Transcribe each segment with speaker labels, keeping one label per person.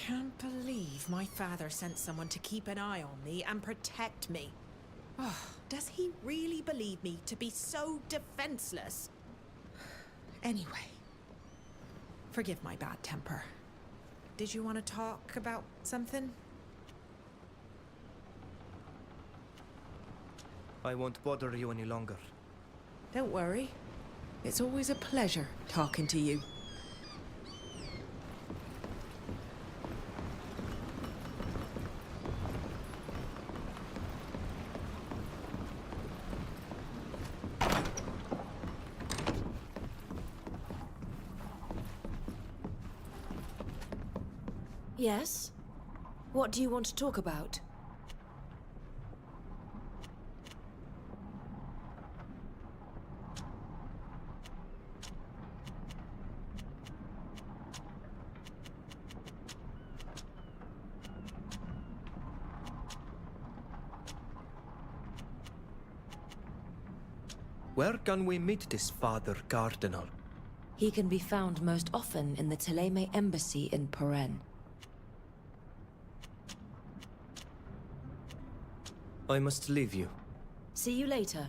Speaker 1: can't believe my father sent someone to keep an eye on me and protect me. Oh, does he really believe me to be so defenseless? Anyway, forgive my bad temper. Did you want to talk about something?
Speaker 2: I won't bother you any longer.
Speaker 1: Don't worry. It's always a pleasure talking to you.
Speaker 3: Yes? What do you want to talk about?
Speaker 2: Where can we meet this Father Cardinal?
Speaker 3: He can be found most often in the Teleme Embassy in Peren.
Speaker 2: I must leave you.
Speaker 3: See you later.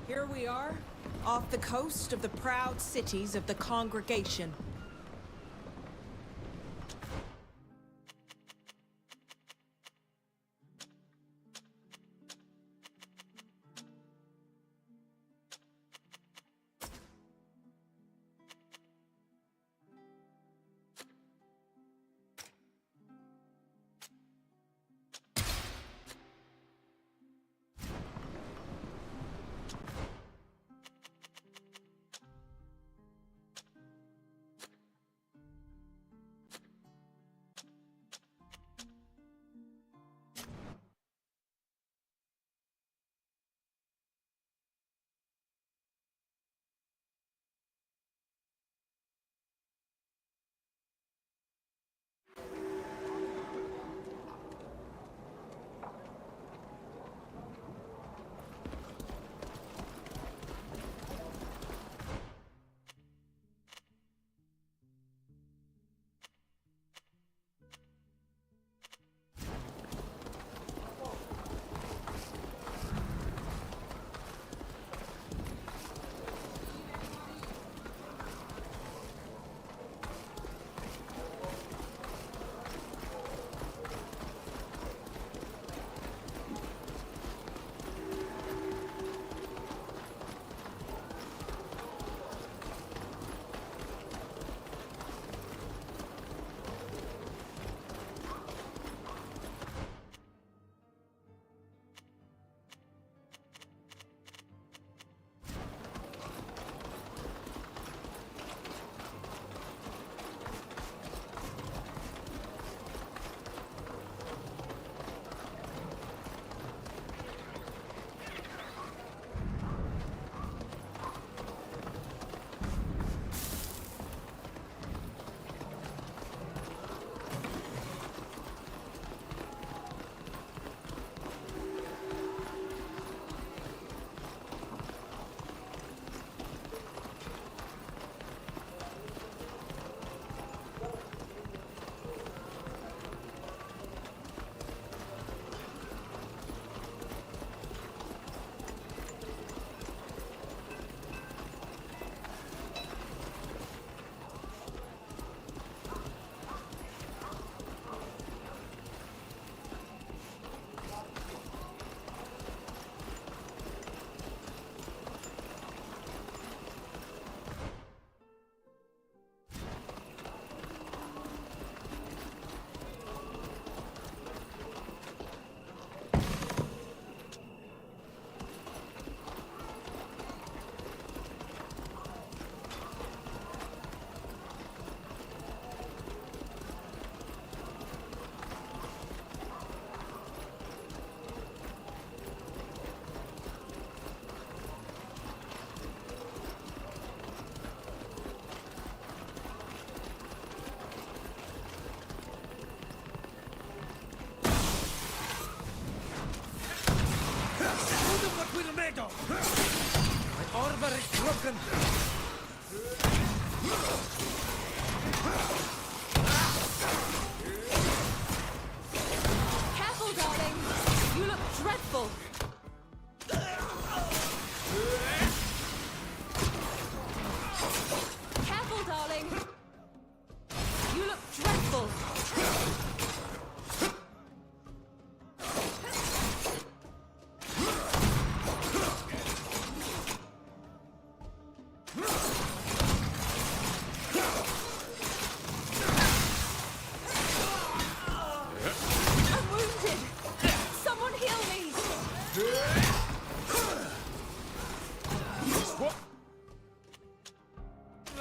Speaker 1: Here we are, off the coast of the proud cities of the Congregation.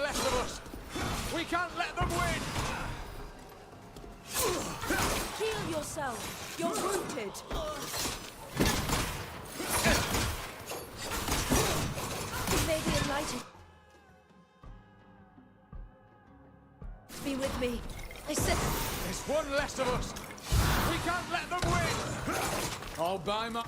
Speaker 4: less of us! We can't let them win!
Speaker 1: Heal yourself. You're wounded. You may be enlightened. Be with me. I said...
Speaker 4: There's one less of us! We can't let them win! All by my...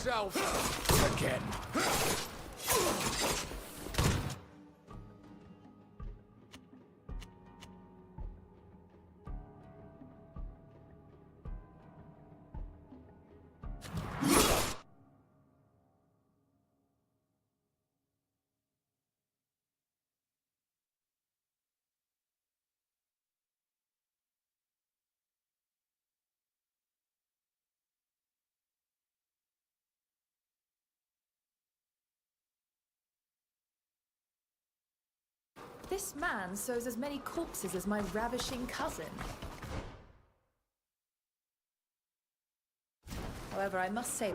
Speaker 4: myself again.
Speaker 1: This man sews as many corpses as my ravishing cousin. However, I must say...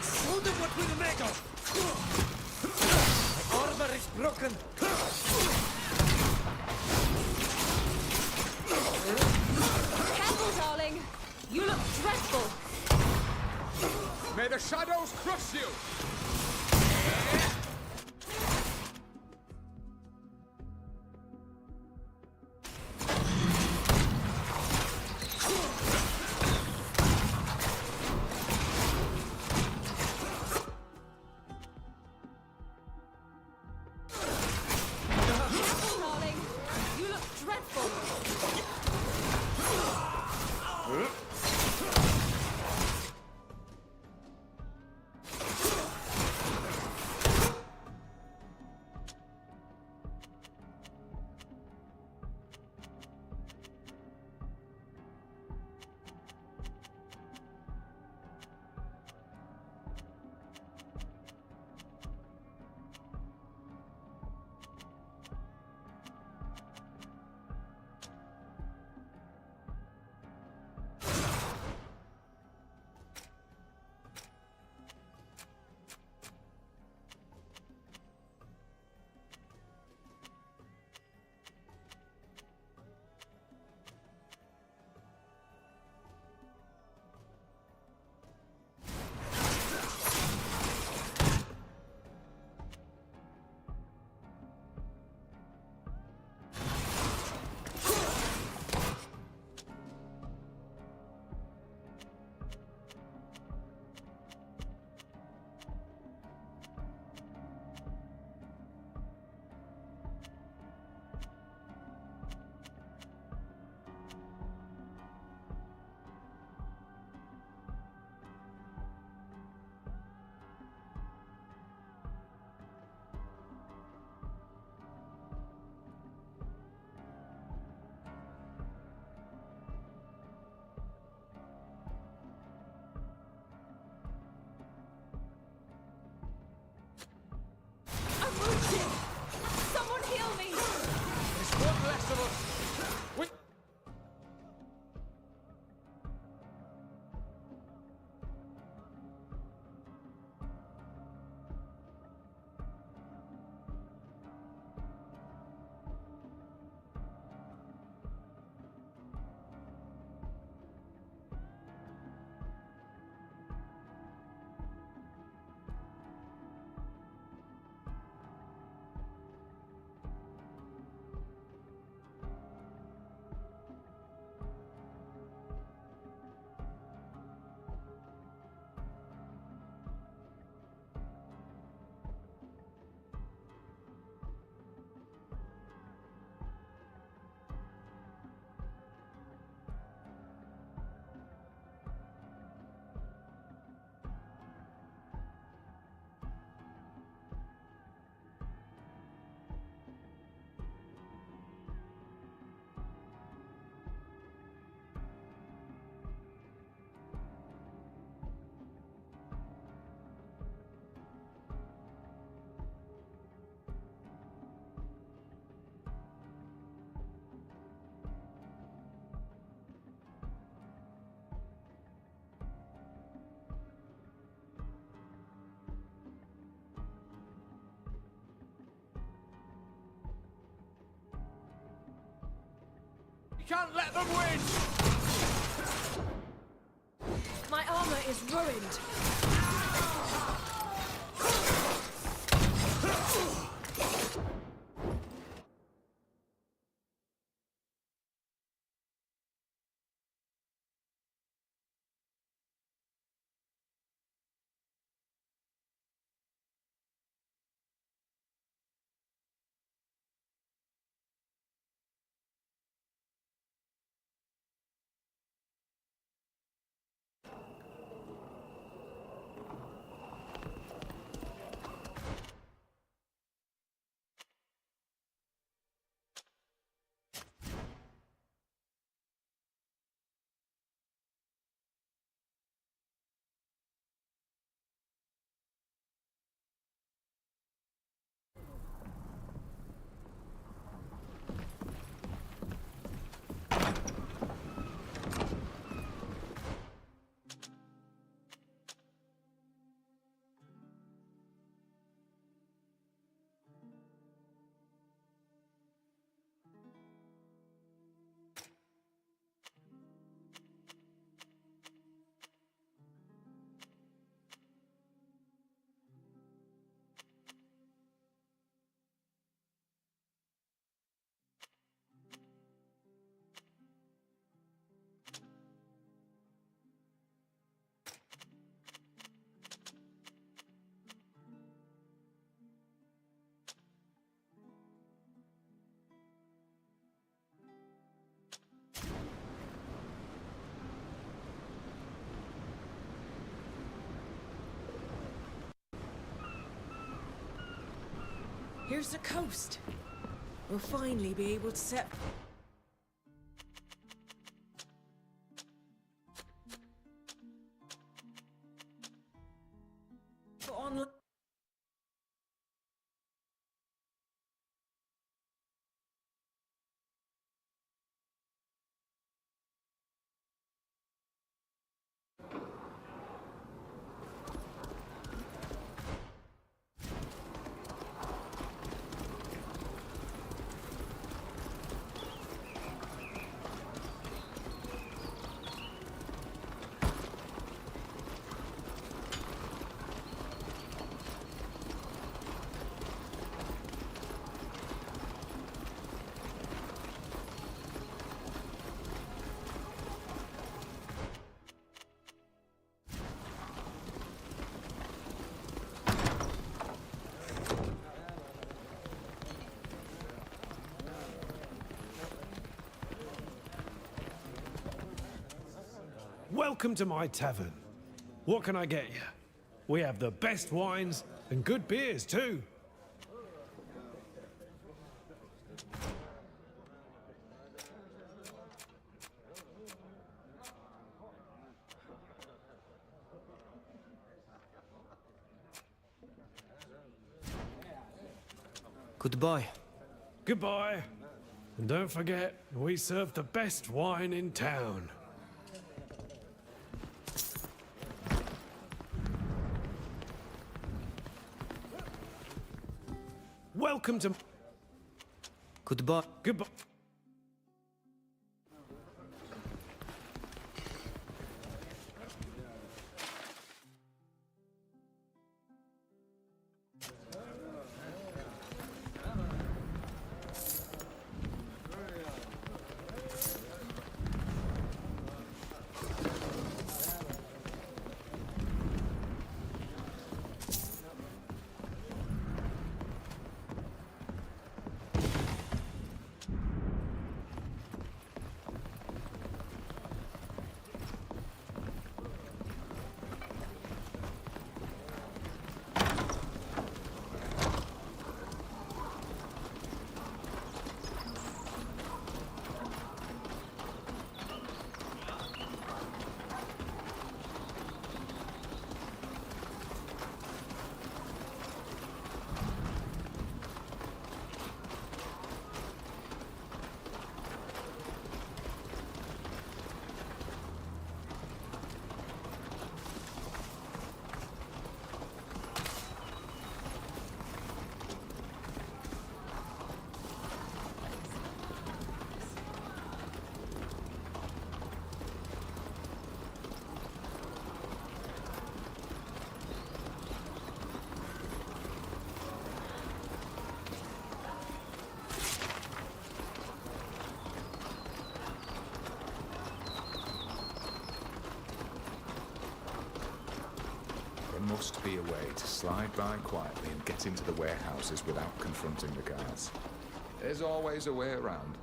Speaker 2: Show them what we're made of! My armor is broken!
Speaker 1: Careful, darling! You look dreadful!
Speaker 4: May the shadows crush you! can't let them win!
Speaker 3: My armor is ruined.
Speaker 1: Here's the coast. We'll finally be able to set... on...
Speaker 2: Welcome to my tavern. What can I get you? We have the best wines and good beers too.
Speaker 5: Goodbye.
Speaker 2: Goodbye. And don't forget, we serve the best wine in town. Welcome to...
Speaker 5: Goodbye.
Speaker 2: Goodbye.
Speaker 6: must be a way to slide by quietly and get into the warehouses without confronting the guards. There's always a way around.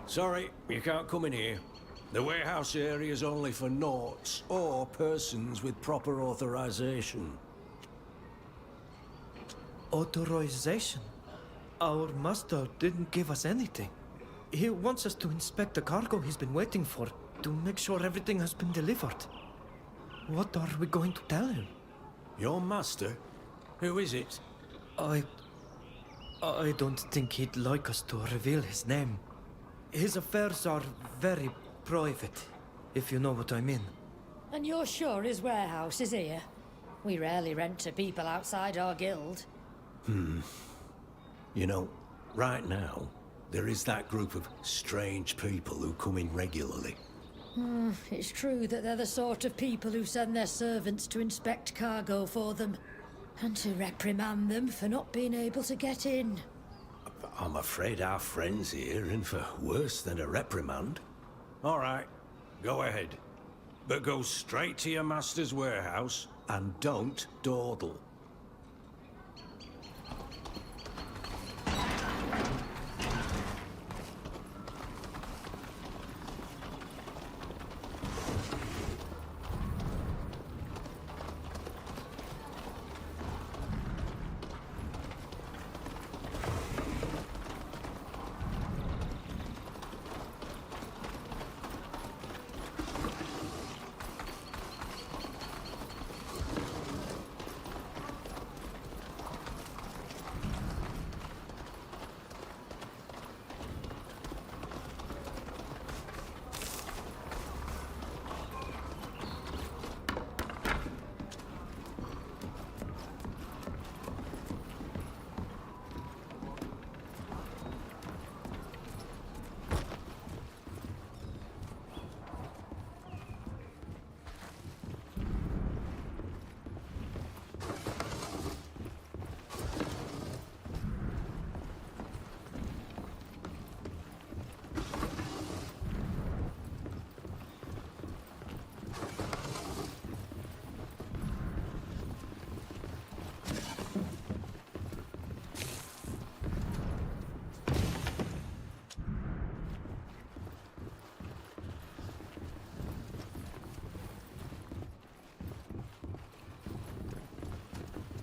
Speaker 7: Sorry, you can't come in here. The warehouse area is only for naughts or persons with proper authorization.
Speaker 5: Authorization? Our master didn't give us anything. He wants us to inspect the cargo he's been waiting for, to make sure everything has been delivered. What are we going to tell him?
Speaker 7: Your master? Who is it?
Speaker 5: I don't think he'd like us to reveal his name. His affairs are very private, if you know what I mean.
Speaker 8: And you're sure his warehouse is here? We rarely rent to people outside our guild.
Speaker 7: You know, right now, there is that group of strange people who come in regularly.
Speaker 8: It's true that they're the sort of people who send their servants to inspect cargo for them, and to reprimand them for not being able to get in.
Speaker 7: I'm afraid our friend's here in for worse than a reprimand. All right, go ahead. But go straight to your master's warehouse and don't dawdle.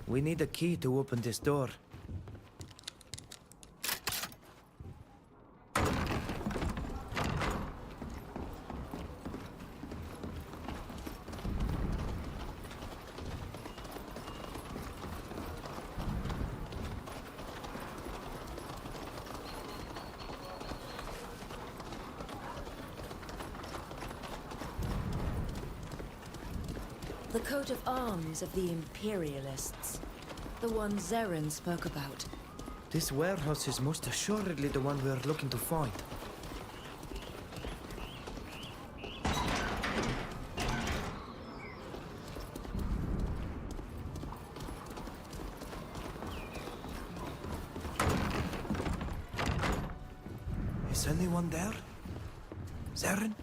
Speaker 5: We need a key to open this door.
Speaker 3: The coat of arms of the Imperialists. The one Zeren spoke about.
Speaker 5: This warehouse is most assuredly the one we're looking to find. Is anyone there? Zeren?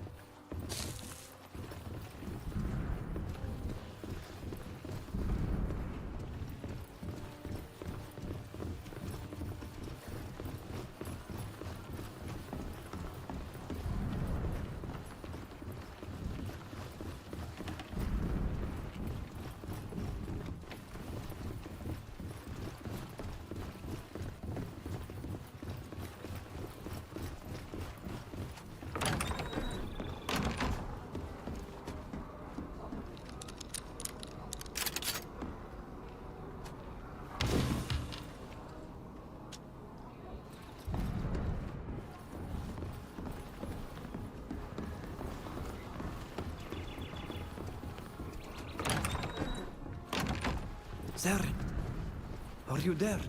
Speaker 5: Zeren, are you there?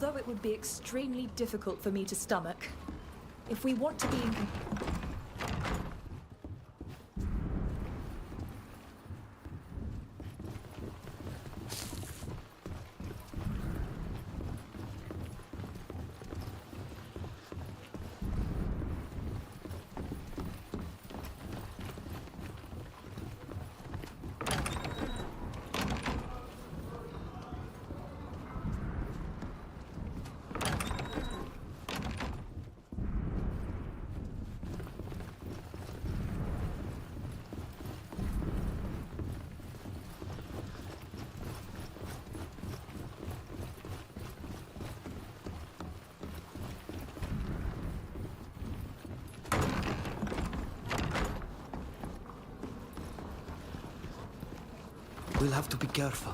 Speaker 9: although it would be extremely difficult for me to stomach. If we want to be in...
Speaker 5: We'll have to be careful.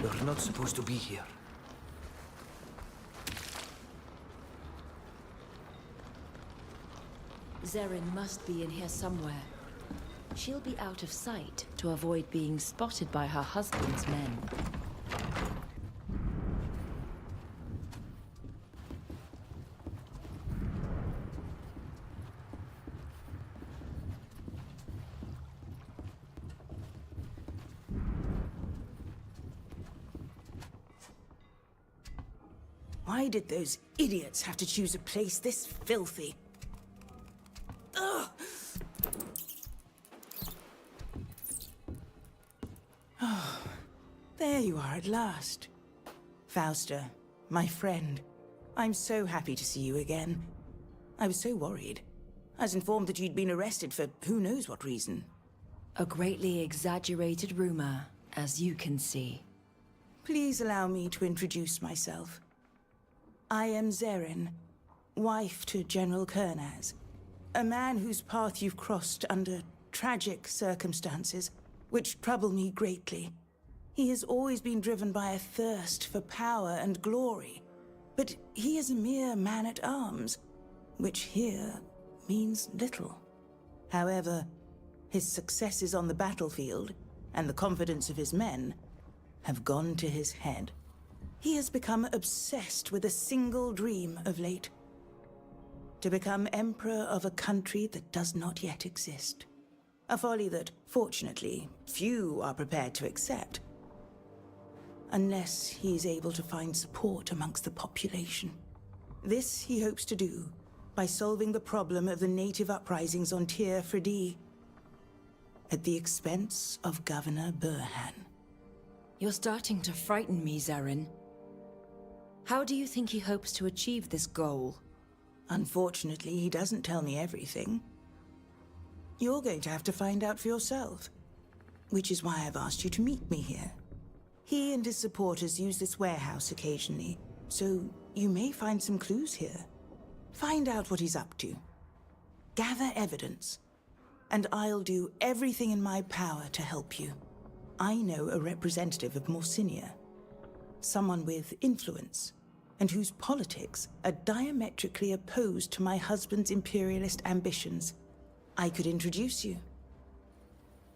Speaker 5: You're not supposed to be here.
Speaker 3: Zeren must be in here somewhere. She'll be out of sight to avoid being spotted by her husband's men.
Speaker 1: Why did those idiots have to choose a place this filthy? Ugh! Oh, there you are at last. Fausta, my friend. I'm so happy to see you again. I was so worried. I was informed that you'd been arrested for who knows what reason.
Speaker 3: A greatly exaggerated rumor, as you can see.
Speaker 1: Please allow me to introduce myself. I am Zeren, wife to General Kernaz, a man whose path you've crossed under tragic circumstances, which trouble me greatly. He has always been driven by a thirst for power and glory, but he is a mere man-at-arms, which here means little. However, his successes on the battlefield, and the confidence of his men, have gone to his head. He has become obsessed with a single dream of late. To become emperor of a country that does not yet exist. A folly that, fortunately, few are prepared to accept. Unless he is able to find support amongst the population. This he hopes to do by solving the problem of the native uprisings on Tir Fredi, at the expense of Governor Burhan.
Speaker 3: You're starting to frighten me, Zeren. How do you think he hopes to achieve this goal?
Speaker 1: Unfortunately, he doesn't tell me everything. You're going to have to find out for yourself. Which is why I've asked you to meet me here. He and his supporters use this warehouse occasionally, so you may find some clues here. Find out what he's up to. Gather evidence. And I'll do everything in my power to help you. I know a representative of Morsinia. Someone with influence, and whose politics are diametrically opposed to my husband's imperialist ambitions. I could introduce you.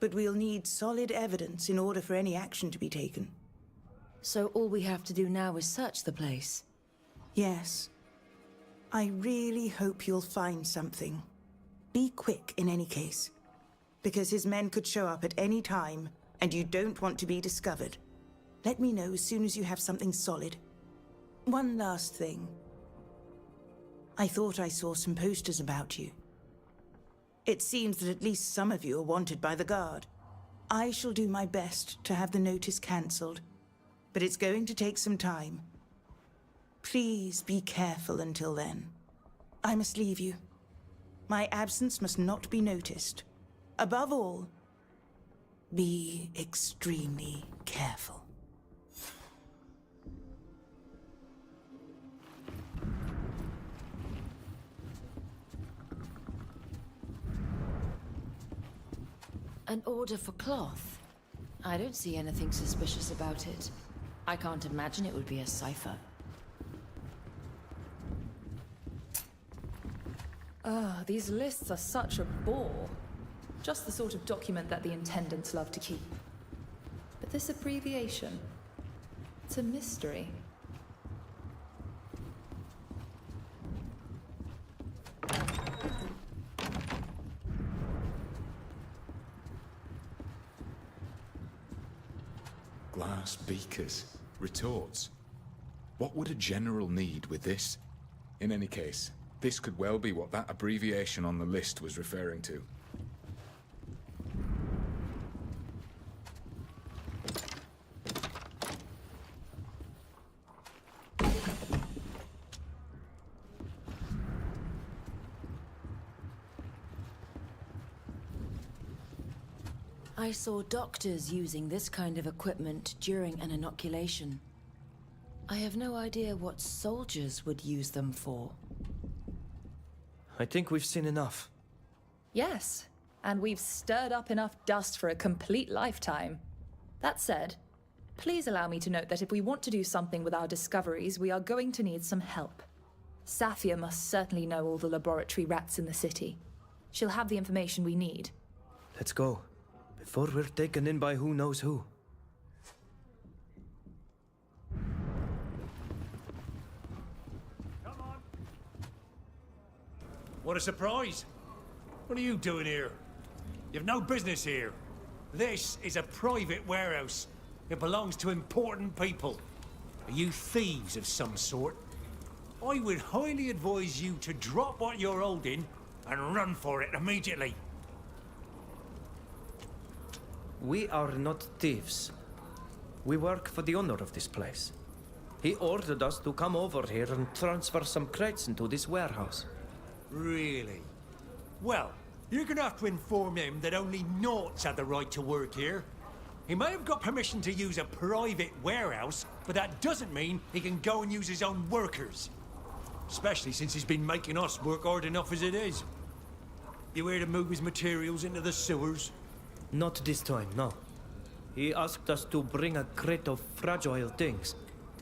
Speaker 1: But we'll need solid evidence in order for any action to be taken.
Speaker 3: So all we have to do now is search the place?
Speaker 1: Yes. I really hope you'll find something. Be quick in any case, because his men could show up at any time, and you don't want to be discovered. Let me know as soon as you have something solid. One last thing. I thought I saw some posters about you. It seems that at least some of you are wanted by the Guard. I shall do my best to have the notice cancelled, but it's going to take some time. Please be careful until then. I must leave you. My absence must not be noticed. Above all, be extremely careful.
Speaker 3: An order for cloth? I don't see anything suspicious about it. I can't imagine it would be a cipher.
Speaker 9: These lists are such a bore. Just the sort of document that the Intendants love to keep. But this abbreviation, it's a mystery.
Speaker 6: Glass beakers. Retorts. What would a general need with this? In any case, this could well be what that abbreviation on the list was referring to.
Speaker 3: I saw doctors using this kind of equipment during an inoculation. I have no idea what soldiers would use them for.
Speaker 5: I think we've seen enough.
Speaker 9: Yes, and we've stirred up enough dust for a complete lifetime. That said, please allow me to note that if we want to do something with our discoveries, we are going to need some help. Safia must certainly know all the laboratory rats in the city. She'll have the information we need.
Speaker 5: Let's go. Before we're taken in by who knows who.
Speaker 7: What a surprise! What are you doing here? You've no business here. This is a private warehouse. It belongs to important people. Are you thieves of some sort? I would highly advise you to drop what you're holding and run for it immediately.
Speaker 5: We are not thieves. We work for the owner of this place. He ordered us to come over here and transfer some crates into this warehouse.
Speaker 7: Really? Well, you're gonna have to inform him that only Naughts had the right to work here. He may have got permission to use a private warehouse, but that doesn't mean he can go and use his own workers. Especially since he's been making us work hard enough as it is. You here to move his materials into the sewers?
Speaker 5: Not this time, no. He asked us to bring a crate of fragile things.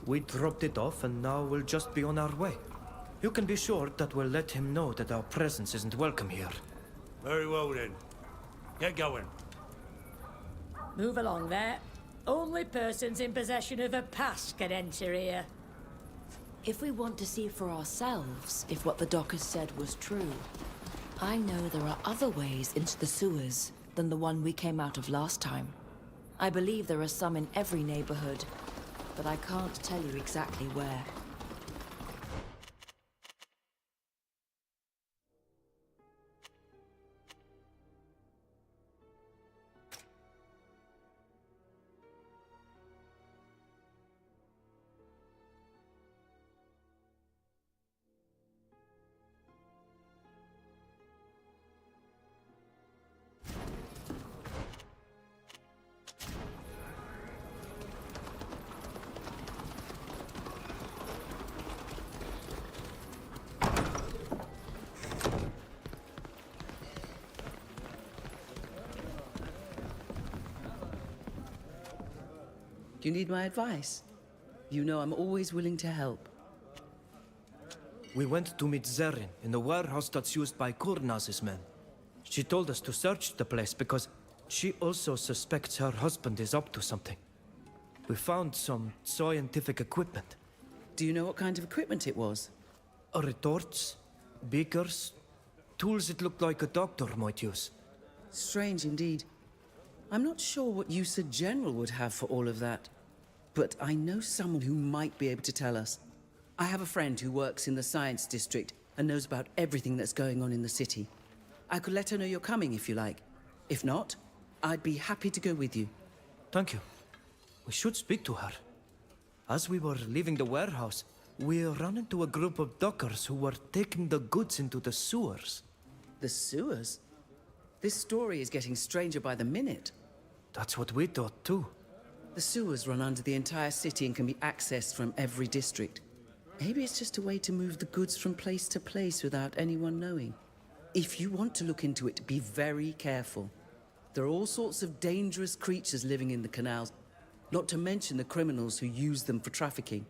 Speaker 5: We dropped it off and now we'll just be on our way. You can be sure that we'll let him know that our presence isn't welcome here.
Speaker 7: Very well then. Get going.
Speaker 8: Move along there. Only persons in possession of a pass can enter here.
Speaker 3: If we want to see for ourselves if what the dockers said was true, I know there are other ways into the sewers than the one we came out of last time. I believe there are some in every neighborhood, but I can't tell you exactly where.
Speaker 10: Do you need my advice? You know I'm always willing to help.
Speaker 5: We went to meet Zerin in the warehouse that's used by Kurnaz's men. She told us to search the place because she also suspects her husband is up to something. We found some scientific equipment.
Speaker 10: Do you know what kind of equipment it was?
Speaker 5: Retorts, beakers, tools it looked like a doctor might use.
Speaker 10: Strange indeed. I'm not sure what use a general would have for all of that. But I know someone who might be able to tell us. I have a friend who works in the science district and knows about everything that's going on in the city. I could let her know you're coming if you like. If not, I'd be happy to go with you.
Speaker 5: Thank you. We should speak to her. As we were leaving the warehouse, we ran into a group of dockers who were taking the goods into the sewers.
Speaker 10: The sewers? This story is getting stranger by the minute.
Speaker 5: That's what we thought too.
Speaker 10: The sewers run under the entire city and can be accessed from every district. Maybe it's just a way to move the goods from place to place without anyone knowing. If you want to look into it, be very careful. There are all sorts of dangerous creatures living in the canals, not to mention the criminals who use them for trafficking.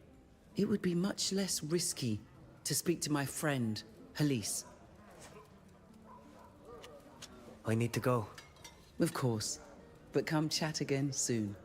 Speaker 10: It would be much less risky to speak to my friend, Halise.
Speaker 5: I need to go.
Speaker 10: Of course, but come chat again soon.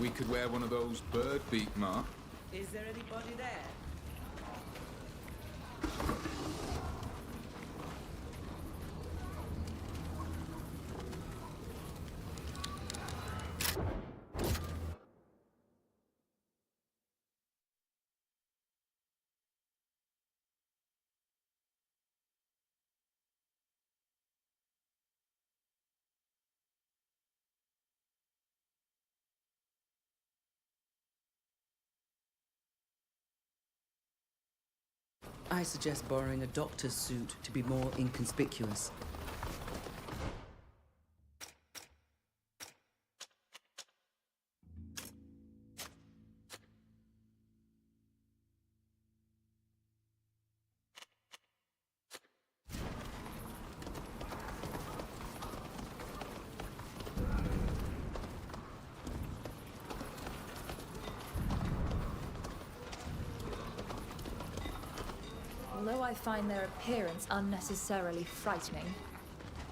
Speaker 6: We could wear one of those bird beak marks.
Speaker 10: Is there anybody there? I suggest borrowing a doctor's suit to be more inconspicuous.
Speaker 9: Although I find their appearance unnecessarily frightening,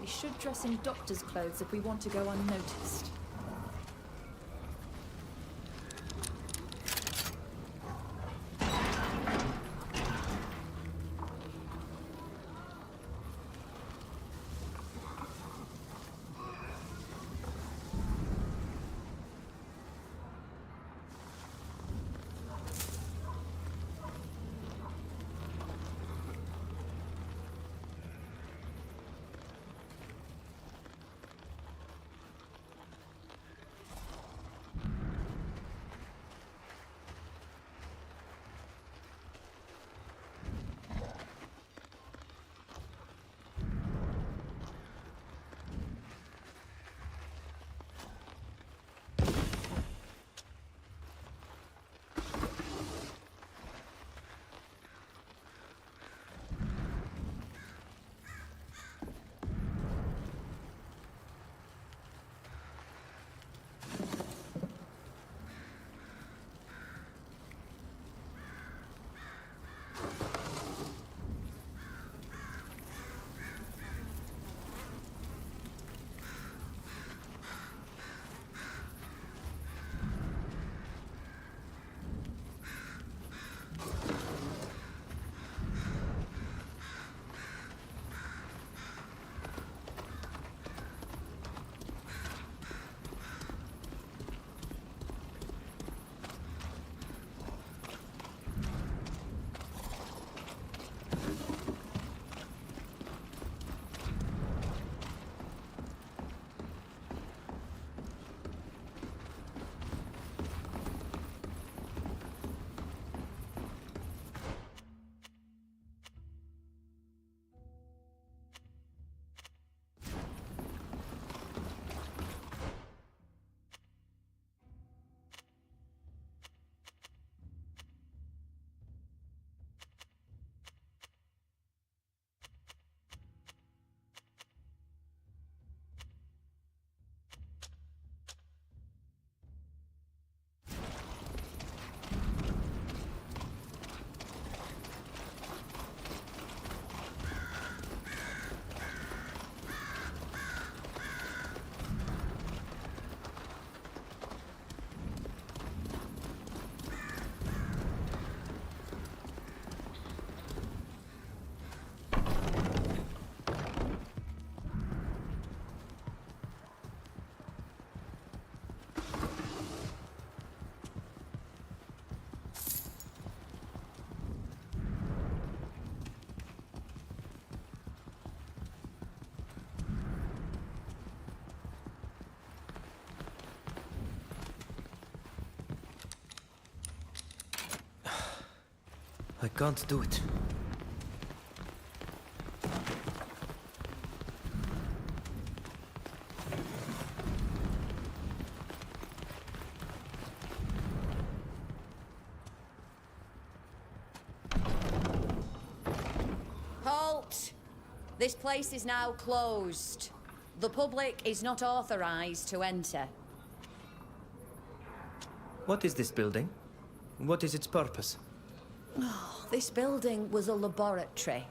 Speaker 9: we should dress in doctor's clothes if we want to go unnoticed.
Speaker 5: I can't do it.
Speaker 11: Halt! This place is now closed. The public is not authorized to enter.
Speaker 5: What is this building? What is its purpose?
Speaker 11: This building was a laboratory,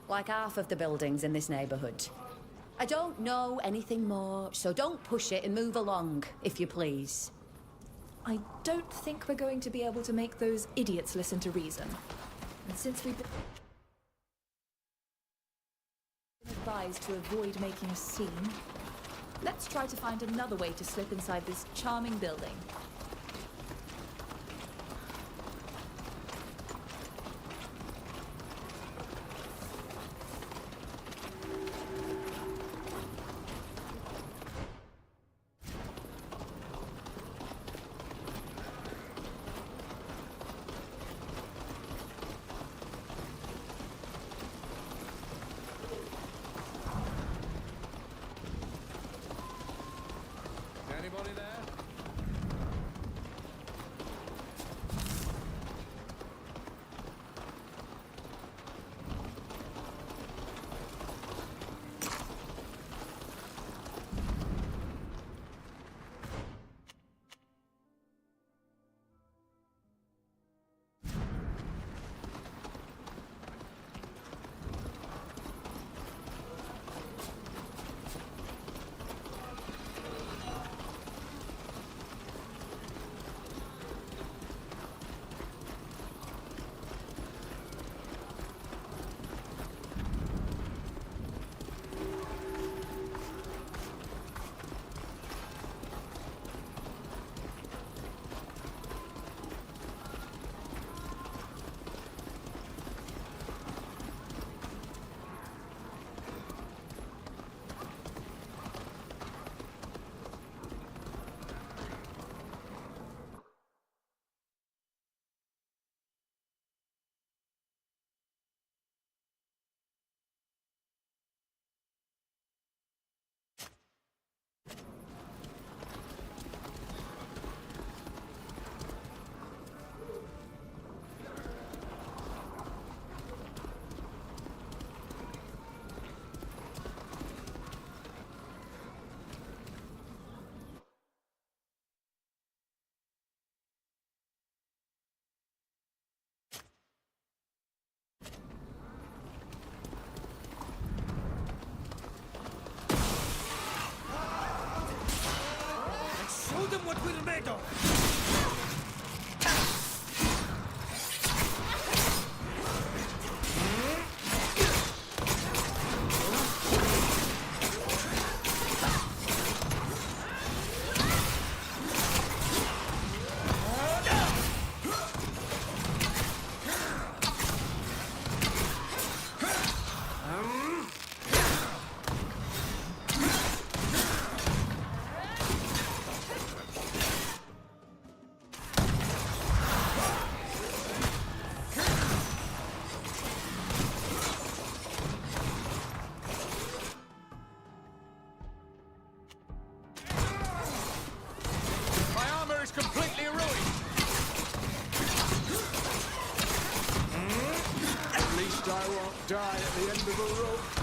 Speaker 11: like half of the buildings in this neighborhood. I don't know anything more, so don't push it and move along, if you please.
Speaker 9: I don't think we're going to be able to make those idiots listen to reason. And since we've been advised to avoid making a scene, let's try to find another way to slip inside this charming building.
Speaker 4: Anybody there?
Speaker 5: Show them what we're made of!
Speaker 4: Completely ruined. At least I won't die at the end of a rope.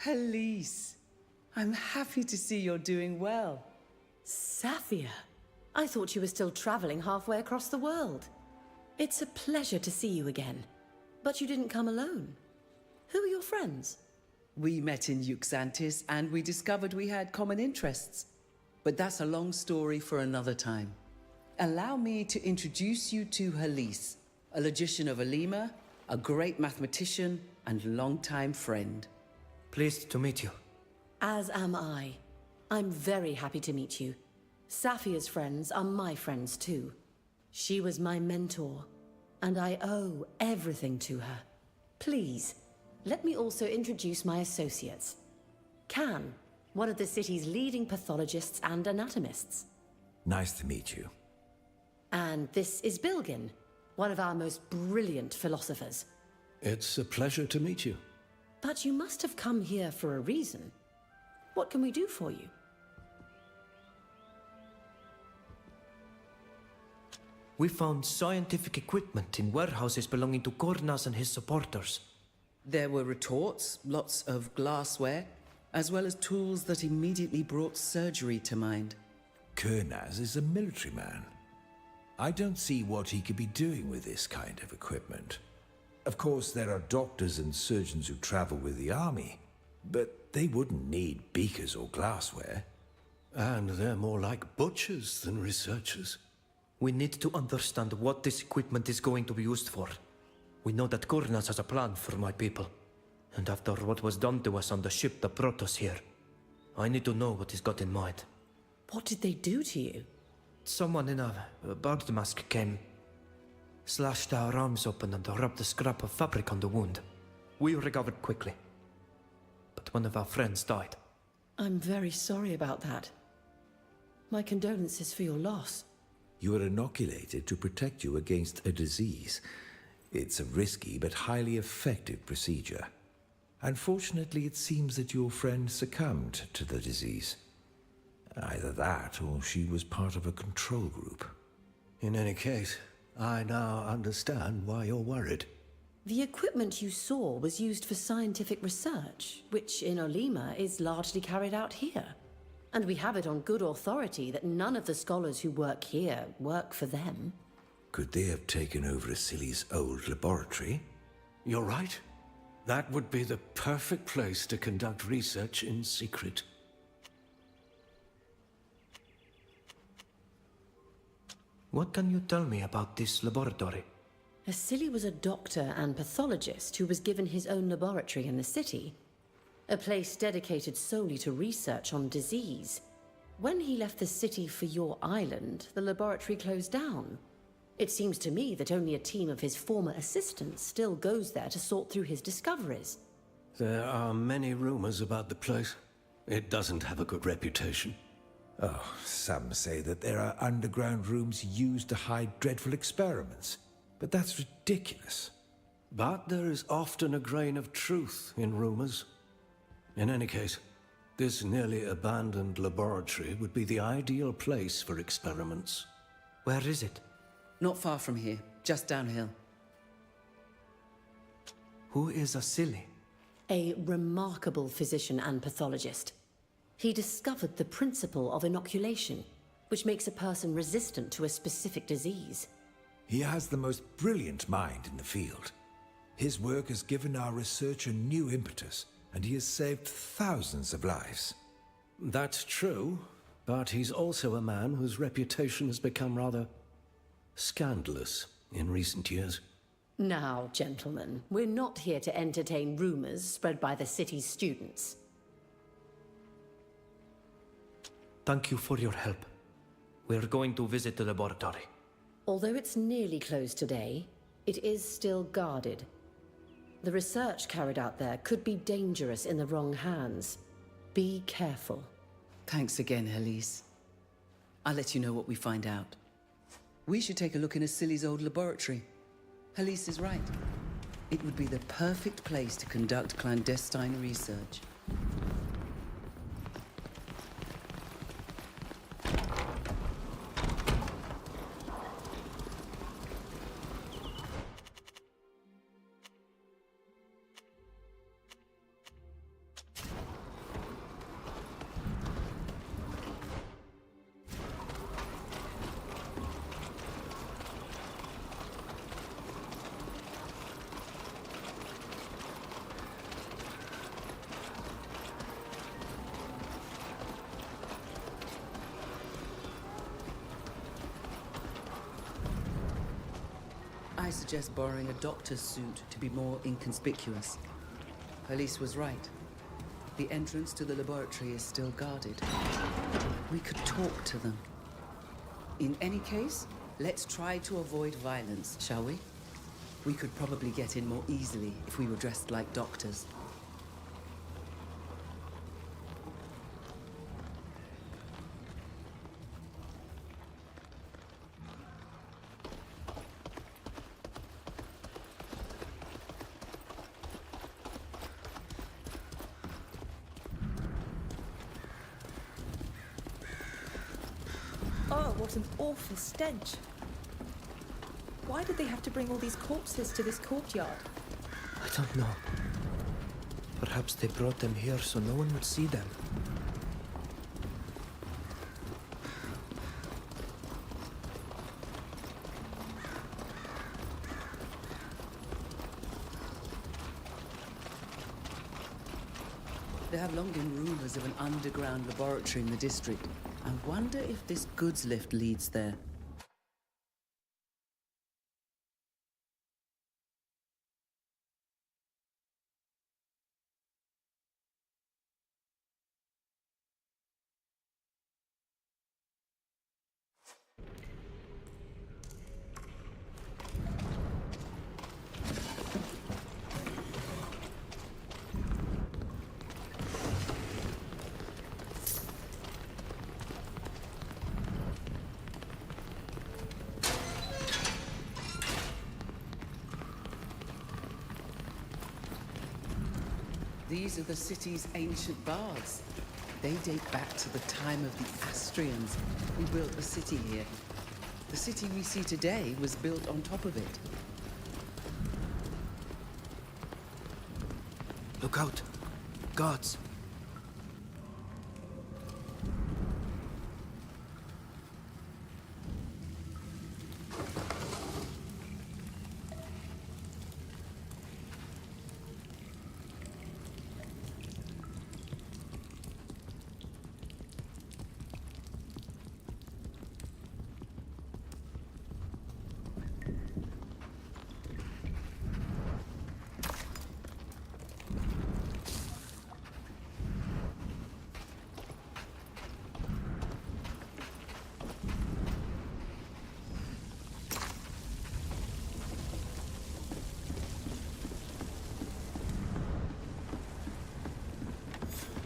Speaker 10: Elise, I'm happy to see you're doing well.
Speaker 3: Saphir, I thought you were still traveling halfway across the world. It's a pleasure to see you again. But you didn't come alone. Who are your friends?
Speaker 10: We met in Euxantis and we discovered we had common interests. But that's a long story for another time. Allow me to introduce you to Elise, a logician of Alima, a great mathematician and longtime friend.
Speaker 5: Pleased to meet you.
Speaker 3: As am I. I'm very happy to meet you. Saphir's friends are my friends too. She was my mentor, and I owe everything to her. Please, let me also introduce my associates. Can, one of the city's leading pathologists and anatomists.
Speaker 12: Nice to meet you.
Speaker 3: And this is Bilgin, one of our most brilliant philosophers.
Speaker 7: It's a pleasure to meet you.
Speaker 3: But you must have come here for a reason. What can we do for you?
Speaker 5: We found scientific equipment in warehouses belonging to Kornas and his supporters.
Speaker 10: There were retorts, lots of glassware, as well as tools that immediately brought surgery to mind.
Speaker 12: Kurnaz is a military man. I don't see what he could be doing with this kind of equipment. Of course, there are doctors and surgeons who travel with the army, but they wouldn't need beakers or glassware.
Speaker 7: And they're more like butchers than researchers.
Speaker 5: We need to understand what this equipment is going to be used for. We know that Kornas has a plan for my people. And after what was done to us on the ship that brought us here, I need to know what he's got in mind.
Speaker 3: What did they do to you?
Speaker 5: Someone in a bird mask came, slashed our arms open and rubbed a scrap of fabric on the wound. We recovered quickly. But one of our friends died.
Speaker 3: I'm very sorry about that. My condolences for your loss.
Speaker 12: You were inoculated to protect you against a disease. It's a risky but highly effective procedure. Unfortunately, it seems that your friend succumbed to the disease. Either that, or she was part of a control group.
Speaker 7: In any case, I now understand why you're worried.
Speaker 3: The equipment you saw was used for scientific research, which in Olima is largely carried out here. And we have it on good authority that none of the scholars who work here work for them.
Speaker 12: Could they have taken over Asili's old laboratory?
Speaker 7: You're right. That would be the perfect place to conduct research in secret.
Speaker 5: What can you tell me about this laboratory?
Speaker 3: Asili was a doctor and pathologist who was given his own laboratory in the city. A place dedicated solely to research on disease. When he left the city for your island, the laboratory closed down. It seems to me that only a team of his former assistants still goes there to sort through his discoveries.
Speaker 7: There are many rumors about the place. It doesn't have a good reputation.
Speaker 12: Oh, some say that there are underground rooms used to hide dreadful experiments. But that's ridiculous.
Speaker 7: But there is often a grain of truth in rumors. In any case, this nearly abandoned laboratory would be the ideal place for experiments.
Speaker 5: Where is it?
Speaker 10: Not far from here, just downhill.
Speaker 5: Who is Asili?
Speaker 3: A remarkable physician and pathologist. He discovered the principle of inoculation, which makes a person resistant to a specific disease.
Speaker 12: He has the most brilliant mind in the field. His work has given our research a new impetus, and he has saved thousands of lives.
Speaker 7: That's true, but he's also a man whose reputation has become rather scandalous in recent years.
Speaker 3: Now, gentlemen, we're not here to entertain rumors spread by the city's students.
Speaker 5: Thank you for your help. We're going to visit the laboratory.
Speaker 3: Although it's nearly closed today, it is still guarded. The research carried out there could be dangerous in the wrong hands. Be careful.
Speaker 10: Thanks again, Elise. I'll let you know what we find out. We should take a look in Asili's old laboratory. Elise is right. It would be the perfect place to conduct clandestine research. I suggest borrowing a doctor's suit to be more inconspicuous. Police was right. The entrance to the laboratory is still guarded. We could talk to them. In any case, let's try to avoid violence, shall we? We could probably get in more easily if we were dressed like doctors.
Speaker 9: Oh, what an awful stench. Why did they have to bring all these corpses to this courtyard?
Speaker 5: I don't know. Perhaps they brought them here so no one would see them.
Speaker 10: There have long been rumors of an underground laboratory in the district. I wonder if this goods lift leads there. These are the city's ancient baths. They date back to the time of the Astrians, who built a city here. The city we see today was built on top of it.
Speaker 5: Look out! Guards!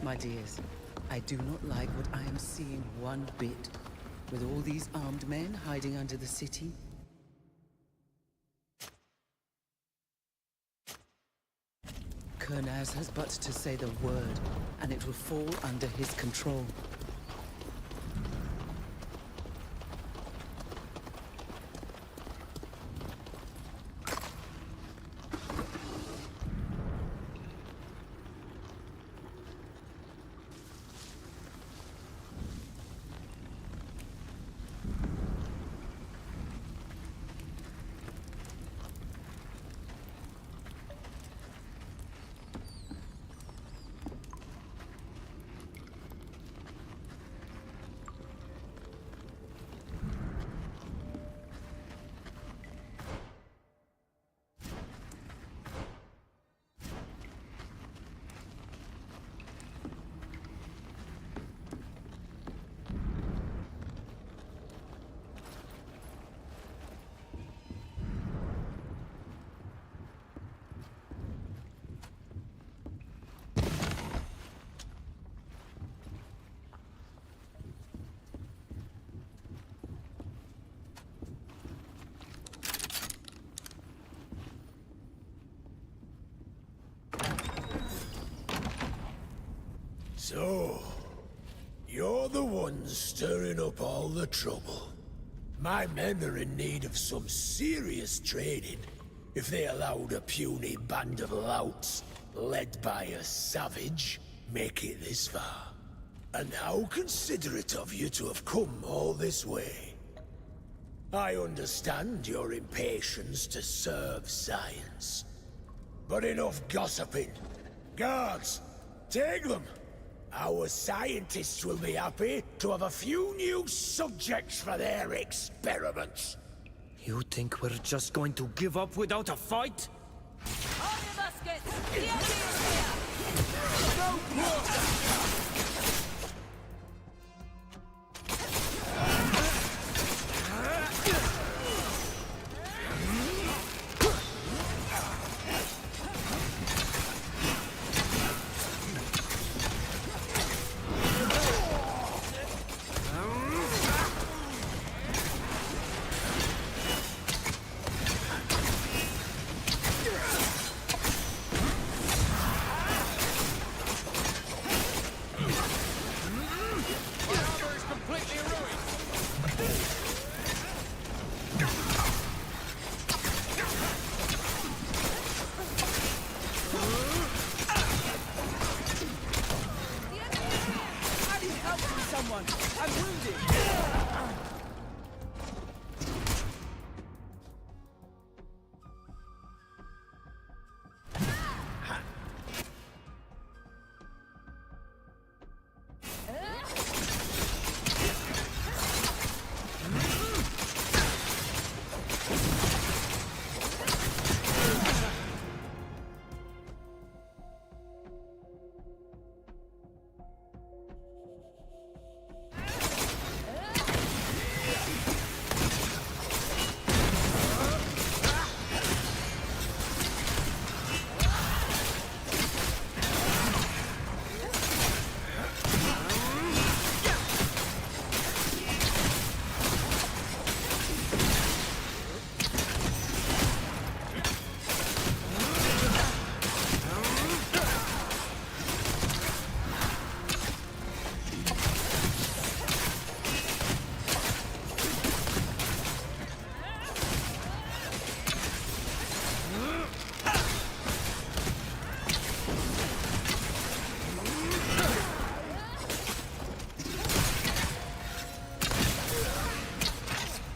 Speaker 10: My dears, I do not like what I am seeing one bit. With all these armed men hiding under the city. Kernaz has but to say the word, and it will fall under his control.
Speaker 13: So, you're the ones stirring up all the trouble. My men are in need of some serious training if they allowed a puny band of louts, led by a savage, make it this far. And how considerate of you to have come all this way. I understand your impatience to serve science. But enough gossiping. Guards, take them! Our scientists will be happy to have a few new subjects for their experiments.
Speaker 5: You think we're just going to give up without a fight?
Speaker 11: On your muskets! The enemy is here!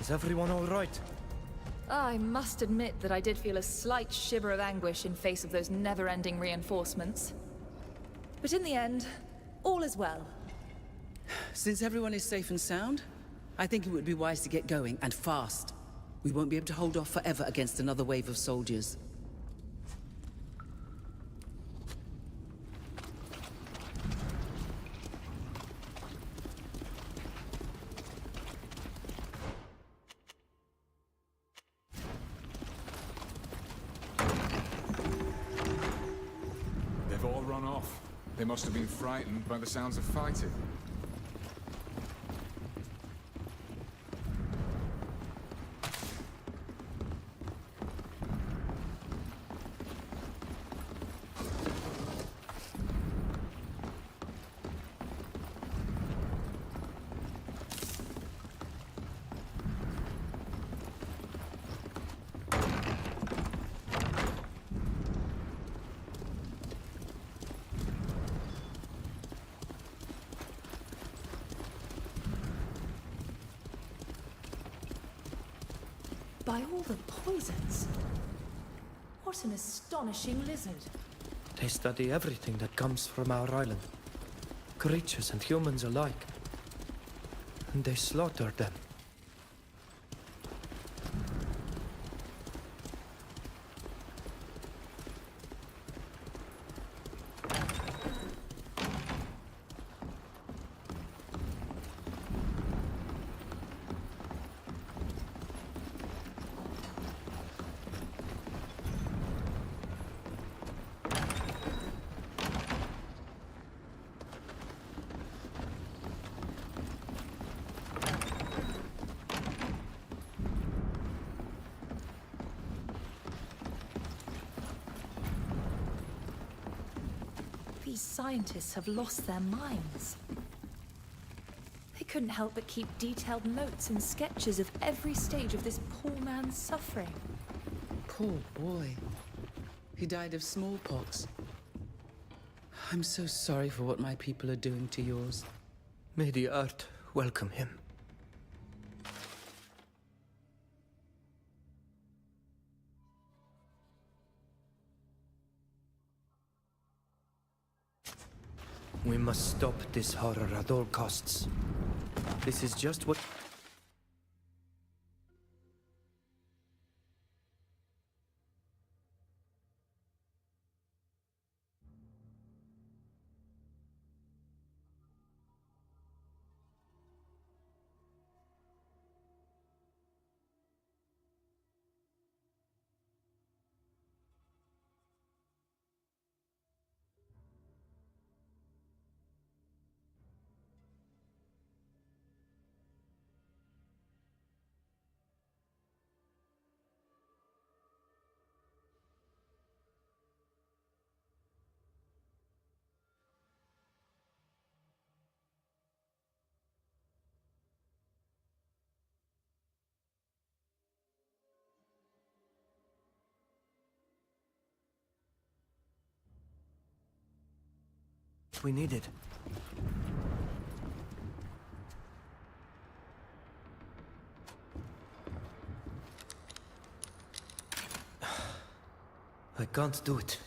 Speaker 5: Is everyone all right?
Speaker 9: I must admit that I did feel a slight shiver of anguish in face of those never-ending reinforcements. But in the end, all is well.
Speaker 10: Since everyone is safe and sound, I think it would be wise to get going, and fast. We won't be able to hold off forever against another wave of soldiers.
Speaker 6: They've all run off. They must have been frightened by the sounds of fighting.
Speaker 9: By all the poisons. What an astonishing lizard.
Speaker 5: They study everything that comes from our island. Creatures and humans alike. And they slaughter them.
Speaker 9: These scientists have lost their minds. They couldn't help but keep detailed notes and sketches of every stage of this poor man's suffering.
Speaker 10: Poor boy. He died of smallpox. I'm so sorry for what my people are doing to yours.
Speaker 5: May the earth welcome him. We must stop this horror at all costs. This is just what... We needed. I can't do it.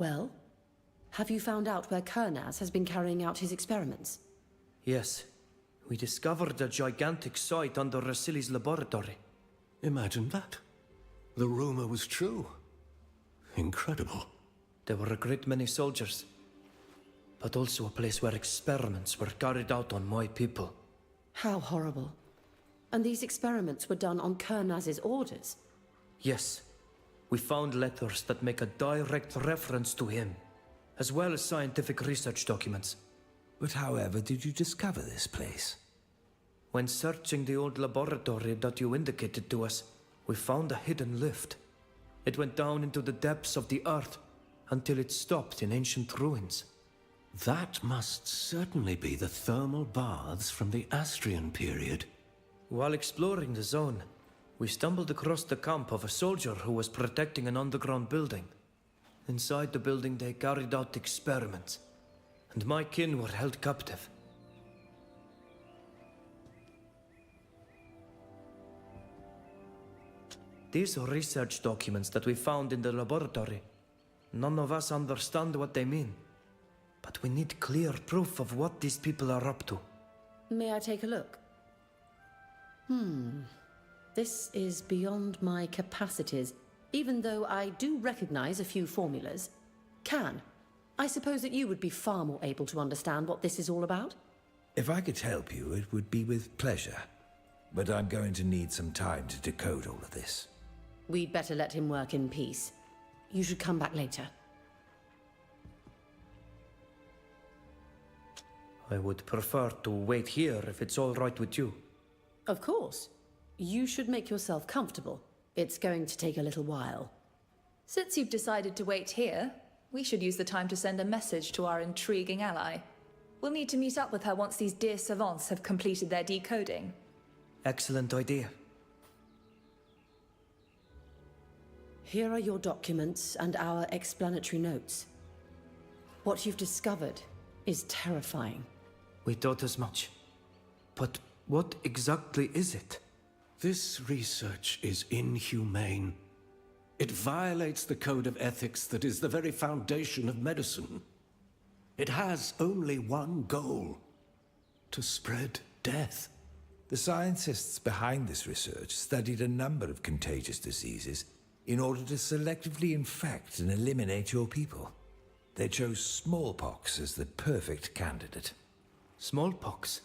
Speaker 14: Well, have you found out where Kernaz has been carrying out his experiments?
Speaker 5: Yes. We discovered a gigantic site under Rasili's laboratory.
Speaker 7: Imagine that. The rumor was true. Incredible.
Speaker 5: There were a great many soldiers, but also a place where experiments were carried out on my people.
Speaker 14: How horrible. And these experiments were done on Kernaz's orders?
Speaker 5: Yes. We found letters that make a direct reference to him, as well as scientific research documents.
Speaker 12: But however did you discover this place?
Speaker 5: When searching the old laboratory that you indicated to us, we found a hidden lift. It went down into the depths of the earth until it stopped in ancient ruins.
Speaker 7: That must certainly be the thermal baths from the Astrian period.
Speaker 5: While exploring the zone, we stumbled across the camp of a soldier who was protecting an underground building. Inside the building they carried out experiments, and my kin were held captive. These are research documents that we found in the laboratory. None of us understand what they mean, but we need clear proof of what these people are up to.
Speaker 14: May I take a look? This is beyond my capacities, even though I do recognize a few formulas. Can, I suppose that you would be far more able to understand what this is all about?
Speaker 12: If I could help you, it would be with pleasure. But I'm going to need some time to decode all of this.
Speaker 14: We'd better let him work in peace. You should come back later.
Speaker 5: I would prefer to wait here if it's all right with you.
Speaker 14: Of course. You should make yourself comfortable. It's going to take a little while.
Speaker 9: Since you've decided to wait here, we should use the time to send a message to our intriguing ally. We'll need to meet up with her once these dear savants have completed their decoding.
Speaker 5: Excellent idea.
Speaker 14: Here are your documents and our explanatory notes. What you've discovered is terrifying.
Speaker 5: We thought as much. But what exactly is it?
Speaker 7: This research is inhumane. It violates the code of ethics that is the very foundation of medicine. It has only one goal: to spread death.
Speaker 12: The scientists behind this research studied a number of contagious diseases in order to selectively infect and eliminate your people. They chose smallpox as the perfect candidate.
Speaker 5: Smallpox?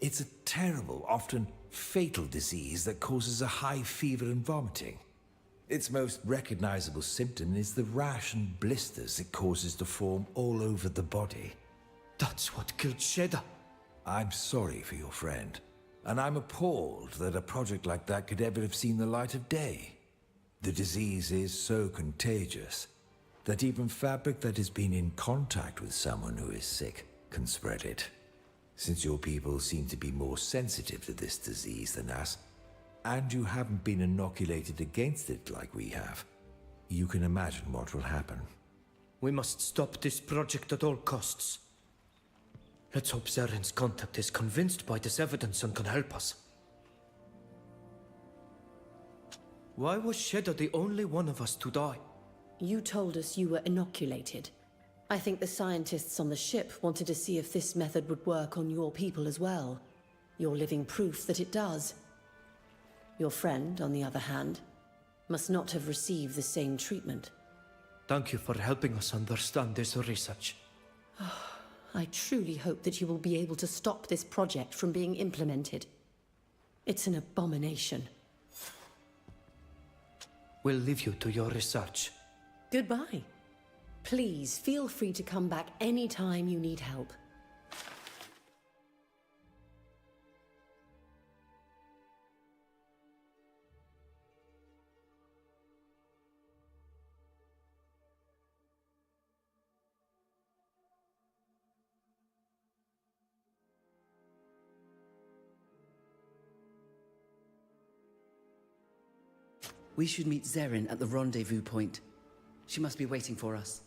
Speaker 12: It's a terrible, often fatal disease that causes a high fever and vomiting. Its most recognizable symptom is the rash and blisters it causes to form all over the body.
Speaker 5: That's what killed Sheda.
Speaker 12: I'm sorry for your friend, and I'm appalled that a project like that could ever have seen the light of day. The disease is so contagious that even fabric that has been in contact with someone who is sick can spread it. Since your people seem to be more sensitive to this disease than us, and you haven't been inoculated against it like we have, you can imagine what will happen.
Speaker 5: We must stop this project at all costs. Let's hope Zaren's contact is convinced by this evidence and can help us. Why was Sheda the only one of us to die?
Speaker 14: You told us you were inoculated. I think the scientists on the ship wanted to see if this method would work on your people as well. You're living proof that it does. Your friend, on the other hand, must not have received the same treatment.
Speaker 5: Thank you for helping us understand this research.
Speaker 14: I truly hope that you will be able to stop this project from being implemented. It's an abomination.
Speaker 5: We'll leave you to your research.
Speaker 14: Goodbye. Please feel free to come back anytime you need help.
Speaker 10: We should meet Zeren at the rendezvous point. She must be waiting for us.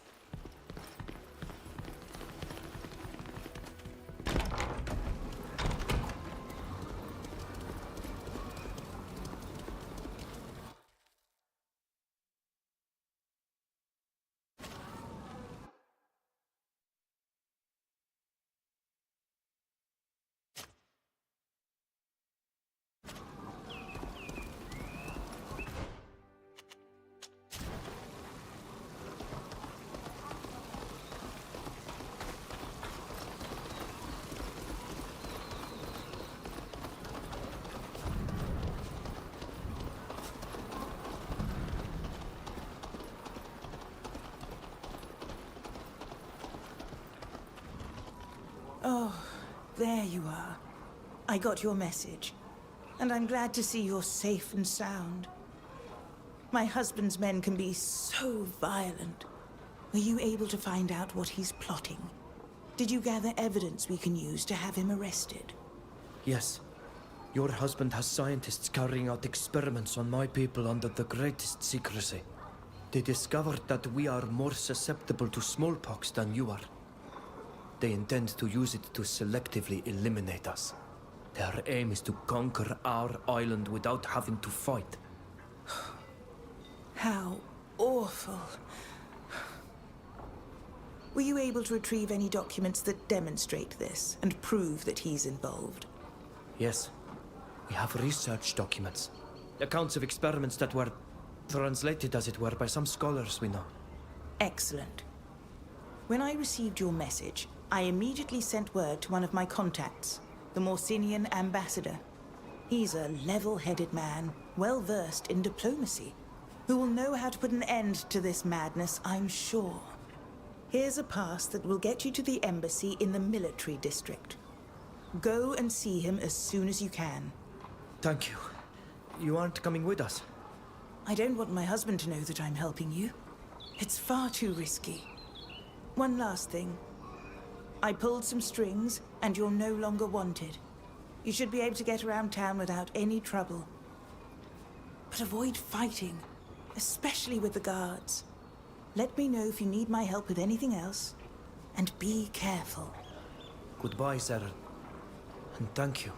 Speaker 15: Oh, there you are. I got your message, and I'm glad to see you're safe and sound. My husband's men can be so violent. Were you able to find out what he's plotting? Did you gather evidence we can use to have him arrested?
Speaker 5: Yes. Your husband has scientists carrying out experiments on my people under the greatest secrecy. They discovered that we are more susceptible to smallpox than you are. They intend to use it to selectively eliminate us. Their aim is to conquer our island without having to fight.
Speaker 15: How awful. Were you able to retrieve any documents that demonstrate this and prove that he's involved?
Speaker 5: Yes. We have research documents. Accounts of experiments that were translated, as it were, by some scholars we know.
Speaker 15: Excellent. When I received your message, I immediately sent word to one of my contacts, the Morsinian ambassador. He's a level-headed man, well-versed in diplomacy, who will know how to put an end to this madness, I'm sure. Here's a pass that will get you to the embassy in the military district. Go and see him as soon as you can.
Speaker 5: Thank you. You aren't coming with us?
Speaker 15: I don't want my husband to know that I'm helping you. It's far too risky. One last thing. I pulled some strings, and you're no longer wanted. You should be able to get around town without any trouble. But avoid fighting, especially with the guards. Let me know if you need my help with anything else, and be careful.
Speaker 5: Goodbye, Sarah. And thank you.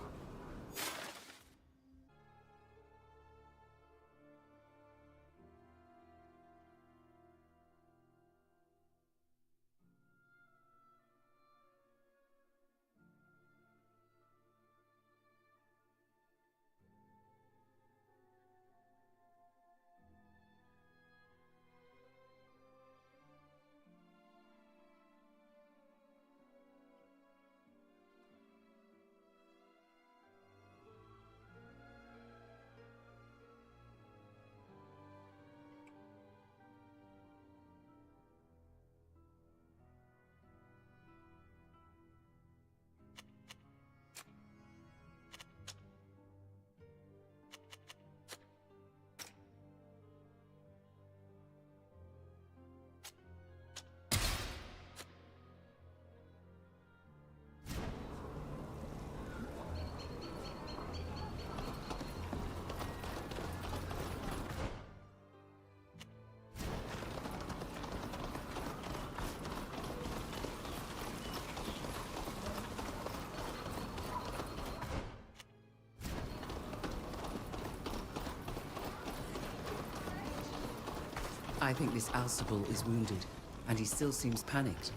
Speaker 10: I think this Alcible is wounded, and he still seems panicked.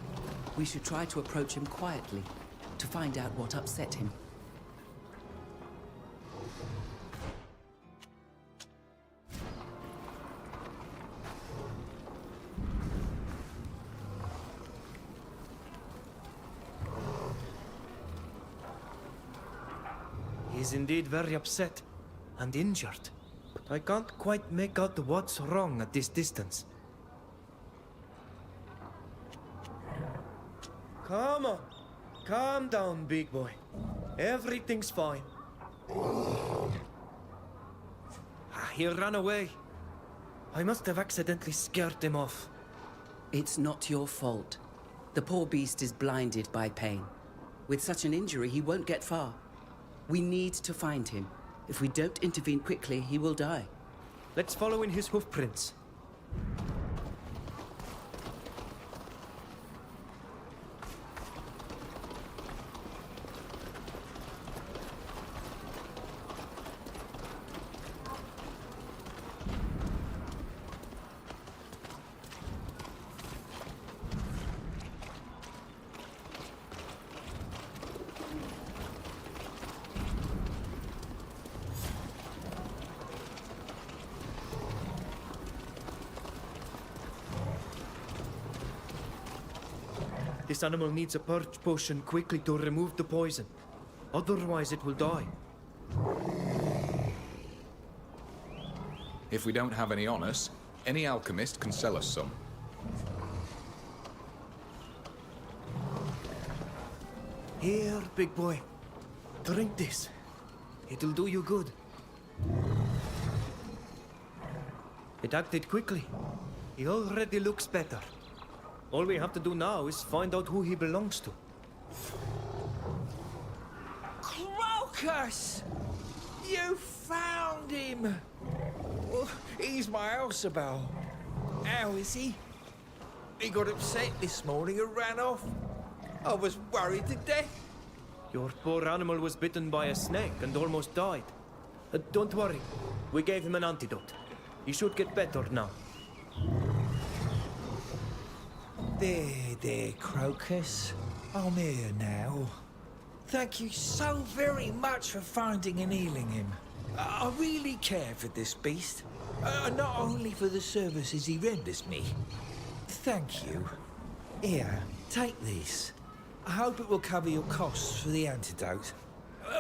Speaker 10: We should try to approach him quietly, to find out what upset him.
Speaker 5: He's indeed very upset and injured. But I can't quite make out what's wrong at this distance. Come on. Calm down, big boy. Everything's fine. He ran away. I must have accidentally scared him off.
Speaker 10: It's not your fault. The poor beast is blinded by pain. With such an injury, he won't get far. We need to find him. If we don't intervene quickly, he will die.
Speaker 5: Let's follow in his hoofprints. This animal needs a purge potion quickly to remove the poison. Otherwise it will die.
Speaker 6: If we don't have any on us, any alchemist can sell us some.
Speaker 5: Here, big boy. Drink this. It'll do you good. It acted quickly. He already looks better. All we have to do now is find out who he belongs to.
Speaker 16: Crocus! You found him! Oh, he's my Elsabel. How is he? He got upset this morning and ran off. I was worried to death.
Speaker 5: Your poor animal was bitten by a snake and almost died. Don't worry. We gave him an antidote. He should get better now.
Speaker 16: There, Crocus. I'm here now. Thank you so very much for finding and healing him. I really care for this beast. Not only for the services he renders me. Thank you. Here, take this. I hope it will cover your costs for the antidote.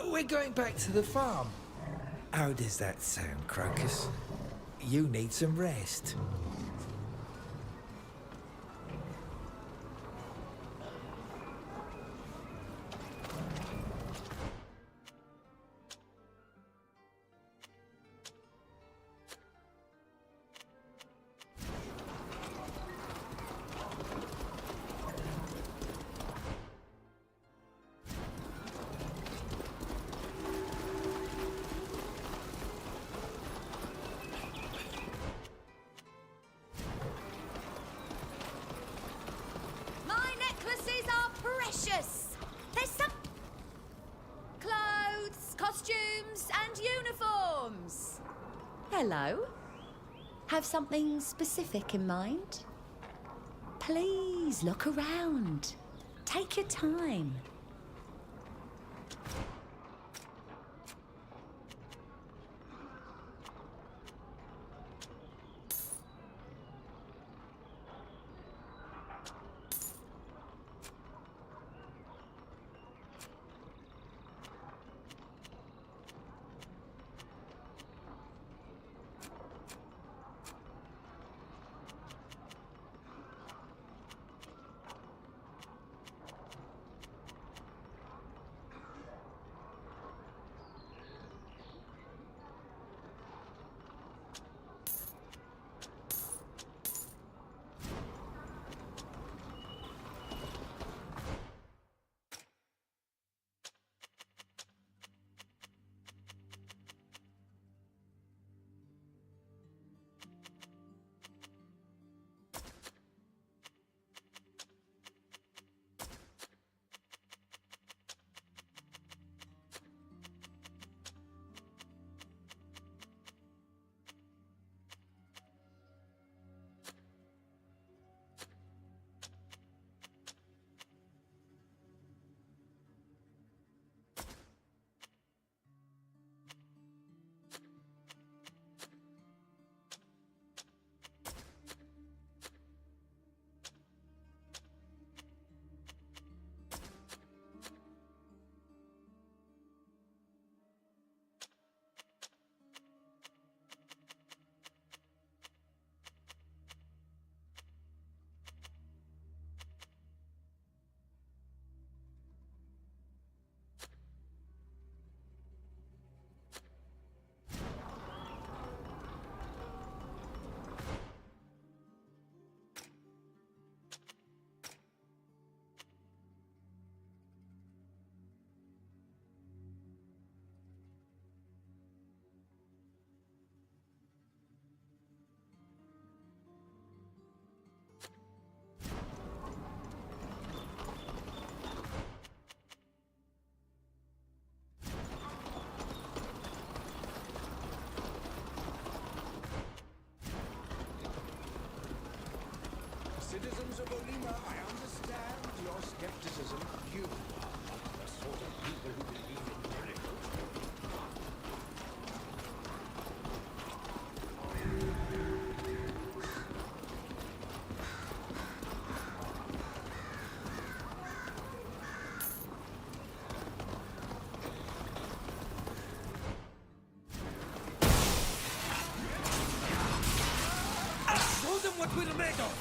Speaker 16: We're going back to the farm. How does that sound, Crocus? You need some rest.
Speaker 11: My necklaces are precious. There's some clothes, costumes, and uniforms. Hello. Have something specific in mind? Please look around. Take your time.
Speaker 7: Citizens of Olima, I understand your skepticism. You are the sort of people who believe in miracles.
Speaker 16: Show them what we're made of!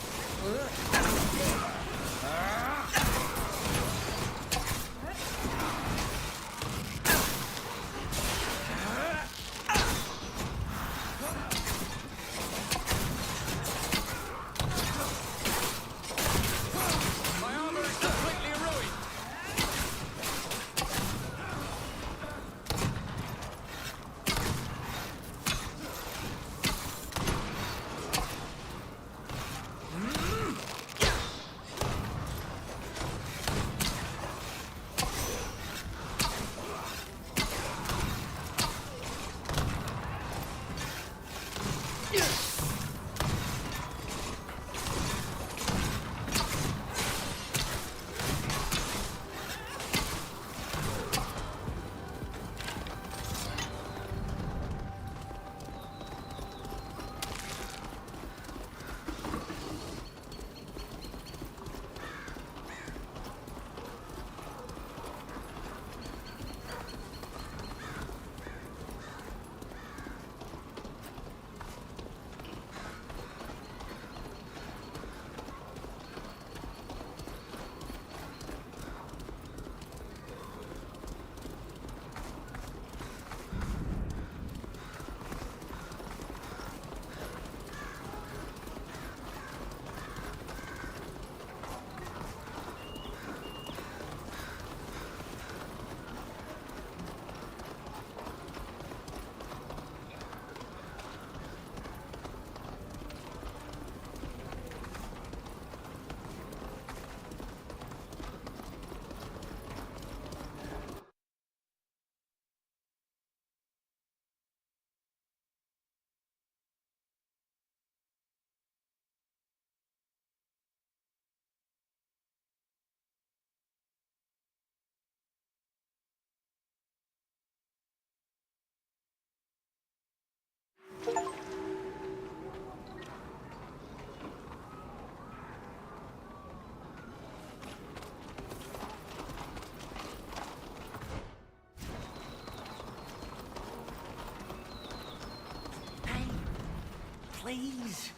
Speaker 7: please.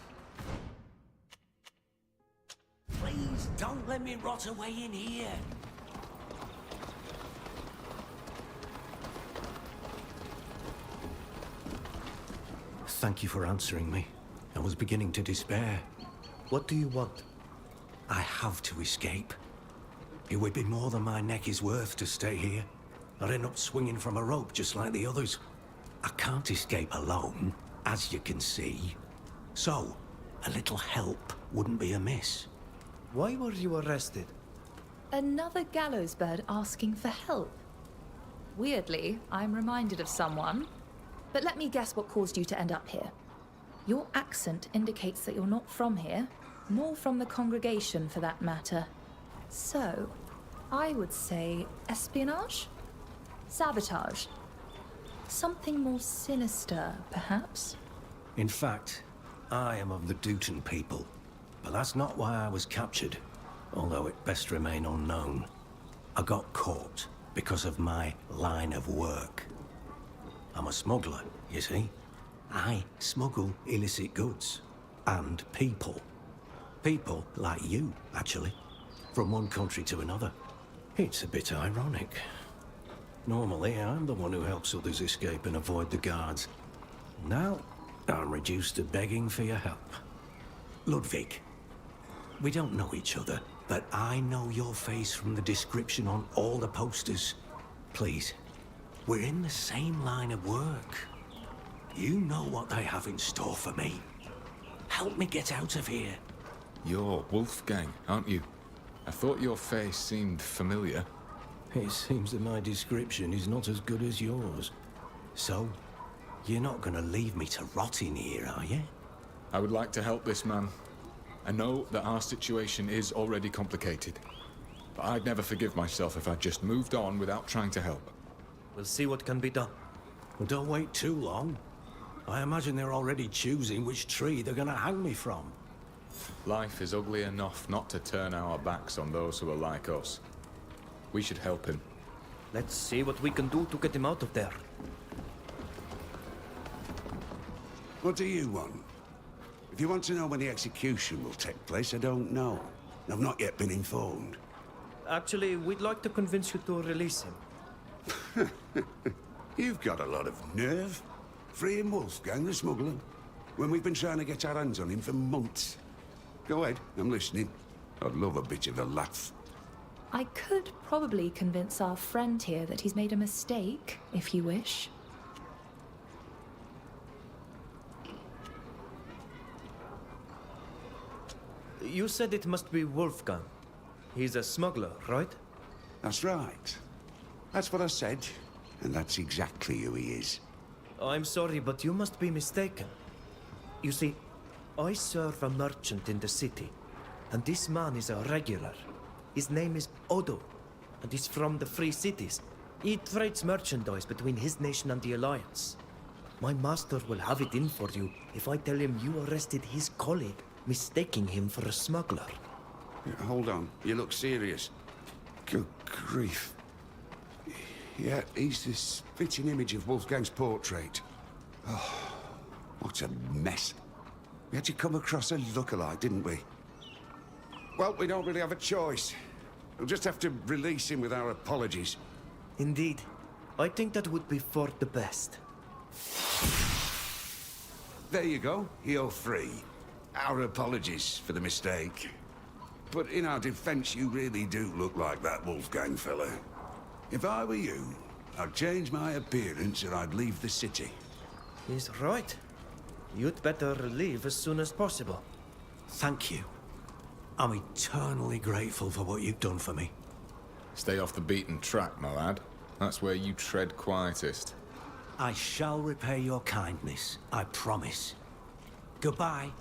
Speaker 7: Please, don't let me rot away in here. Thank you for answering me. I was beginning to despair.
Speaker 5: What do you want?
Speaker 7: I have to escape. It would be more than my neck is worth to stay here. I'd end up swinging from a rope just like the others. I can't escape alone, as you can see. So, a little help wouldn't be amiss.
Speaker 5: Why were you arrested?
Speaker 9: Another gallows bird asking for help. Weirdly, I'm reminded of someone. But let me guess what caused you to end up here. Your accent indicates that you're not from here, nor from the congregation for that matter. So, I would say espionage? Sabotage? Something more sinister, perhaps?
Speaker 7: In fact, I am of the Dooton people. But that's not why I was captured, although it best remain unknown. I got caught because of my line of work. I'm a smuggler, you see. I smuggle illicit goods. And people. People like you, actually. From one country to another. It's a bit ironic. Normally, I'm the one who helps others escape and avoid the guards. Now, I'm reduced to begging for your help. Ludwig, we don't know each other, but I know your face from the description on all the posters. Please, we're in the same line of work. You know what they have in store for me. Help me get out of here.
Speaker 6: You're Wolfgang, aren't you? I thought your face seemed familiar.
Speaker 7: It seems that my description is not as good as yours. So, you're not gonna leave me to rot in here, are you?
Speaker 6: I would like to help this man. I know that our situation is already complicated. But I'd never forgive myself if I'd just moved on without trying to help.
Speaker 5: We'll see what can be done.
Speaker 7: Well, don't wait too long. I imagine they're already choosing which tree they're gonna hang me from.
Speaker 6: Life is ugly enough not to turn our backs on those who are like us. We should help him.
Speaker 5: Let's see what we can do to get him out of there.
Speaker 17: What do you want? If you want to know when the execution will take place, I don't know. I've not yet been informed.
Speaker 5: Actually, we'd like to convince you to release him.
Speaker 17: You've got a lot of nerve. Freeing Wolfgang, the smuggler, when we've been trying to get our hands on him for months. Go ahead, I'm listening. I'd love a bit of a laugh.
Speaker 9: I could probably convince our friend here that he's made a mistake, if you wish.
Speaker 5: You said it must be Wolfgang. He's a smuggler, right?
Speaker 17: That's right. That's what I said, and that's exactly who he is.
Speaker 5: I'm sorry, but you must be mistaken. You see, I serve a merchant in the city, and this man is a regular. His name is Odo, and he's from the Free Cities. He trades merchandise between his nation and the Alliance. My master will have it in for you if I tell him you arrested his colleague, mistaking him for a smuggler.
Speaker 17: Hold on, you look serious. Good grief. Yeah, he's the spitting image of Wolfgang's portrait. Oh, what a mess. We had to come across a lookalike, didn't we? Well, we don't really have a choice. We'll just have to release him with our apologies.
Speaker 5: Indeed. I think that would be for the best.
Speaker 17: There you go. You're free. Our apologies for the mistake. But in our defense, you really do look like that Wolfgang fella. If I were you, I'd change my appearance or I'd leave the city.
Speaker 5: He's right. You'd better leave as soon as possible.
Speaker 7: Thank you. I'm eternally grateful for what you've done for me.
Speaker 6: Stay off the beaten track, my lad. That's where you tread quietest.
Speaker 7: I shall repay your kindness, I promise. Goodbye.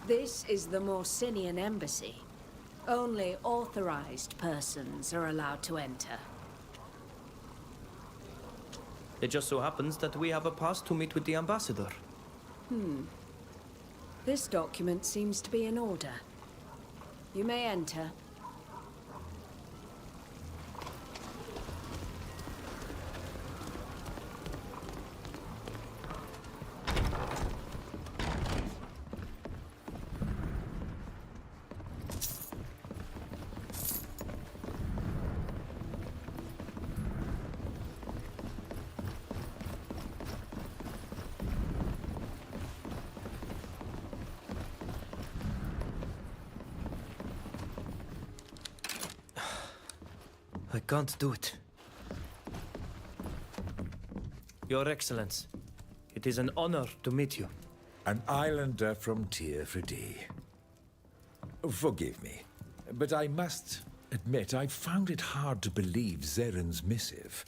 Speaker 18: This is the Morsinian embassy. Only authorized persons are allowed to enter.
Speaker 5: It just so happens that we have a pass to meet with the ambassador.
Speaker 18: This document seems to be in order. You may enter.
Speaker 5: I can't do it. Your Excellence, it is an honor to meet you.
Speaker 12: An islander from Tier Fridi. Forgive me, but I must admit I found it hard to believe Zeren's missive.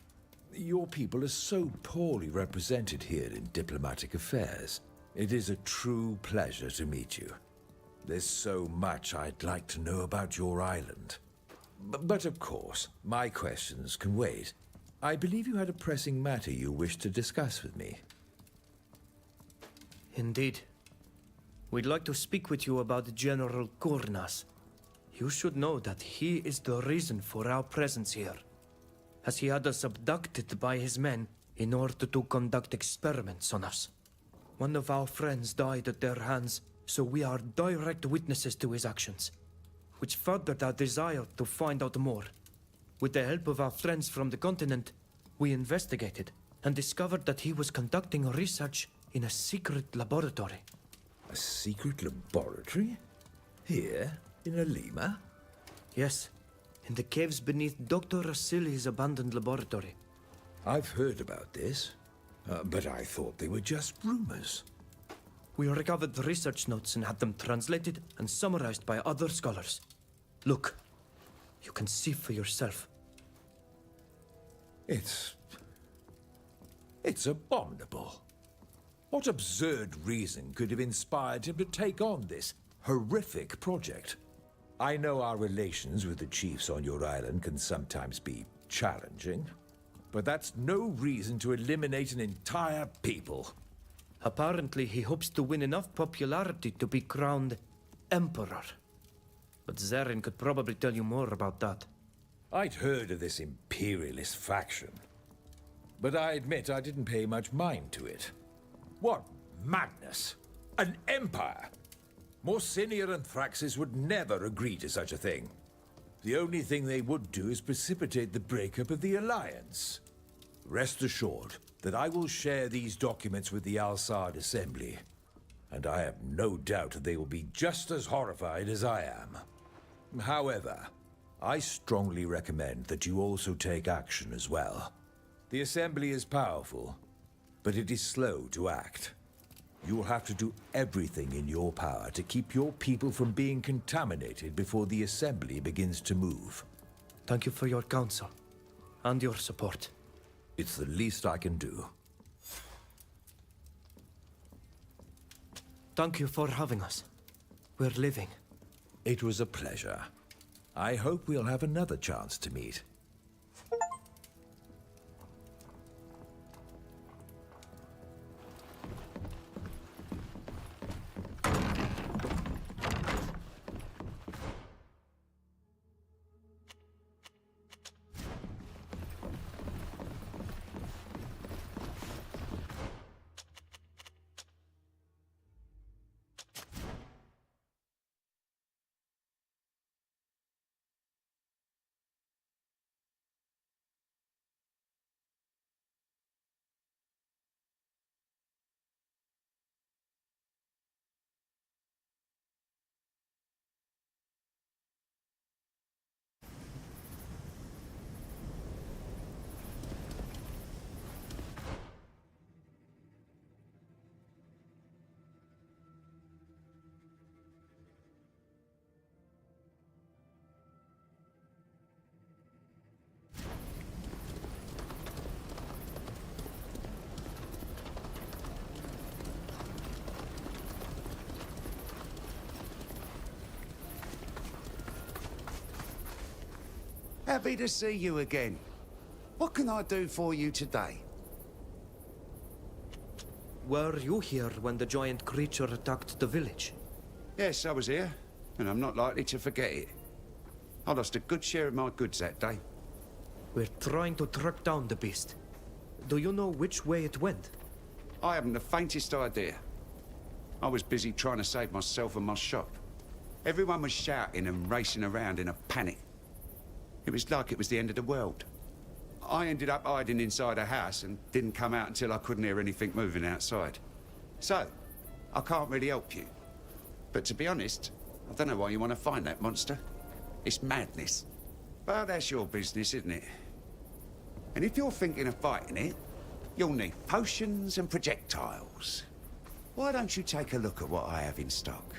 Speaker 12: Your people are so poorly represented here in diplomatic affairs. It is a true pleasure to meet you. There's so much I'd like to know about your island. But of course, my questions can wait. I believe you had a pressing matter you wished to discuss with me.
Speaker 5: Indeed. We'd like to speak with you about General Kurnas. You should know that he is the reason for our presence here, as he had us abducted by his men in order to conduct experiments on us. One of our friends died at their hands, so we are direct witnesses to his actions, which furthered our desire to find out more. With the help of our friends from the continent, we investigated and discovered that he was conducting research in a secret laboratory.
Speaker 12: A secret laboratory? Here, in Alima?
Speaker 5: Yes, in the caves beneath Dr. Rasili's abandoned laboratory.
Speaker 12: I've heard about this, but I thought they were just rumors.
Speaker 5: We recovered research notes and had them translated and summarized by other scholars. Look, you can see for yourself.
Speaker 12: It's abominable. What absurd reason could have inspired him to take on this horrific project? I know our relations with the chiefs on your island can sometimes be challenging, but that's no reason to eliminate an entire people.
Speaker 5: Apparently, he hopes to win enough popularity to be crowned Emperor. But Zeren could probably tell you more about that.
Speaker 12: I'd heard of this imperialist faction, but I admit I didn't pay much mind to it. What madness! An empire! Morsinia and Thraxis would never agree to such a thing. The only thing they would do is precipitate the breakup of the Alliance. Rest assured that I will share these documents with the Al-Sad Assembly, and I have no doubt that they will be just as horrified as I am. However, I strongly recommend that you also take action as well. The Assembly is powerful, but it is slow to act. You will have to do everything in your power to keep your people from being contaminated before the Assembly begins to move.
Speaker 5: Thank you for your counsel and your support.
Speaker 12: It's the least I can do.
Speaker 5: Thank you for having us. We're leaving.
Speaker 12: It was a pleasure. I hope we'll have another chance to meet.
Speaker 17: Happy to see you again. What can I do for you today?
Speaker 5: Were you here when the giant creature attacked the village?
Speaker 17: Yes, I was here, and I'm not likely to forget it. I lost a good share of my goods that day.
Speaker 5: We're trying to track down the beast. Do you know which way it went?
Speaker 17: I haven't the faintest idea. I was busy trying to save myself and my shop. Everyone was shouting and racing around in a panic. It was like it was the end of the world. I ended up hiding inside a house and didn't come out until I couldn't hear anything moving outside. So, I can't really help you. But to be honest, I don't know why you want to find that monster. It's madness. But that's your business, isn't it? And if you're thinking of fighting it, you'll need potions and projectiles. Why don't you take a look at what I have in stock?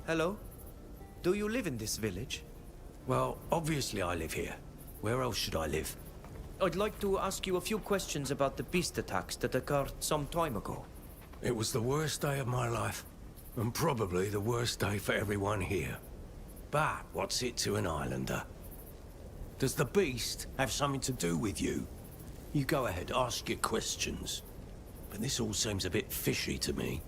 Speaker 5: Hello? Do you live in this village?
Speaker 7: Well, obviously I live here. Where else should I live?
Speaker 5: I'd like to ask you a few questions about the beast attacks that occurred some time ago.
Speaker 7: It was the worst day of my life, and probably the worst day for everyone here. But what's it to an islander? Does the beast have something to do with you? You go ahead, ask your questions. But this all seems a bit fishy to me.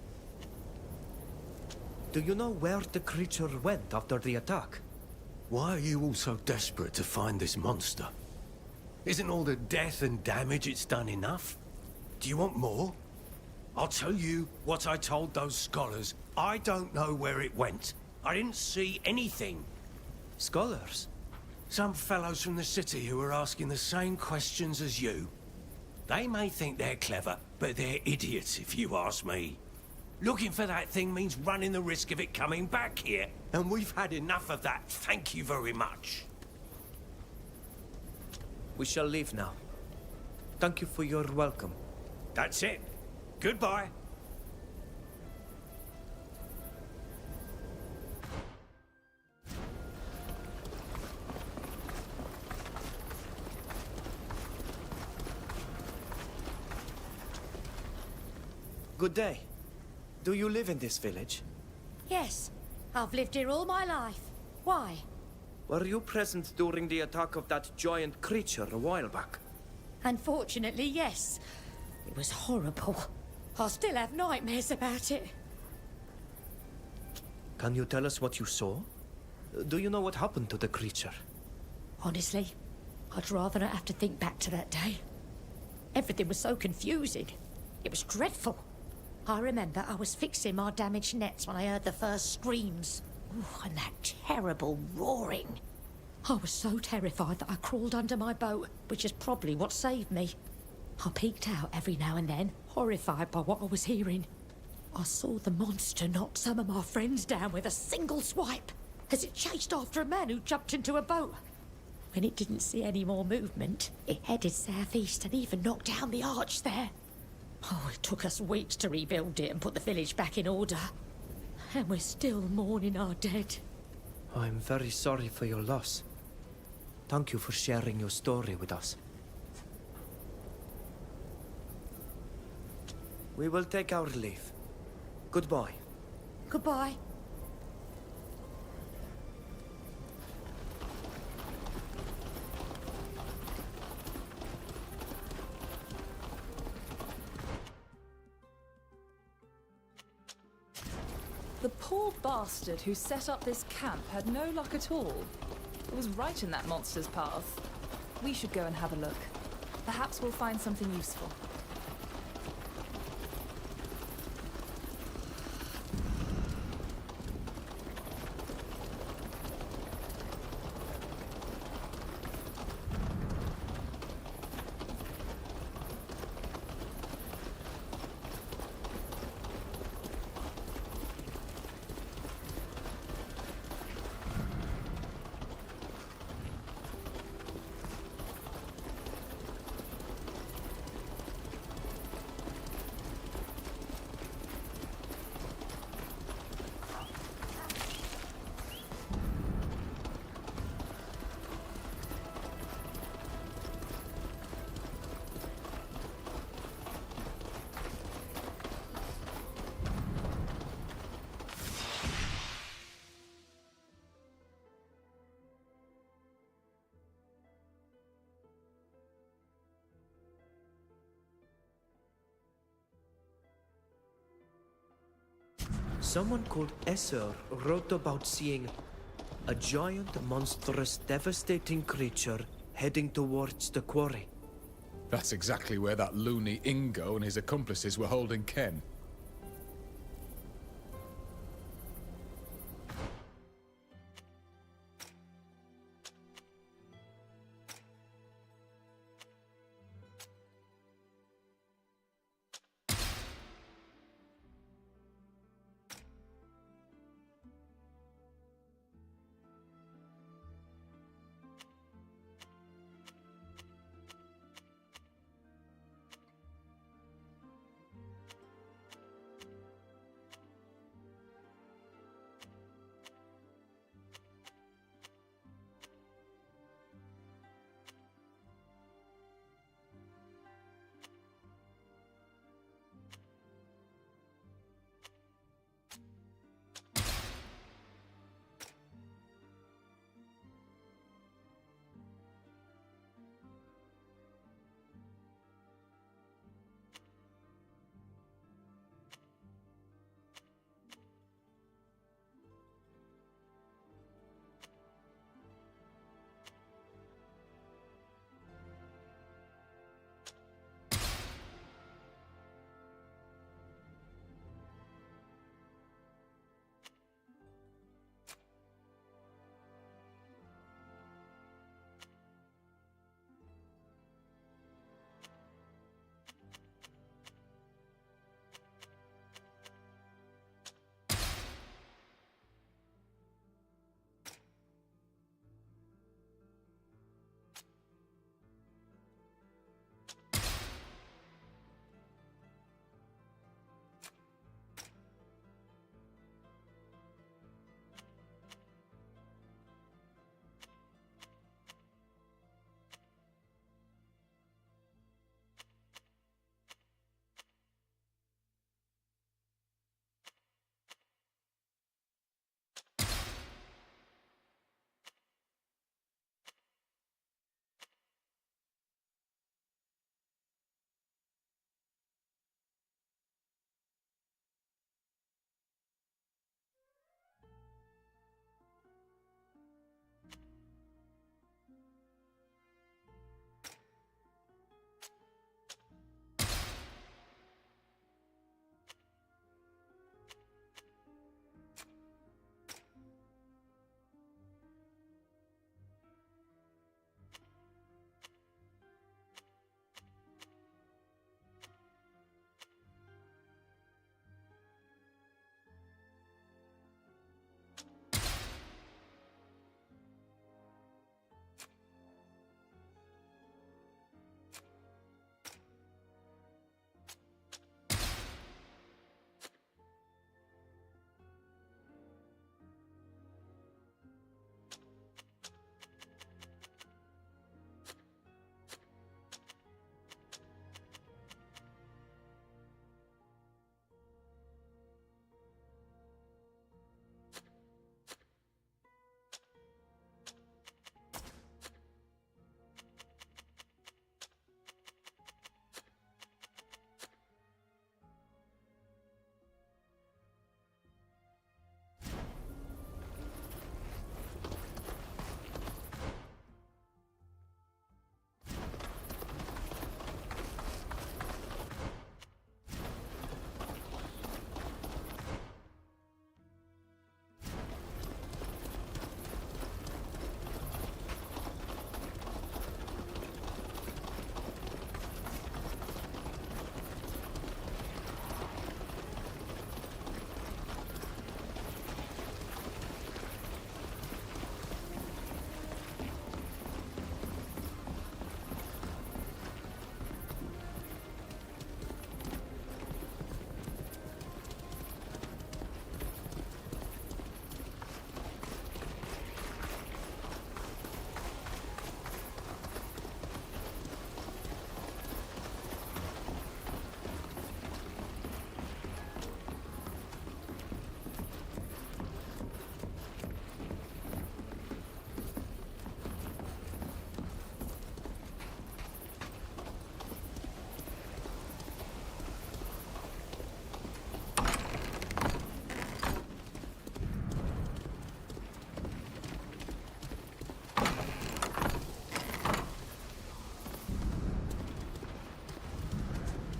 Speaker 5: Do you know where the creature went after the attack?
Speaker 7: Why are you all so desperate to find this monster? Isn't all the death and damage it's done enough? Do you want more? I'll tell you what I told those scholars. I don't know where it went. I didn't see anything.
Speaker 5: Scholars?
Speaker 7: Some fellows from the city who are asking the same questions as you. They may think they're clever, but they're idiots if you ask me. Looking for that thing means running the risk of it coming back here, and we've had enough of that, thank you very much.
Speaker 5: We shall leave now. Thank you for your welcome.
Speaker 7: That's it. Goodbye.
Speaker 5: Good day. Do you live in this village?
Speaker 8: Yes, I've lived here all my life. Why?
Speaker 5: Were you present during the attack of that giant creature a while back?
Speaker 8: Unfortunately, yes. It was horrible. I still have nightmares about it.
Speaker 5: Can you tell us what you saw? Do you know what happened to the creature?
Speaker 8: Honestly, I'd rather not have to think back to that day. Everything was so confusing. It was dreadful. I remember I was fixing my damaged nets when I heard the first screams. Ooh, and that terrible roaring. I was so terrified that I crawled under my boat, which is probably what saved me. I peeked out every now and then, horrified by what I was hearing. I saw the monster knock some of my friends down with a single swipe, as it chased after a man who jumped into a boat. When it didn't see any more movement, it headed southeast and even knocked down the arch there. Oh, it took us weeks to rebuild it and put the village back in order. And we're still mourning our dead.
Speaker 5: I'm very sorry for your loss. Thank you for sharing your story with us. We will take our leave. Goodbye.
Speaker 8: Goodbye.
Speaker 9: The poor bastard who set up this camp had no luck at all. It was right in that monster's path. We should go and have a look. Perhaps we'll find something useful.
Speaker 5: Someone called Esser wrote about seeing a giant, monstrous, devastating creature heading towards the quarry.
Speaker 6: That's exactly where that loony Ingo and his accomplices were holding Ken.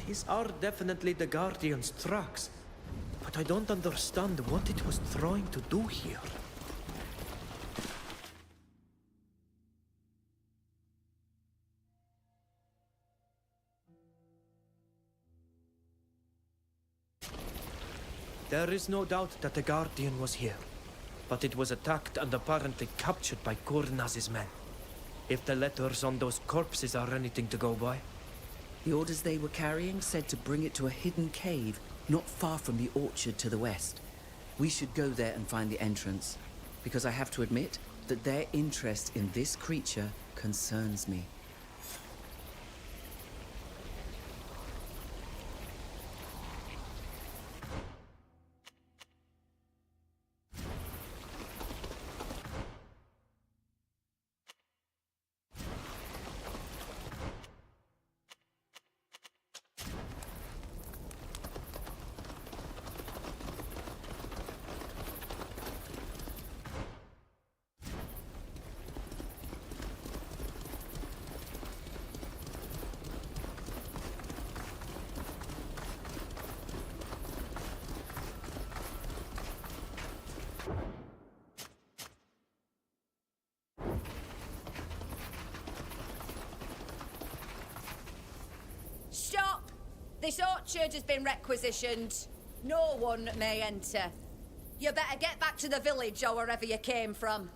Speaker 5: These are definitely the Guardian's tracks. But I don't understand what it was trying to do here. There is no doubt that the Guardian was here. But it was attacked and apparently captured by Kurnaz's men. If the letters on those corpses are anything to go by.
Speaker 10: The orders they were carrying said to bring it to a hidden cave, not far from the orchard to the west. We should go there and find the entrance, because I have to admit that their interest in this creature concerns me.
Speaker 11: Stop! This orchard has been requisitioned. No one may enter. You better get back to the village or wherever you came from.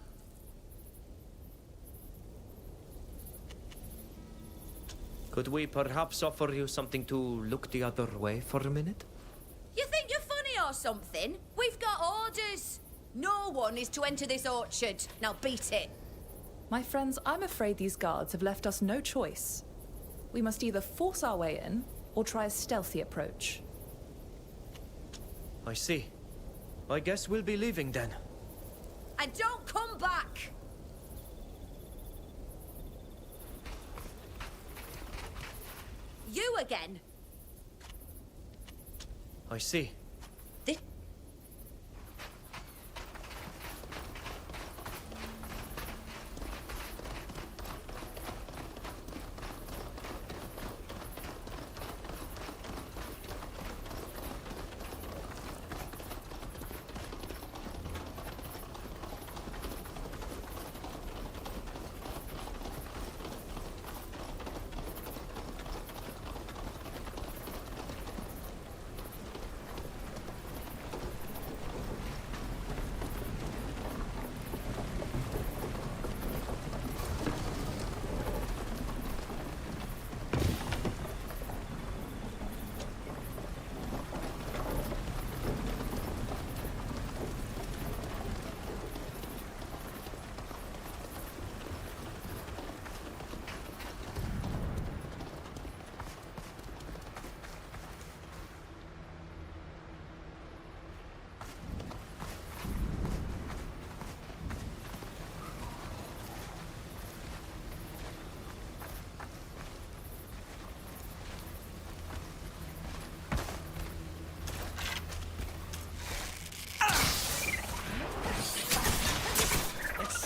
Speaker 5: Could we perhaps offer you something to look the other way for a minute?
Speaker 11: You think you're funny or something? We've got orders. No one is to enter this orchard. Now beat it.
Speaker 9: My friends, I'm afraid these guards have left us no choice. We must either force our way in, or try a stealthy approach.
Speaker 5: I see. I guess we'll be leaving then.
Speaker 11: And don't come back! You again?
Speaker 5: I see.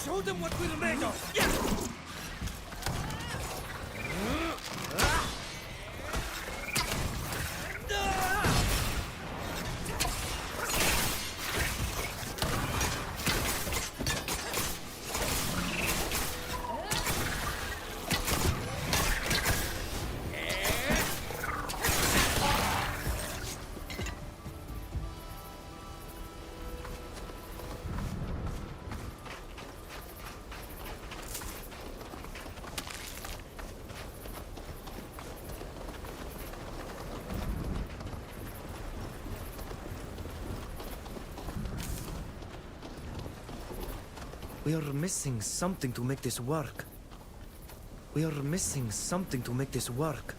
Speaker 16: Show them what we're made of! Yeah!
Speaker 5: We are missing something to make this work. We are missing something to make this work.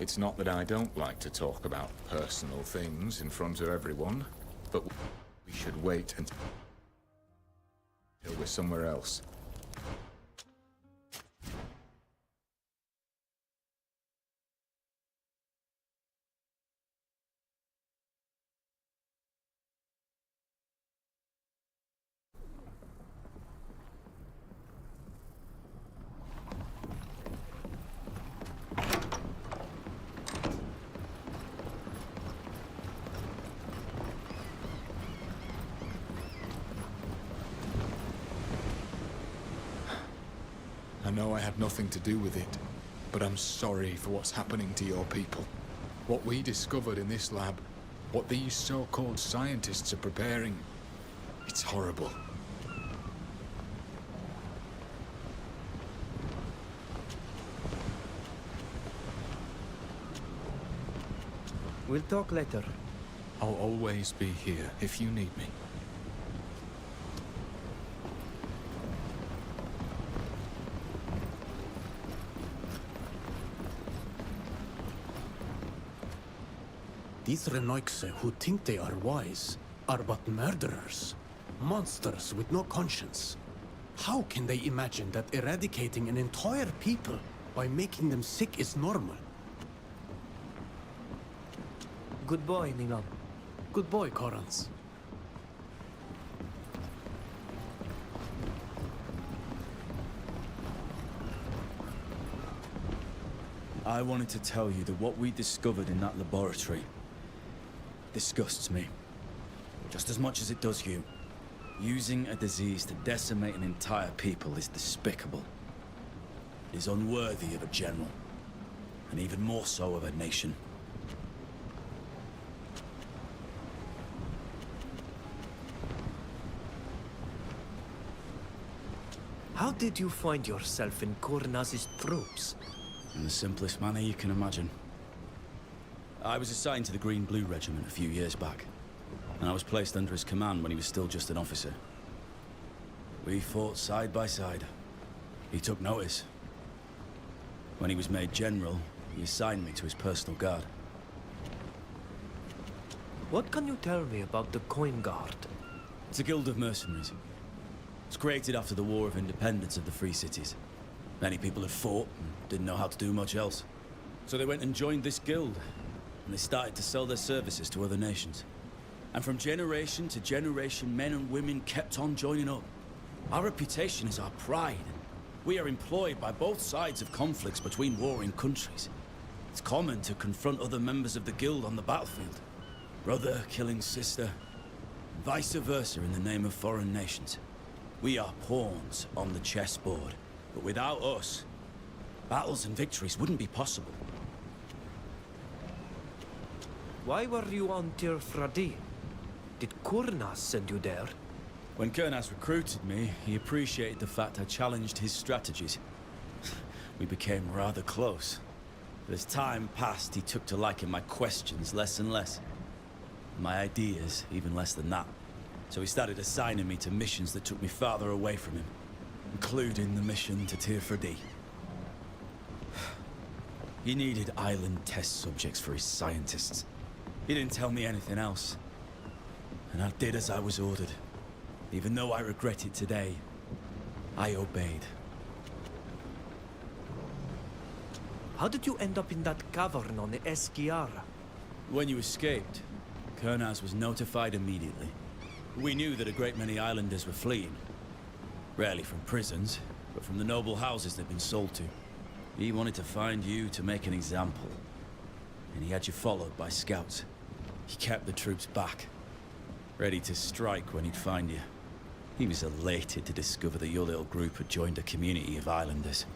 Speaker 6: It's not that I don't like to talk about personal things in front of everyone, but we should wait until we're somewhere else. I know I had nothing to do with it, but I'm sorry for what's happening to your people. What we discovered in this lab, what these so-called scientists are preparing, it's horrible.
Speaker 5: We'll talk later.
Speaker 6: I'll always be here if you need me.
Speaker 19: These Renoixe who think they are wise are but murderers. Monsters with no conscience. How can they imagine that eradicating an entire people by making them sick is normal?
Speaker 5: Good boy, Nilam.
Speaker 19: Good boy, Korans.
Speaker 20: I wanted to tell you that what we discovered in that laboratory disgusts me. Just as much as it does you. Using a disease to decimate an entire people is despicable. It is unworthy of a general. And even more so of a nation.
Speaker 5: How did you find yourself in Kurnaz's troops?
Speaker 20: In the simplest manner you can imagine. I was assigned to the Green-Blue Regiment a few years back, and I was placed under his command when he was still just an officer. We fought side by side. He took notice. When he was made general, he assigned me to his personal guard.
Speaker 5: What can you tell me about the Coin Guard?
Speaker 20: It's a guild of mercenaries. It was created after the War of Independence of the Free Cities. Many people had fought and didn't know how to do much else. So they went and joined this guild, and they started to sell their services to other nations. And from generation to generation, men and women kept on joining up. Our reputation is our pride. We are employed by both sides of conflicts between warring countries. It's common to confront other members of the guild on the battlefield. Brother killing sister, and vice versa in the name of foreign nations. We are pawns on the chessboard, but without us, battles and victories wouldn't be possible.
Speaker 5: Why were you on Tir Fradi? Did Kurnaz send you there?
Speaker 20: When Kurnaz recruited me, he appreciated the fact I challenged his strategies. We became rather close. But as time passed, he took to liking my questions less and less. My ideas, even less than that. So he started assigning me to missions that took me farther away from him, including the mission to Tir Fradi. He needed island test subjects for his scientists. He didn't tell me anything else. And I did as I was ordered. Even though I regret it today, I obeyed.
Speaker 5: How did you end up in that cavern on the Esquiara?
Speaker 20: When you escaped, Kurnaz was notified immediately. We knew that a great many islanders were fleeing. Rarely from prisons, but from the noble houses they'd been sold to. He wanted to find you to make an example. And he had you followed by scouts. He kept the troops back, ready to strike when he'd find you. He was elated to discover that your little group had joined a community of islanders.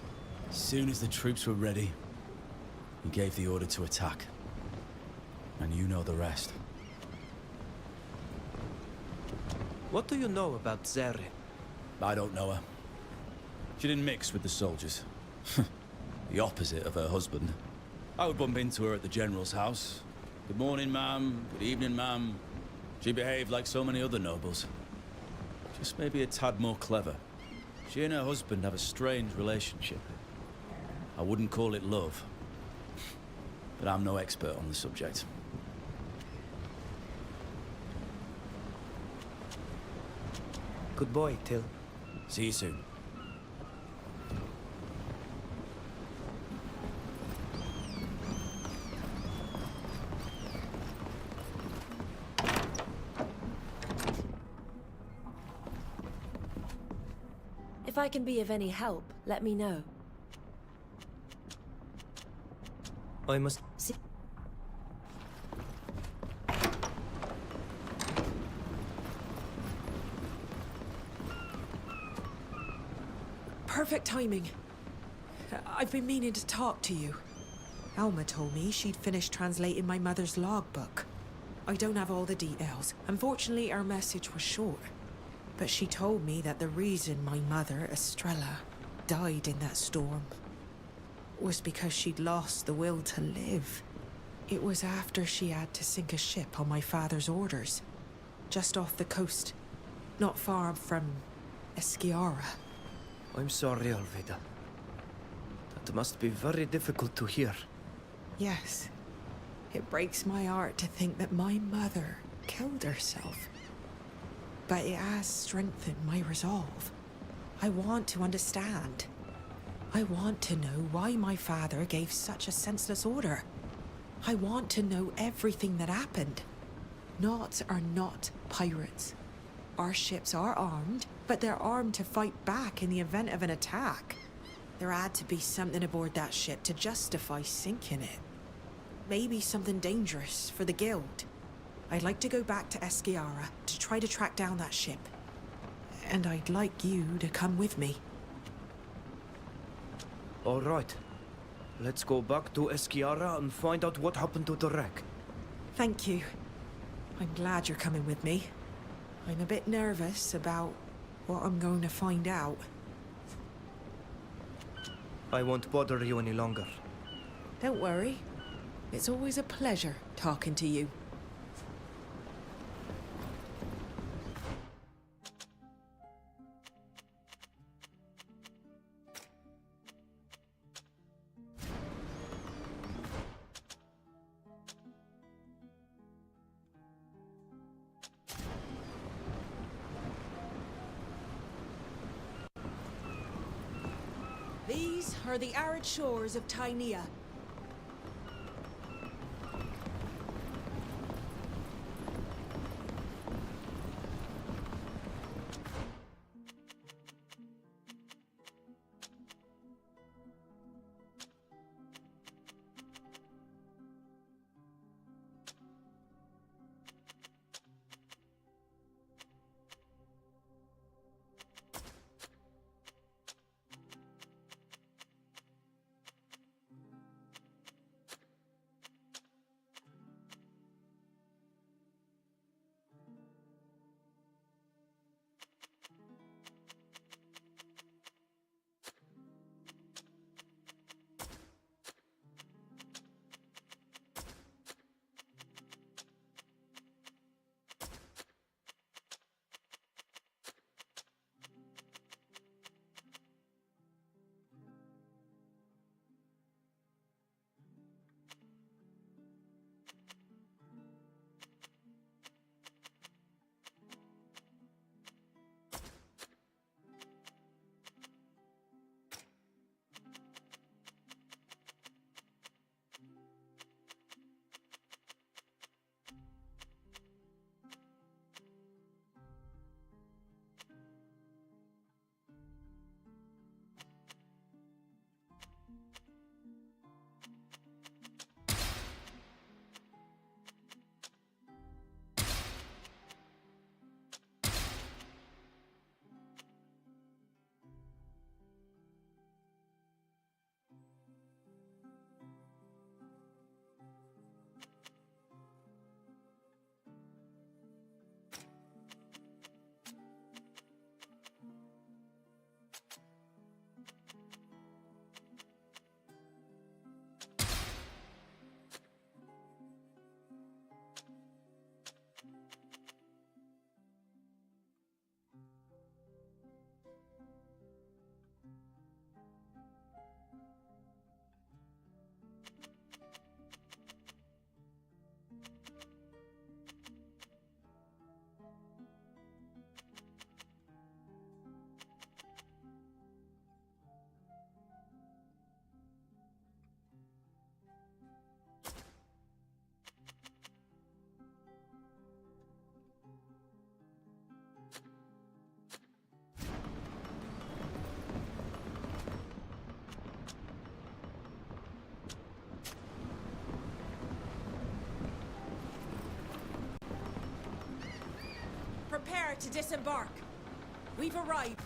Speaker 20: As soon as the troops were ready, he gave the order to attack. And you know the rest.
Speaker 5: What do you know about Zere?
Speaker 20: I don't know her. She didn't mix with the soldiers. The opposite of her husband. I would bump into her at the General's house. Good morning, ma'am. Good evening, ma'am. She behaved like so many other nobles. Just maybe a tad more clever. She and her husband have a strange relationship. I wouldn't call it love. but I'm no expert on the subject.
Speaker 5: Good boy, Till.
Speaker 20: See you soon.
Speaker 3: If I can be of any help, let me know.
Speaker 5: I must...
Speaker 3: See.
Speaker 1: Perfect timing. I've been meaning to talk to you. Alma told me she'd finished translating my mother's logbook. I don't have all the details. Unfortunately, our message was short. But she told me that the reason my mother, Estrella, died in that storm was because she'd lost the will to live. It was after she had to sink a ship on my father's orders, just off the coast, not far from Esquiara.
Speaker 5: I'm sorry, Alveda. That must be very difficult to hear.
Speaker 1: Yes. It breaks my heart to think that my mother killed herself. But it has strengthened my resolve. I want to understand. I want to know why my father gave such a senseless order. I want to know everything that happened. Knots are not pirates. Our ships are armed, but they're armed to fight back in the event of an attack. There had to be something aboard that ship to justify sinking it. Maybe something dangerous for the Guild. I'd like to go back to Esquiara to try to track down that ship. And I'd like you to come with me.
Speaker 5: All right. Let's go back to Esquiara and find out what happened to the wreck.
Speaker 1: Thank you. I'm glad you're coming with me. I'm a bit nervous about what I'm going to find out.
Speaker 5: I won't bother you any longer.
Speaker 1: Don't worry. It's always a pleasure talking to you. These are the arid shores of Tainea. Prepare to disembark. We've arrived.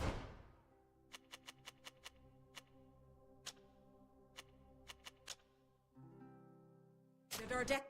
Speaker 1: At our deck.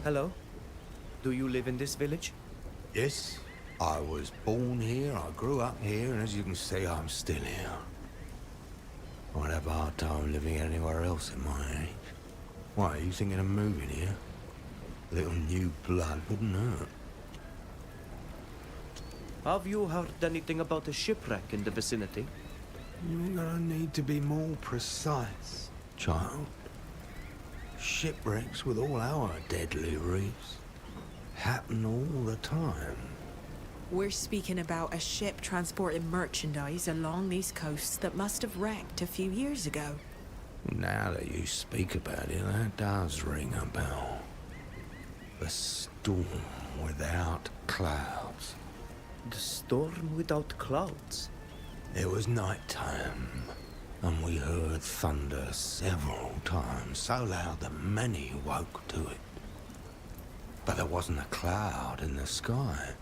Speaker 5: Hello? Do you live in this village?
Speaker 17: Yes, I was born here, I grew up here, and as you can see, I'm still here. I'd have a hard time living anywhere else in my age. Why, are you thinking of moving here? A little new blood wouldn't hurt.
Speaker 5: Have you heard anything about a shipwreck in the vicinity?
Speaker 17: You're gonna need to be more precise, child. Shipwrecks with all our deadly reefs happen all the time.
Speaker 1: We're speaking about a ship transporting merchandise along these coasts that must have wrecked a few years ago.
Speaker 17: Now that you speak about it, that does ring a bell. The storm without clouds.
Speaker 5: The storm without clouds?
Speaker 17: It was night time, and we heard thunder several times, so loud that many woke to it. But there wasn't a cloud in the sky.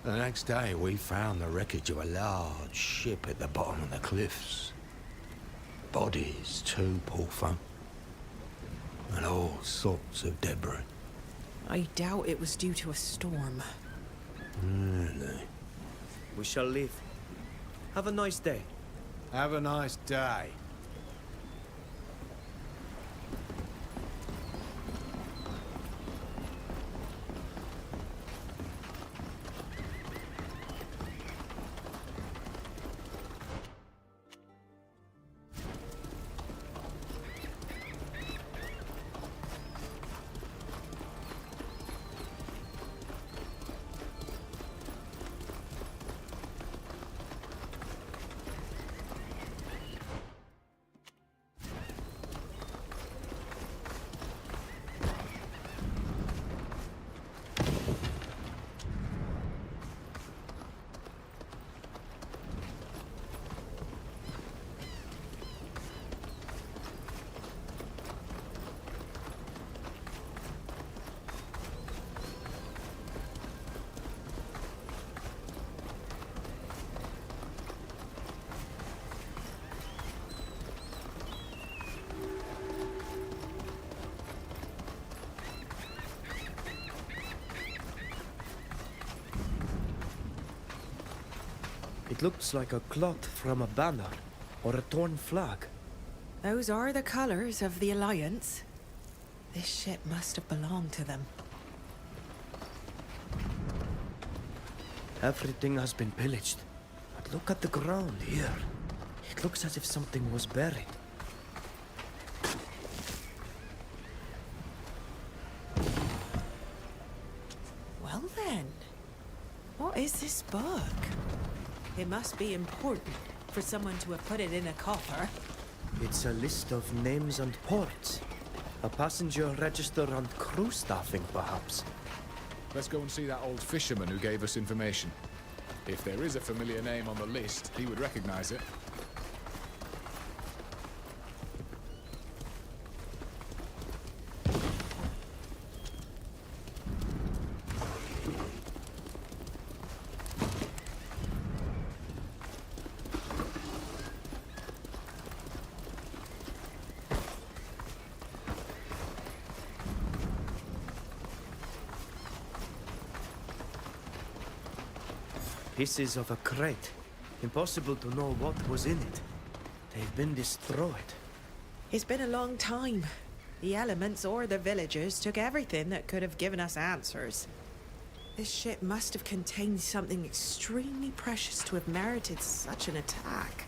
Speaker 17: The next day, we found the wreckage of a large ship at the bottom of the cliffs. Bodies, too, poor folk. And all sorts of debris.
Speaker 1: I doubt it was due to a storm.
Speaker 17: Really?
Speaker 5: We shall leave. Have a nice day.
Speaker 4: Have a nice day.
Speaker 5: It looks like a cloth from a banner or a torn flag.
Speaker 1: Those are the colors of the Alliance. This ship must have belonged to them.
Speaker 5: Everything has been pillaged. But look at the ground here. It looks as if something was buried.
Speaker 1: Well then, what is this book? It must be important for someone to have put it in a coffer.
Speaker 5: It's a list of names and ports. A passenger register and crew staffing, perhaps.
Speaker 6: Let's go and see that old fisherman who gave us information. If there is a familiar name on the list, he would recognize it.
Speaker 5: Pieces of a crate. Impossible to know what was in it. They've been destroyed.
Speaker 1: It's been a long time. The elements or the villagers took everything that could have given us answers. This ship must have contained something extremely precious to have merited such an attack.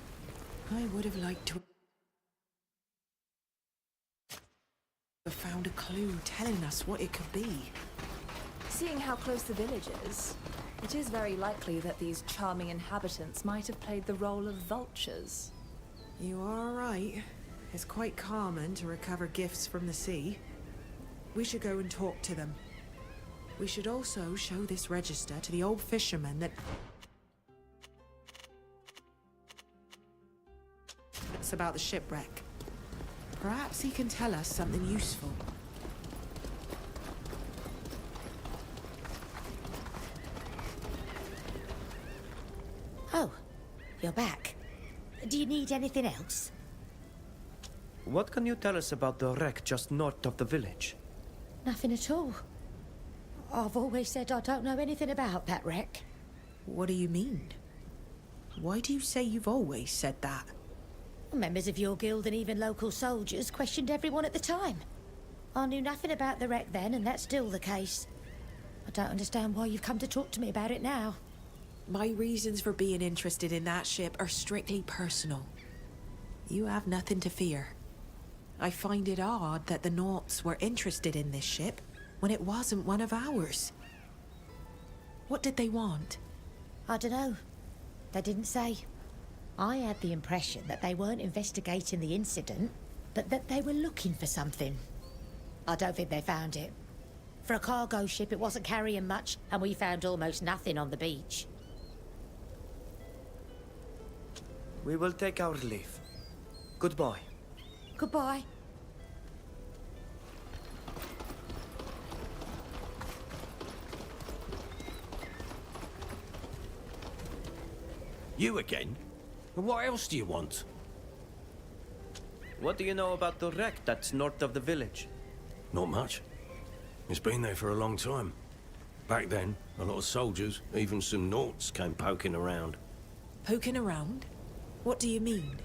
Speaker 1: I would have liked to have found a clue telling us what it could be.
Speaker 9: Seeing how close the village is, it is very likely that these charming inhabitants might have played the role of vultures.
Speaker 1: You are right. It's quite common to recover gifts from the sea. We should go and talk to them. We should also show this register to the old fisherman that... It's about the shipwreck. Perhaps he can tell us something useful.
Speaker 8: Oh, you're back. Do you need anything else?
Speaker 5: What can you tell us about the wreck just north of the village?
Speaker 8: Nothing at all. I've always said I don't know anything about that wreck.
Speaker 1: What do you mean? Why do you say you've always said that?
Speaker 8: Members of your guild and even local soldiers questioned everyone at the time. I knew nothing about the wreck then, and that's still the case. I don't understand why you've come to talk to me about it now.
Speaker 1: My reasons for being interested in that ship are strictly personal. You have nothing to fear. I find it odd that the Nauts were interested in this ship when it wasn't one of ours. What did they want?
Speaker 8: I don't know. They didn't say. I had the impression that they weren't investigating the incident, but that they were looking for something. I don't think they found it. For a cargo ship, it wasn't carrying much, and we found almost nothing on the beach.
Speaker 5: We will take our leave. Goodbye.
Speaker 8: Goodbye.
Speaker 7: You again? What else do you want?
Speaker 5: What do you know about the wreck that's north of the village?
Speaker 7: Not much. It's been there for a long time. Back then, a lot of soldiers, even some Nauts, came poking around.
Speaker 1: Poking around? What do you mean?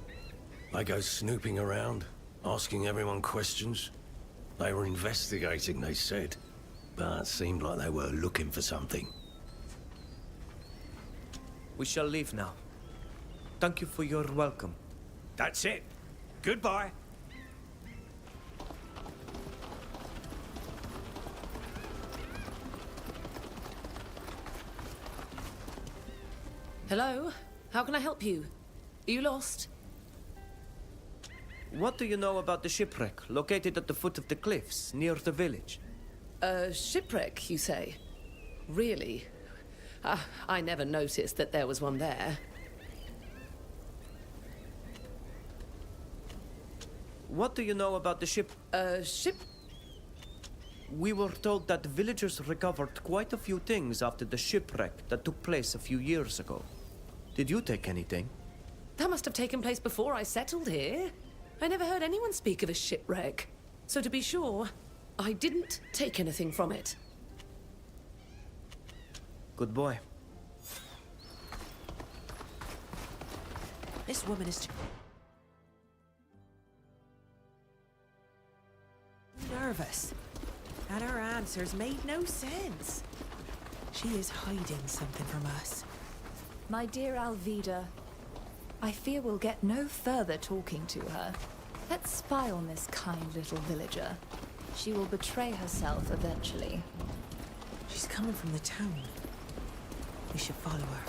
Speaker 7: They go snooping around, asking everyone questions. They were investigating, they said. But it seemed like they were looking for something.
Speaker 5: We shall leave now. Thank you for your welcome.
Speaker 7: That's it. Goodbye.
Speaker 21: Hello? How can I help you? Are you lost?
Speaker 5: What do you know about the shipwreck located at the foot of the cliffs near the village?
Speaker 21: A shipwreck, you say? Really? I never noticed that there was one there.
Speaker 5: What do you know about the ship?
Speaker 21: Ship?
Speaker 5: We were told that the villagers recovered quite a few things after the shipwreck that took place a few years ago. Did you take anything?
Speaker 21: That must have taken place before I settled here. I never heard anyone speak of a shipwreck. So to be sure, I didn't take anything from it.
Speaker 5: Good boy.
Speaker 1: This woman is too nervous, and her answers made no sense. She is hiding something from us.
Speaker 9: My dear Alvida, I fear we'll get no further talking to her. Let's spy on this kind little villager. She will betray herself eventually.
Speaker 1: She's coming from the town. We should follow her.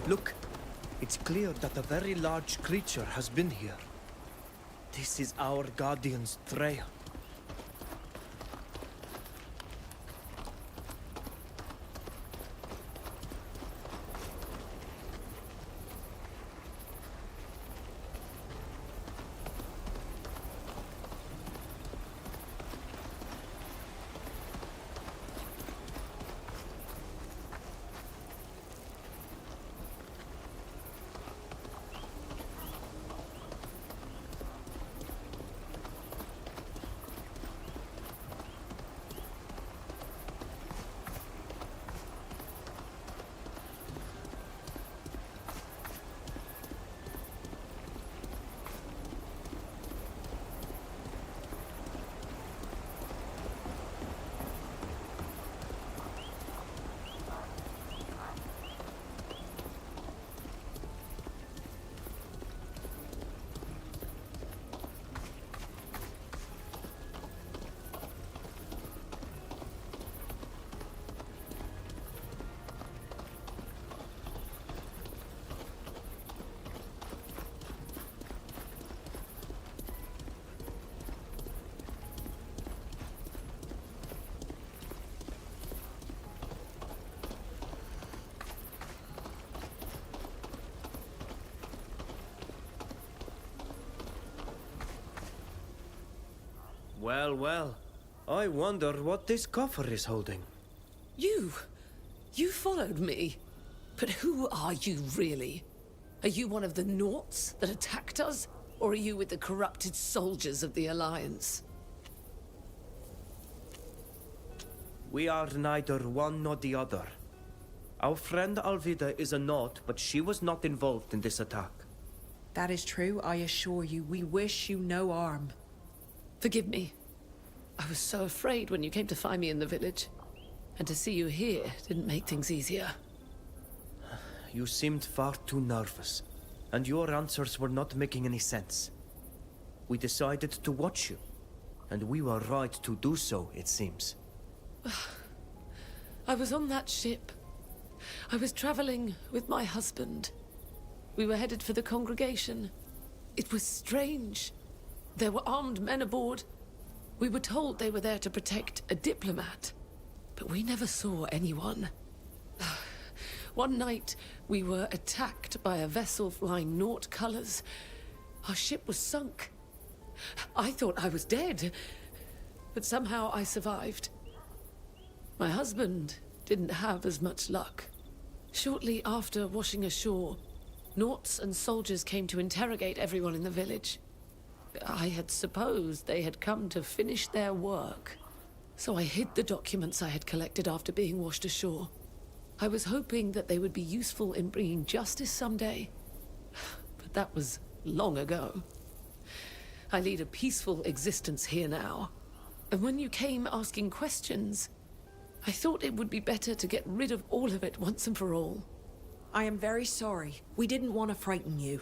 Speaker 5: Look, it's clear that a very large creature has been here. This is our guardian's trail. Well, well. I wonder what this coffer is holding.
Speaker 21: You followed me. But who are you, really? Are you one of the Naughts that attacked us? Or are you with the corrupted soldiers of the Alliance?
Speaker 5: We are neither one nor the other. Our friend Alvida is a Naut, but she was not involved in this attack.
Speaker 1: That is true, I assure you. We wish you no harm.
Speaker 21: Forgive me. I was so afraid when you came to find me in the village. And to see you here didn't make things easier.
Speaker 5: You seemed far too nervous, and your answers were not making any sense. We decided to watch you, and we were right to do so, it seems.
Speaker 21: I was on that ship. I was traveling with my husband. We were headed for the congregation. It was strange. There were armed men aboard. We were told they were there to protect a diplomat, but we never saw anyone. One night, we were attacked by a vessel flying Naut colors. Our ship was sunk. I thought I was dead, but somehow I survived. My husband didn't have as much luck. Shortly after washing ashore, Nauts and soldiers came to interrogate everyone in the village. I had supposed they had come to finish their work, so I hid the documents I had collected after being washed ashore. I was hoping that they would be useful in bringing justice someday, but that was long ago. I lead a peaceful existence here now, and when you came asking questions, I thought it would be better to get rid of all of it once and for all.
Speaker 1: I am very sorry. We didn't want to frighten you.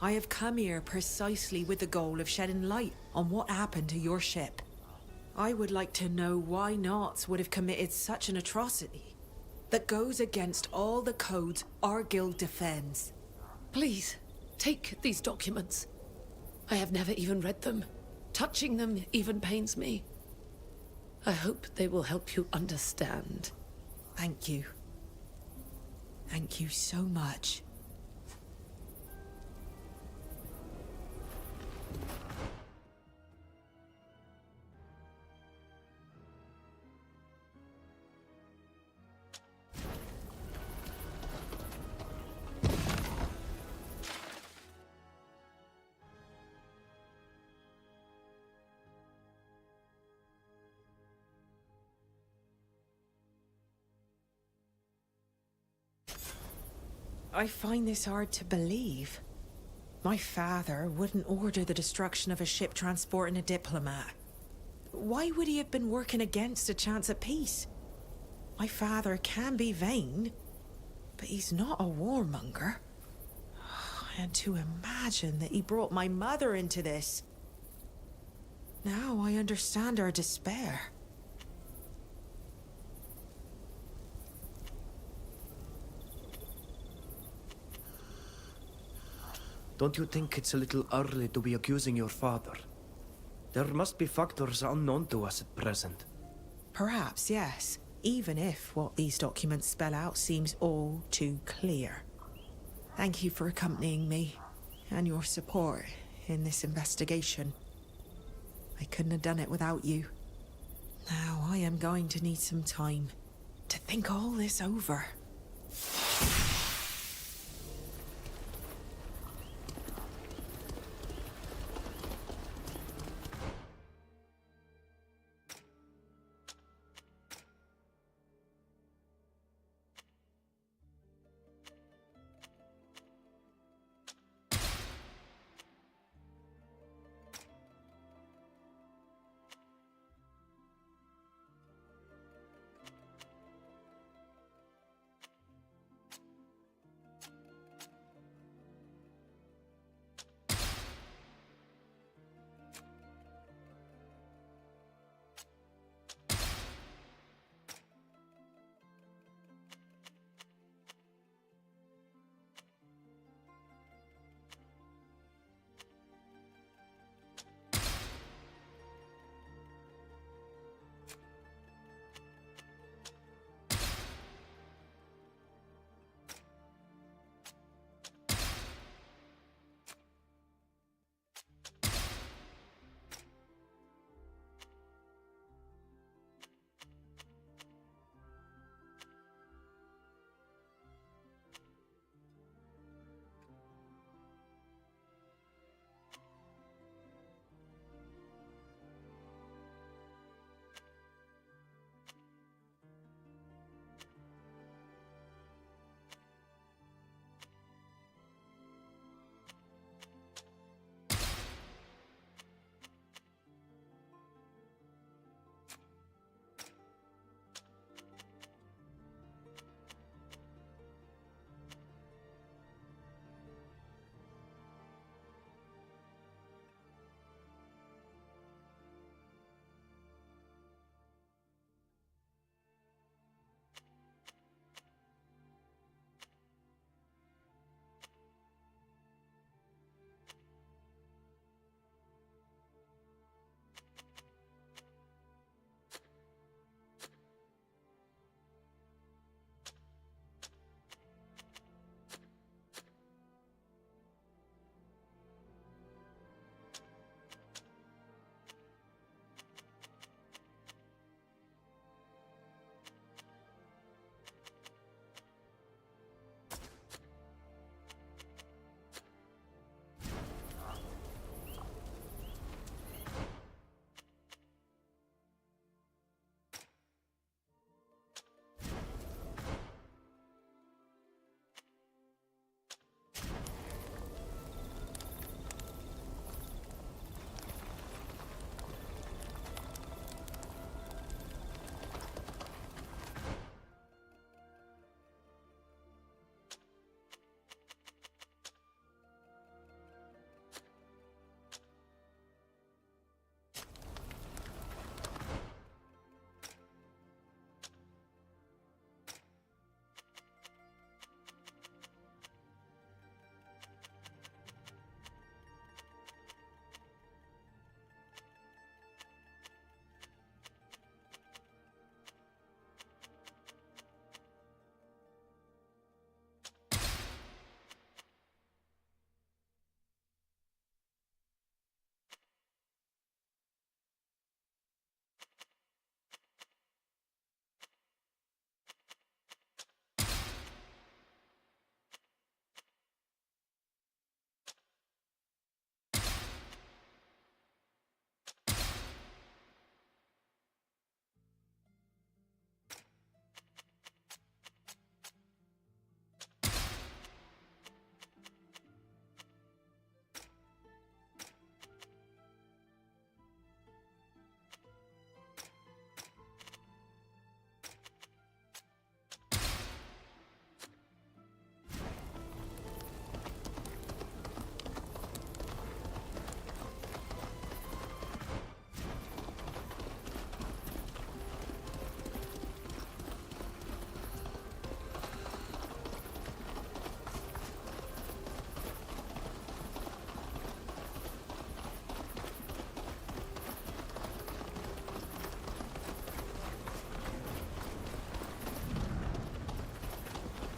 Speaker 1: I have come here precisely with the goal of shedding light on what happened to your ship. I would like to know why Nauts would have committed such an atrocity that goes against all the codes our guild defends.
Speaker 21: Please, take these documents. I have never even read them. Touching them even pains me. I hope they will help you understand.
Speaker 1: Thank you. Thank you so much. I find this hard to believe. My father wouldn't order the destruction of a ship transporting a diplomat. Why would he have been working against a chance at peace? My father can be vain, but he's not a warmonger. And to imagine that he brought my mother into this. Now I understand our despair.
Speaker 5: Don't you think it's a little early to be accusing your father? There must be factors unknown to us at present.
Speaker 1: Perhaps, yes. Even if what these documents spell out seems all too clear. Thank you for accompanying me and your support in this investigation. I couldn't have done it without you. Now I am going to need some time to think all this over.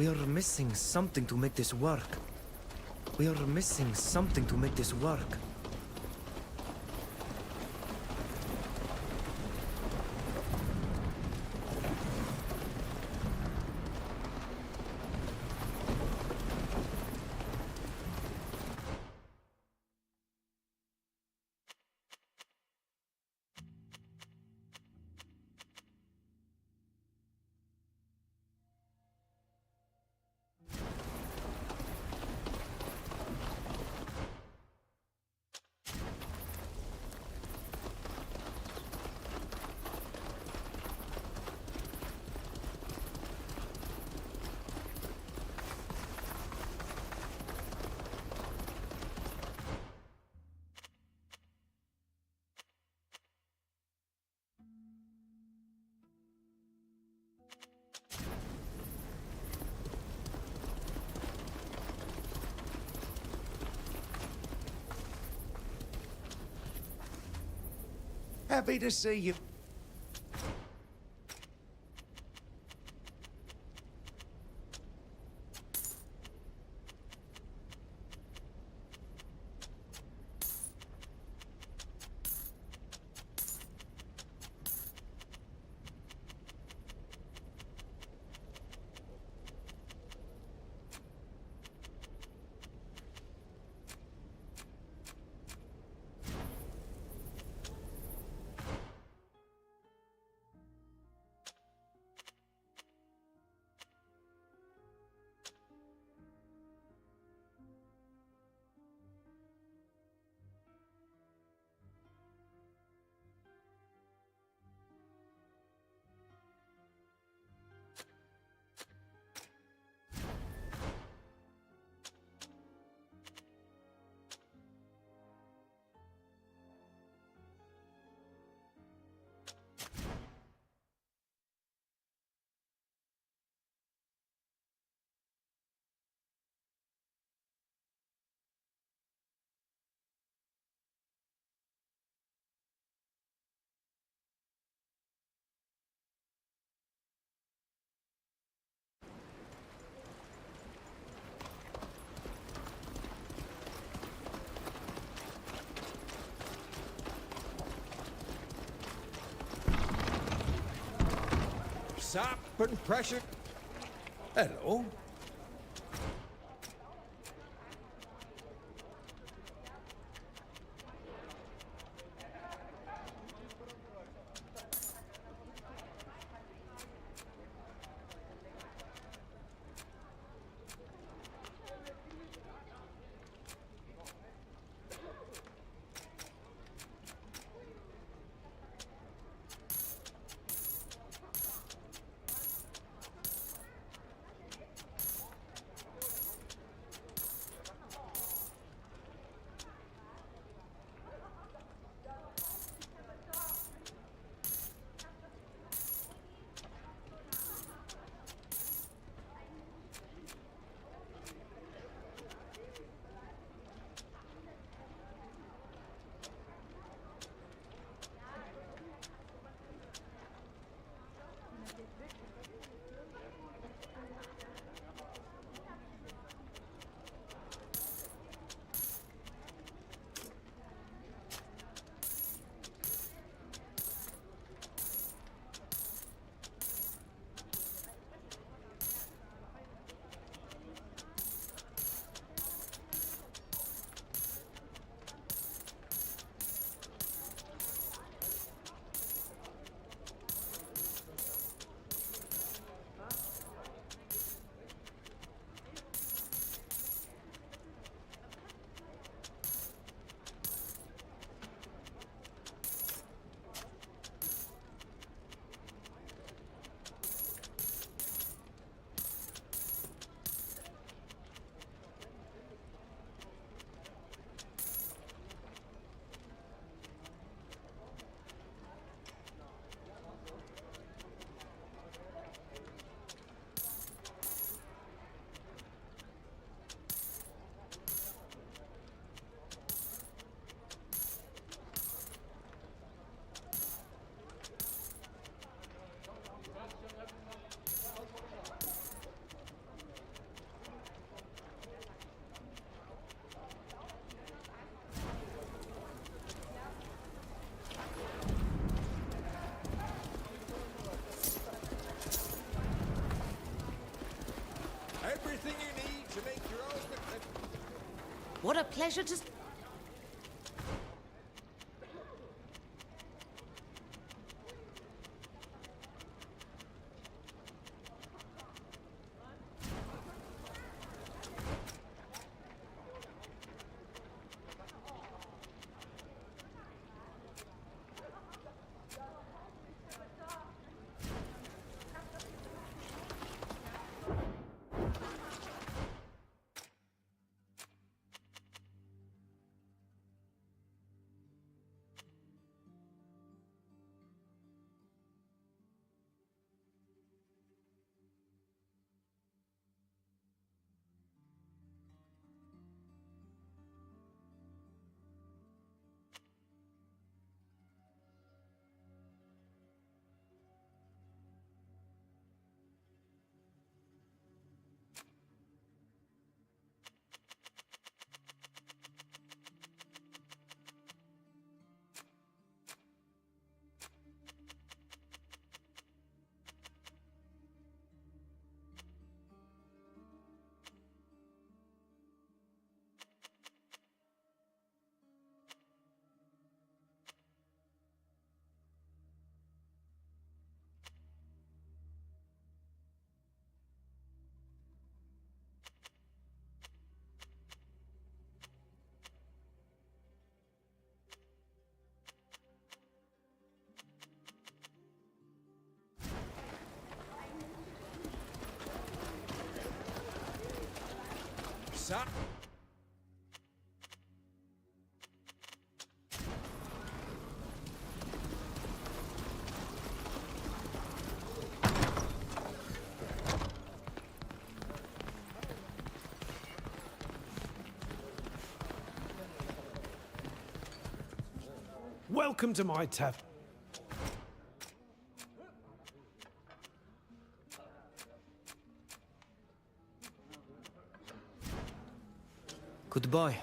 Speaker 5: We are missing something to make this work. We are missing something to make this work.
Speaker 17: Happy to see you.
Speaker 16: Sap and pressure. Hello. Everything you need to make your own...
Speaker 8: What a pleasure to...
Speaker 16: Sir?
Speaker 2: Welcome to my tavern.
Speaker 5: Goodbye.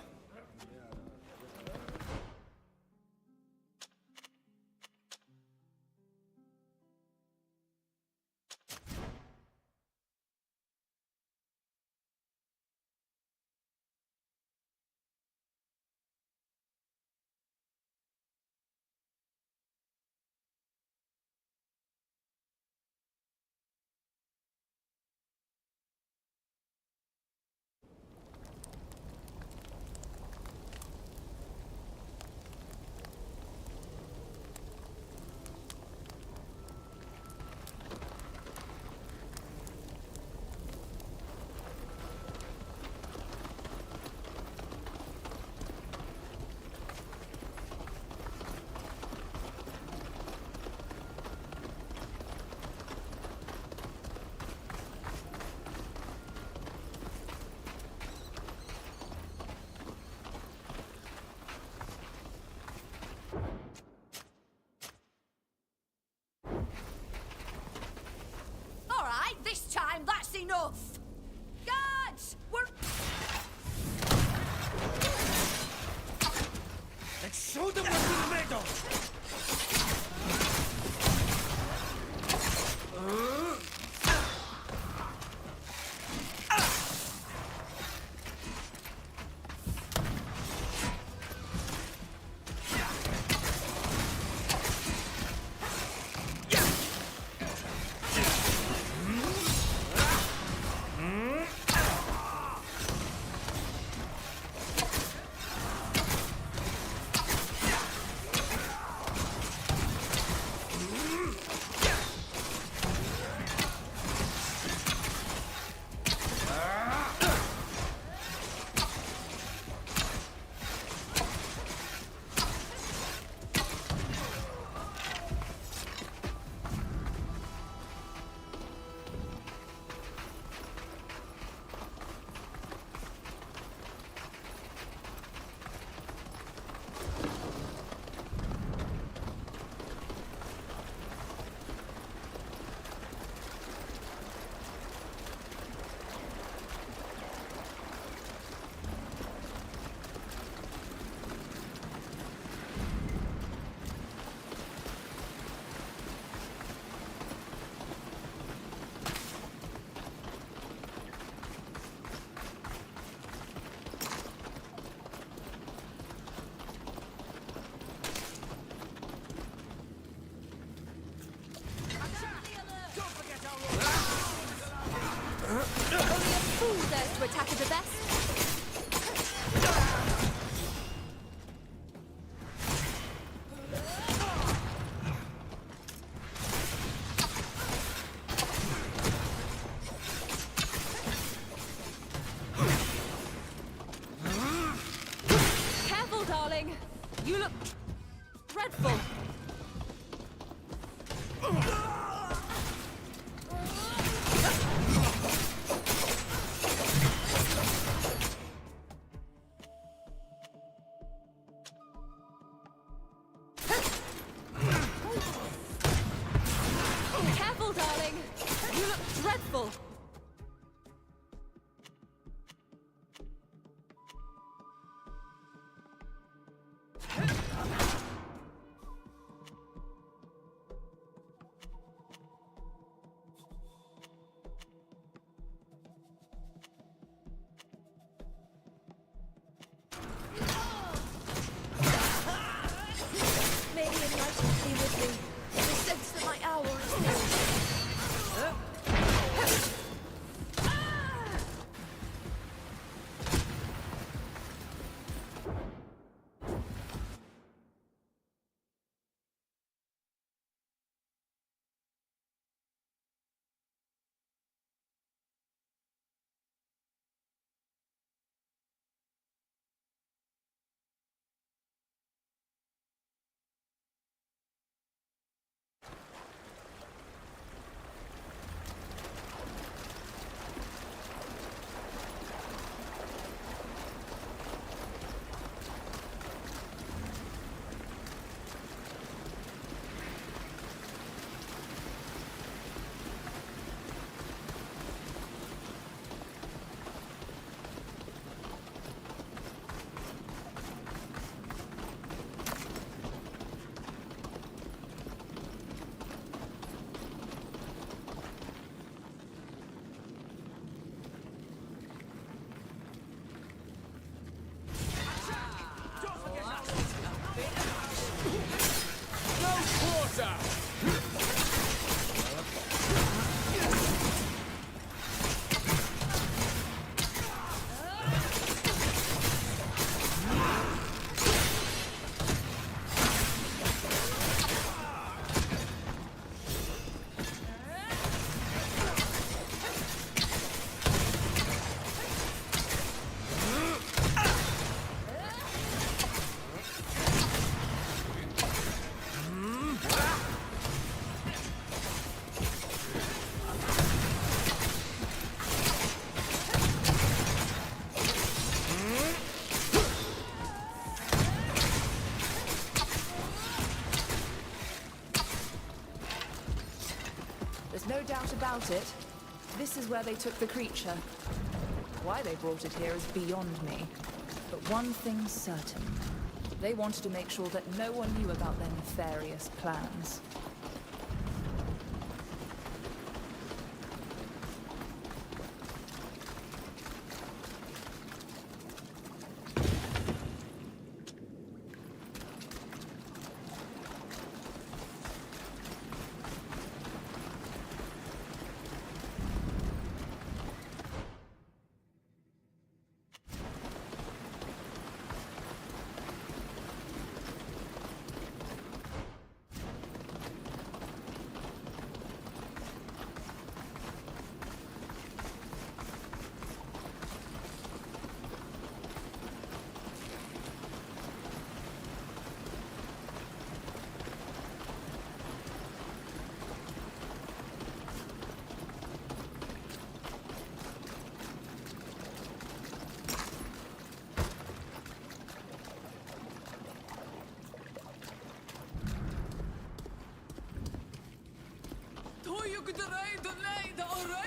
Speaker 11: upstairs to attack at the best. Careful, darling. You look dreadful. Careful, darling. You look dreadful. Maybe it might be with me. The sense that my hour is near.
Speaker 9: There's no doubt about it. This is where they took the creature. Why they brought it here is beyond me. But one thing's certain. They wanted to make sure that no one knew about their nefarious plans.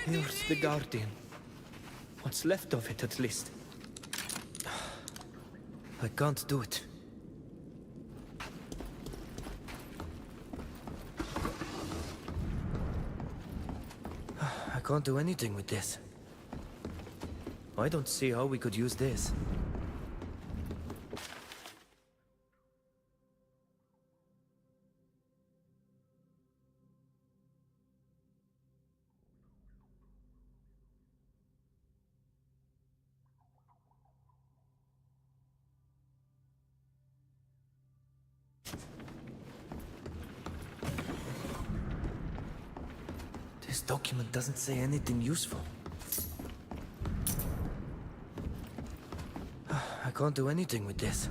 Speaker 5: Here's the Guardian. What's left of it, at least. I can't do it. I can't do anything with this. I don't see how we could use this. document doesn't say anything useful. I can't do anything with this.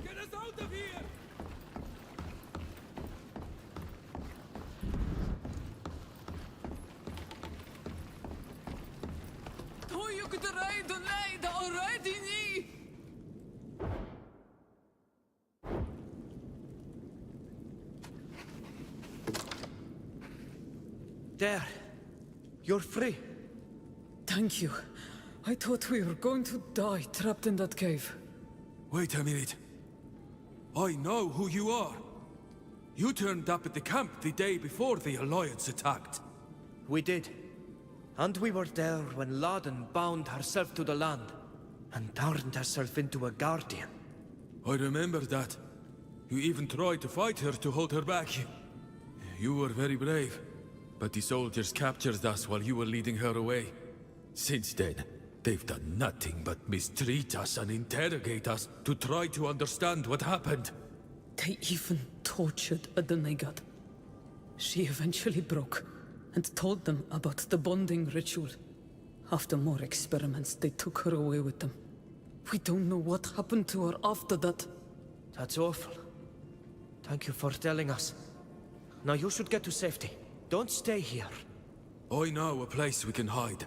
Speaker 4: Get us out of here!
Speaker 5: There. You're free.
Speaker 2: Thank you. I thought we were going to die trapped in that cave.
Speaker 22: Wait a minute. I know who you are. You turned up at the camp the day before the Alliance attacked.
Speaker 5: We did. And we were there when Laden bound herself to the land and turned herself into a guardian.
Speaker 22: I remember that. You even tried to fight her to hold her back. You were very brave. But the soldiers captured us while you were leading her away. Since then, they've done nothing but mistreat us and interrogate us to try to understand what happened.
Speaker 2: They even tortured Adenegad. She eventually broke and told them about the bonding ritual. After more experiments, they took her away with them. We don't know what happened to her after that.
Speaker 5: That's awful. Thank you for telling us. Now you should get to safety. Don't stay here.
Speaker 22: I know a place we can hide.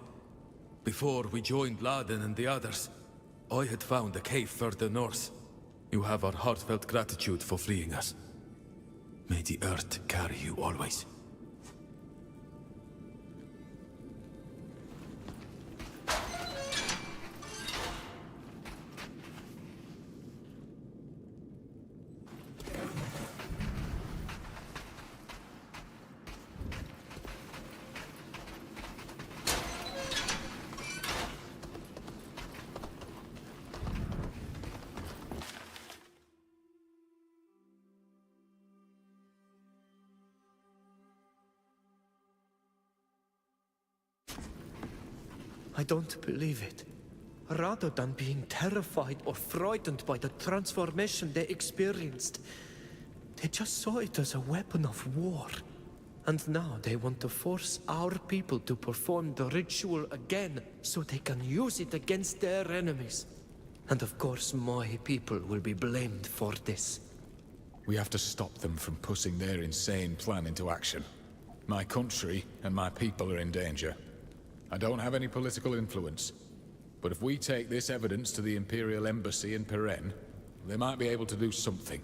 Speaker 22: Before we joined Laden and the others, I had found a cave further north. You have our heartfelt gratitude for freeing us. May the earth carry you always.
Speaker 5: I don't believe it. Rather than being terrified or frightened by the transformation they experienced, they just saw it as a weapon of war. And now they want to force our people to perform the ritual again so they can use it against their enemies. And of course my people will be blamed for this.
Speaker 6: We have to stop them from putting their insane plan into action. My country and my people are in danger. I don't have any political influence, but if we take this evidence to the Imperial Embassy in Peren, they might be able to do something.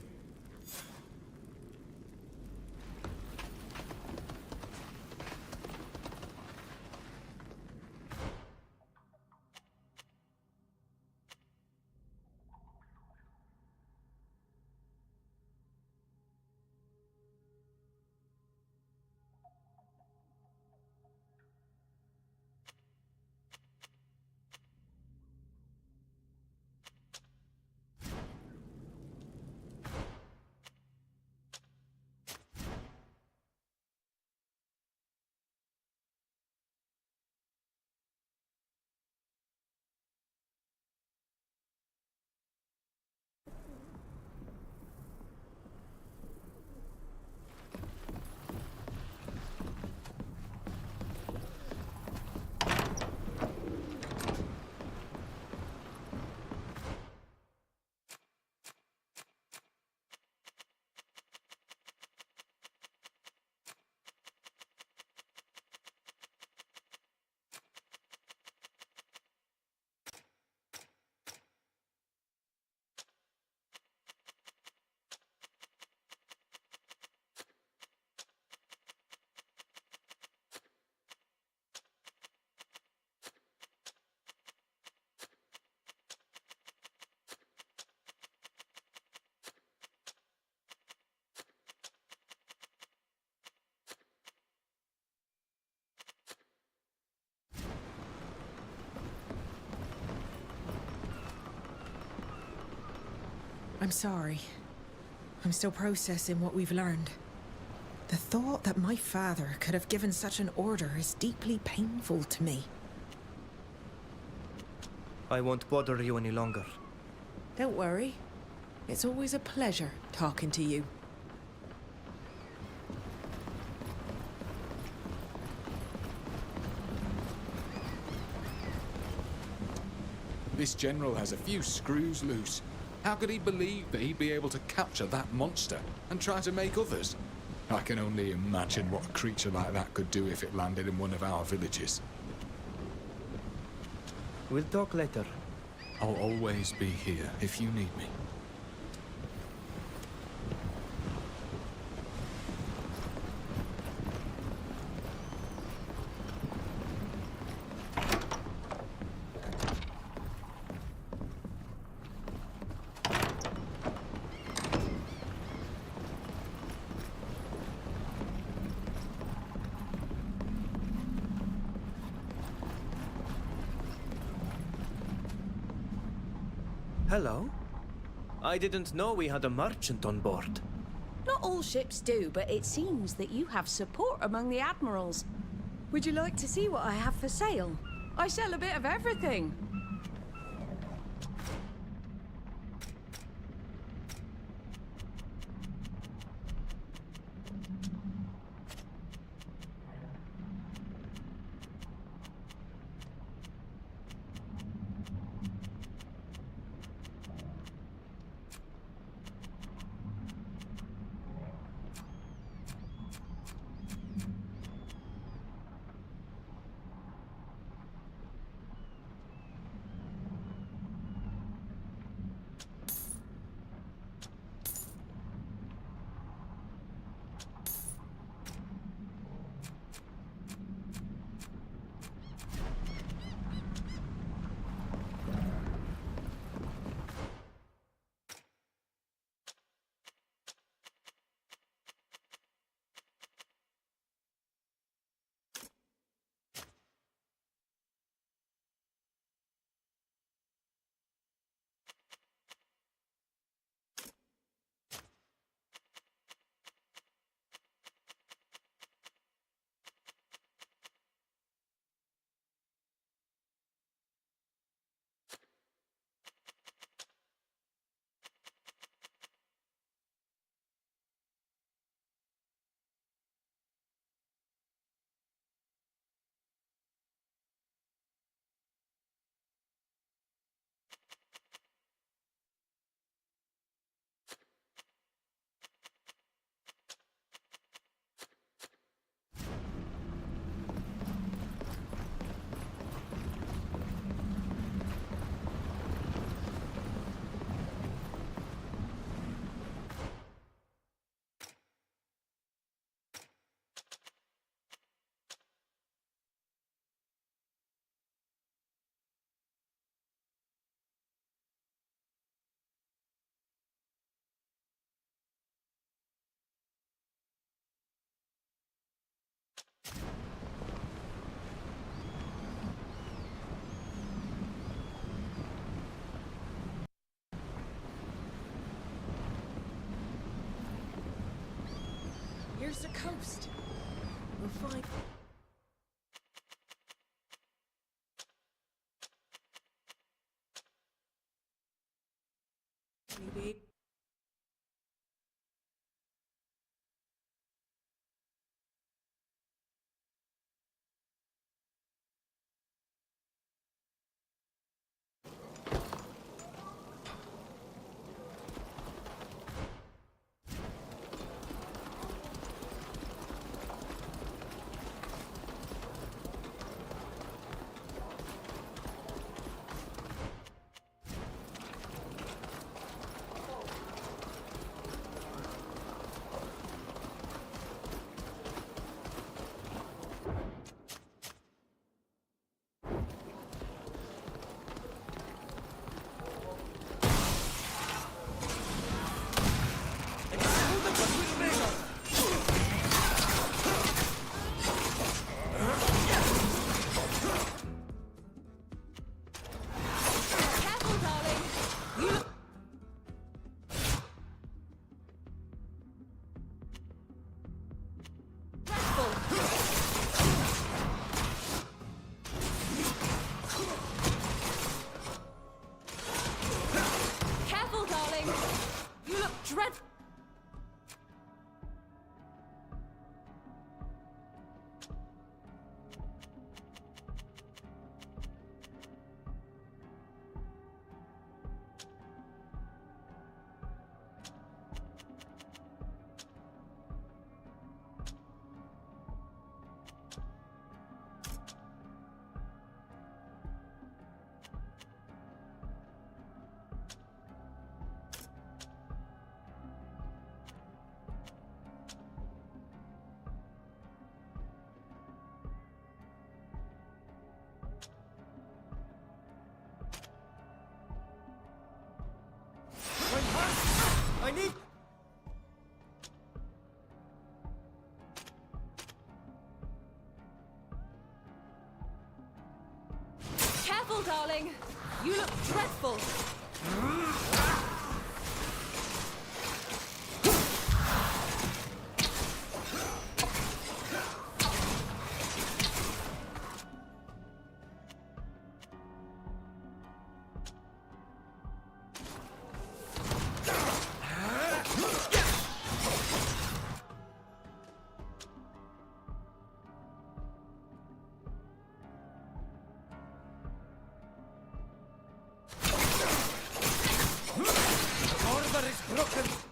Speaker 1: I'm sorry. I'm still processing what we've learned. The thought that my father could have given such an order is deeply painful to me.
Speaker 5: I won't bother you any longer.
Speaker 1: Don't worry. It's always a pleasure talking to you.
Speaker 6: This general has a few screws loose. How could he believe that he'd be able to capture that monster and try to make others? I can only imagine what a creature like that could do if it landed in one of our villages.
Speaker 5: We'll talk later.
Speaker 6: I'll always be here if you need me.
Speaker 5: Hello? I didn't know we had a merchant on board.
Speaker 18: Not all ships do, but it seems that you have support among the admirals. Would you like to see what I have for sale? I sell a bit of everything.
Speaker 1: Here's the coast. We'll find... Maybe...
Speaker 9: Careful, darling. You look dreadful.
Speaker 5: Order is broken.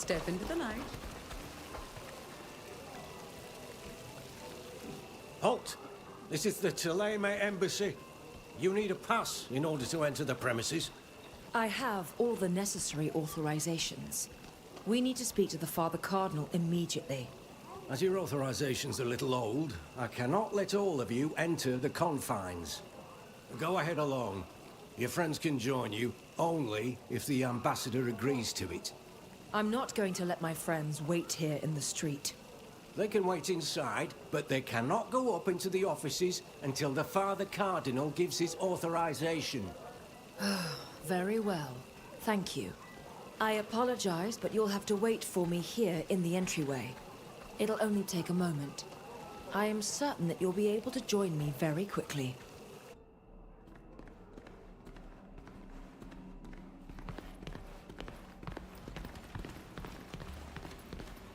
Speaker 10: Step into the light.
Speaker 7: Halt! This is the Thélème Embassy. You need a pass in order to enter the premises.
Speaker 3: I have all the necessary authorizations. We need to speak to the Father Cardinal immediately.
Speaker 7: As your authorization's a little old, I cannot let all of you enter the confines. Go ahead alone. Your friends can join you, only if the ambassador agrees to it.
Speaker 3: I'm not going to let my friends wait here in the street.
Speaker 7: They can wait inside, but they cannot go up into the offices until the Father Cardinal gives his authorization.
Speaker 3: Very well. Thank you. I apologize, but you'll have to wait for me here in the entryway. It'll only take a moment. I am certain that you'll be able to join me very quickly.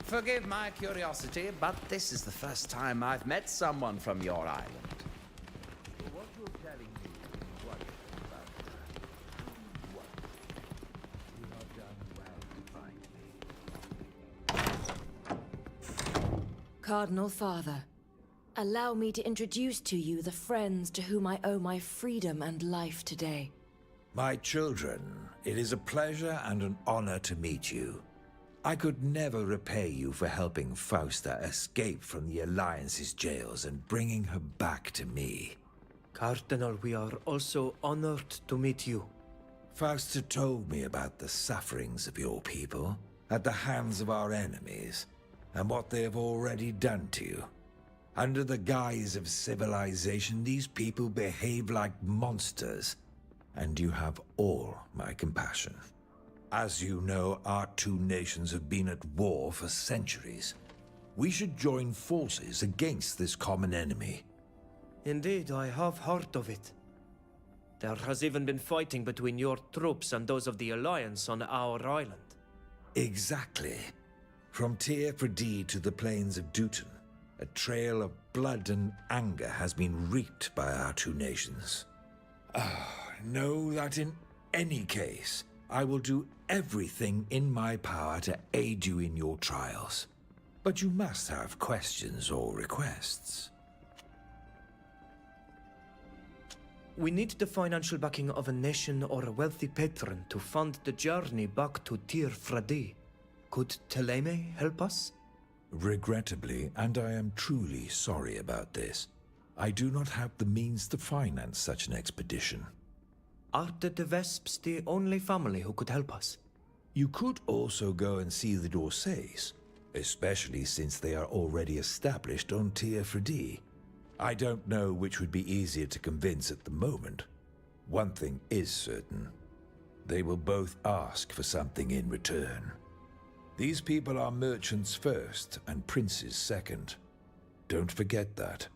Speaker 13: Forgive my curiosity, but this is the first time I've met someone from your island. What you're telling me is what about you have done well to find me.
Speaker 3: Cardinal Father, allow me to introduce to you the friends to whom I owe my freedom and life today.
Speaker 12: My children, it is a pleasure and an honor to meet you. I could never repay you for helping Fausta escape from the Alliance's jails and bringing her back to me.
Speaker 5: Cardinal, we are also honored to meet you.
Speaker 12: Fausta told me about the sufferings of your people at the hands of our enemies, and what they have already done to you. Under the guise of civilization, these people behave like monsters, and you have all my compassion. As you know, our two nations have been at war for centuries. We should join forces against this common enemy.
Speaker 5: Indeed, I have heard of it. There has even been fighting between your troops and those of the Alliance on our island.
Speaker 12: Exactly. From Tir Fradee to the plains of Duton, a trail of blood and anger has been wreaked by our two nations. Know that in any case, I will do everything in my power to aid you in your trials. But you must have questions or requests.
Speaker 5: We need the financial backing of a nation or a wealthy patron to fund the journey back to Tir Fradee. Could Thélème help us?
Speaker 12: Regrettably, and I am truly sorry about this, I do not have the means to finance such an expedition.
Speaker 5: Are the De Vesps the only family who could help us?
Speaker 12: You could also go and see the Dorsays, especially since they are already established on Tir Fradee. I don't know which would be easier to convince at the moment. One thing is certain. They will both ask for something in return. These people are merchants first and princes second. Don't forget that.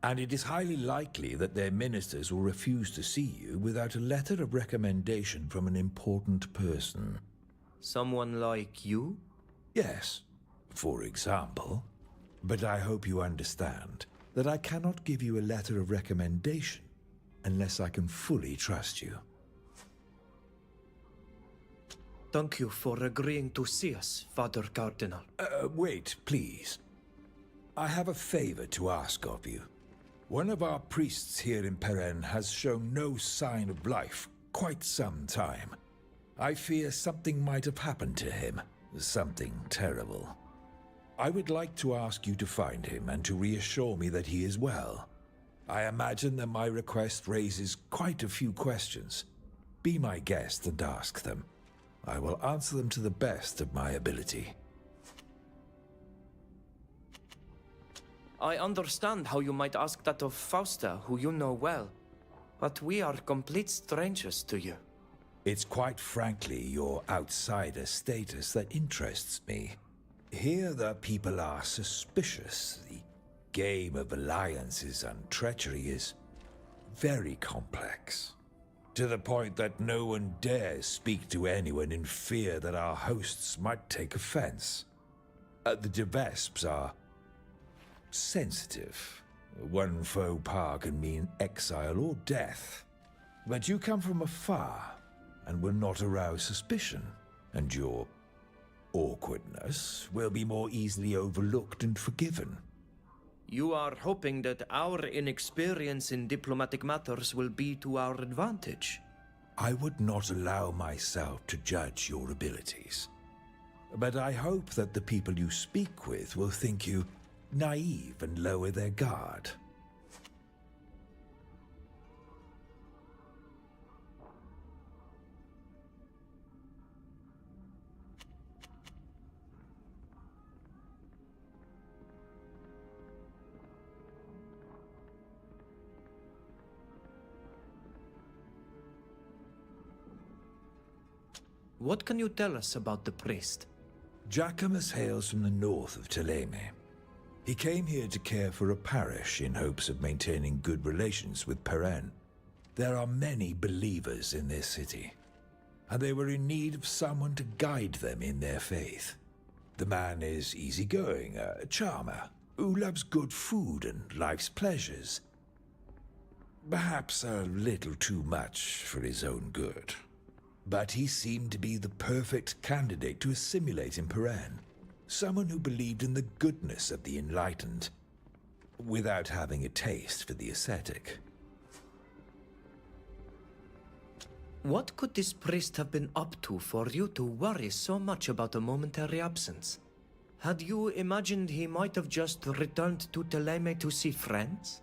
Speaker 12: And it is highly likely that their ministers will refuse to see you without a letter of recommendation from an important person.
Speaker 5: Someone like you?
Speaker 12: Yes, for example. But I hope you understand that I cannot give you a letter of recommendation unless I can fully trust you.
Speaker 5: Thank you for agreeing to see us, Father Cardinal.
Speaker 12: Wait, please. I have a favor to ask of you. One of our priests here in Peren has shown no sign of life quite some time. I fear something might have happened to him, something terrible. I would like to ask you to find him and to reassure me that he is well. I imagine that my request raises quite a few questions. Be my guest and ask them. I will answer them to the best of my ability.
Speaker 5: I understand how you might ask that of Fausta, who you know well. But we are complete strangers to you.
Speaker 12: It's quite frankly your outsider status that interests me. Here the people are suspicious. The game of alliances and treachery is very complex. To the point that no one dares speak to anyone in fear that our hosts might take offense. The De Vesps are sensitive. One faux pas can mean exile or death. But you come from afar and will not arouse suspicion, and your awkwardness will be more easily overlooked and forgiven.
Speaker 5: You are hoping that our inexperience in diplomatic matters will be to our advantage.
Speaker 12: I would not allow myself to judge your abilities. But I hope that the people you speak with will think you naive and lower their guard.
Speaker 5: What can you tell us about the priest?
Speaker 12: Jacquemus hails from the north of Teleme. He came here to care for a parish in hopes of maintaining good relations with Peren. There are many believers in this city, and they were in need of someone to guide them in their faith. The man is easygoing, a charmer, who loves good food and life's pleasures. Perhaps a little too much for his own good. But he seemed to be the perfect candidate to assimilate in Peren. Someone who believed in the goodness of the enlightened, without having a taste for the ascetic.
Speaker 5: What could this priest have been up to for you to worry so much about a momentary absence? Had you imagined he might have just returned to Teleme to see friends?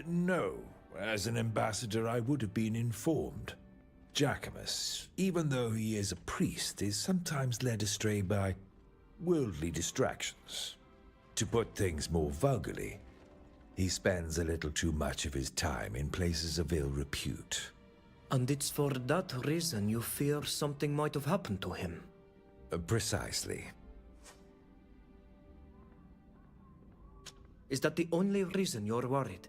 Speaker 12: No. As an ambassador, I would have been informed. Jacquemus, even though he is a priest, is sometimes led astray by worldly distractions. To put things more vulgarly, he spends a little too much of his time in places of ill repute.
Speaker 5: And it's for that reason you fear something might have happened to him?
Speaker 12: Precisely.
Speaker 5: Is that the only reason you're worried?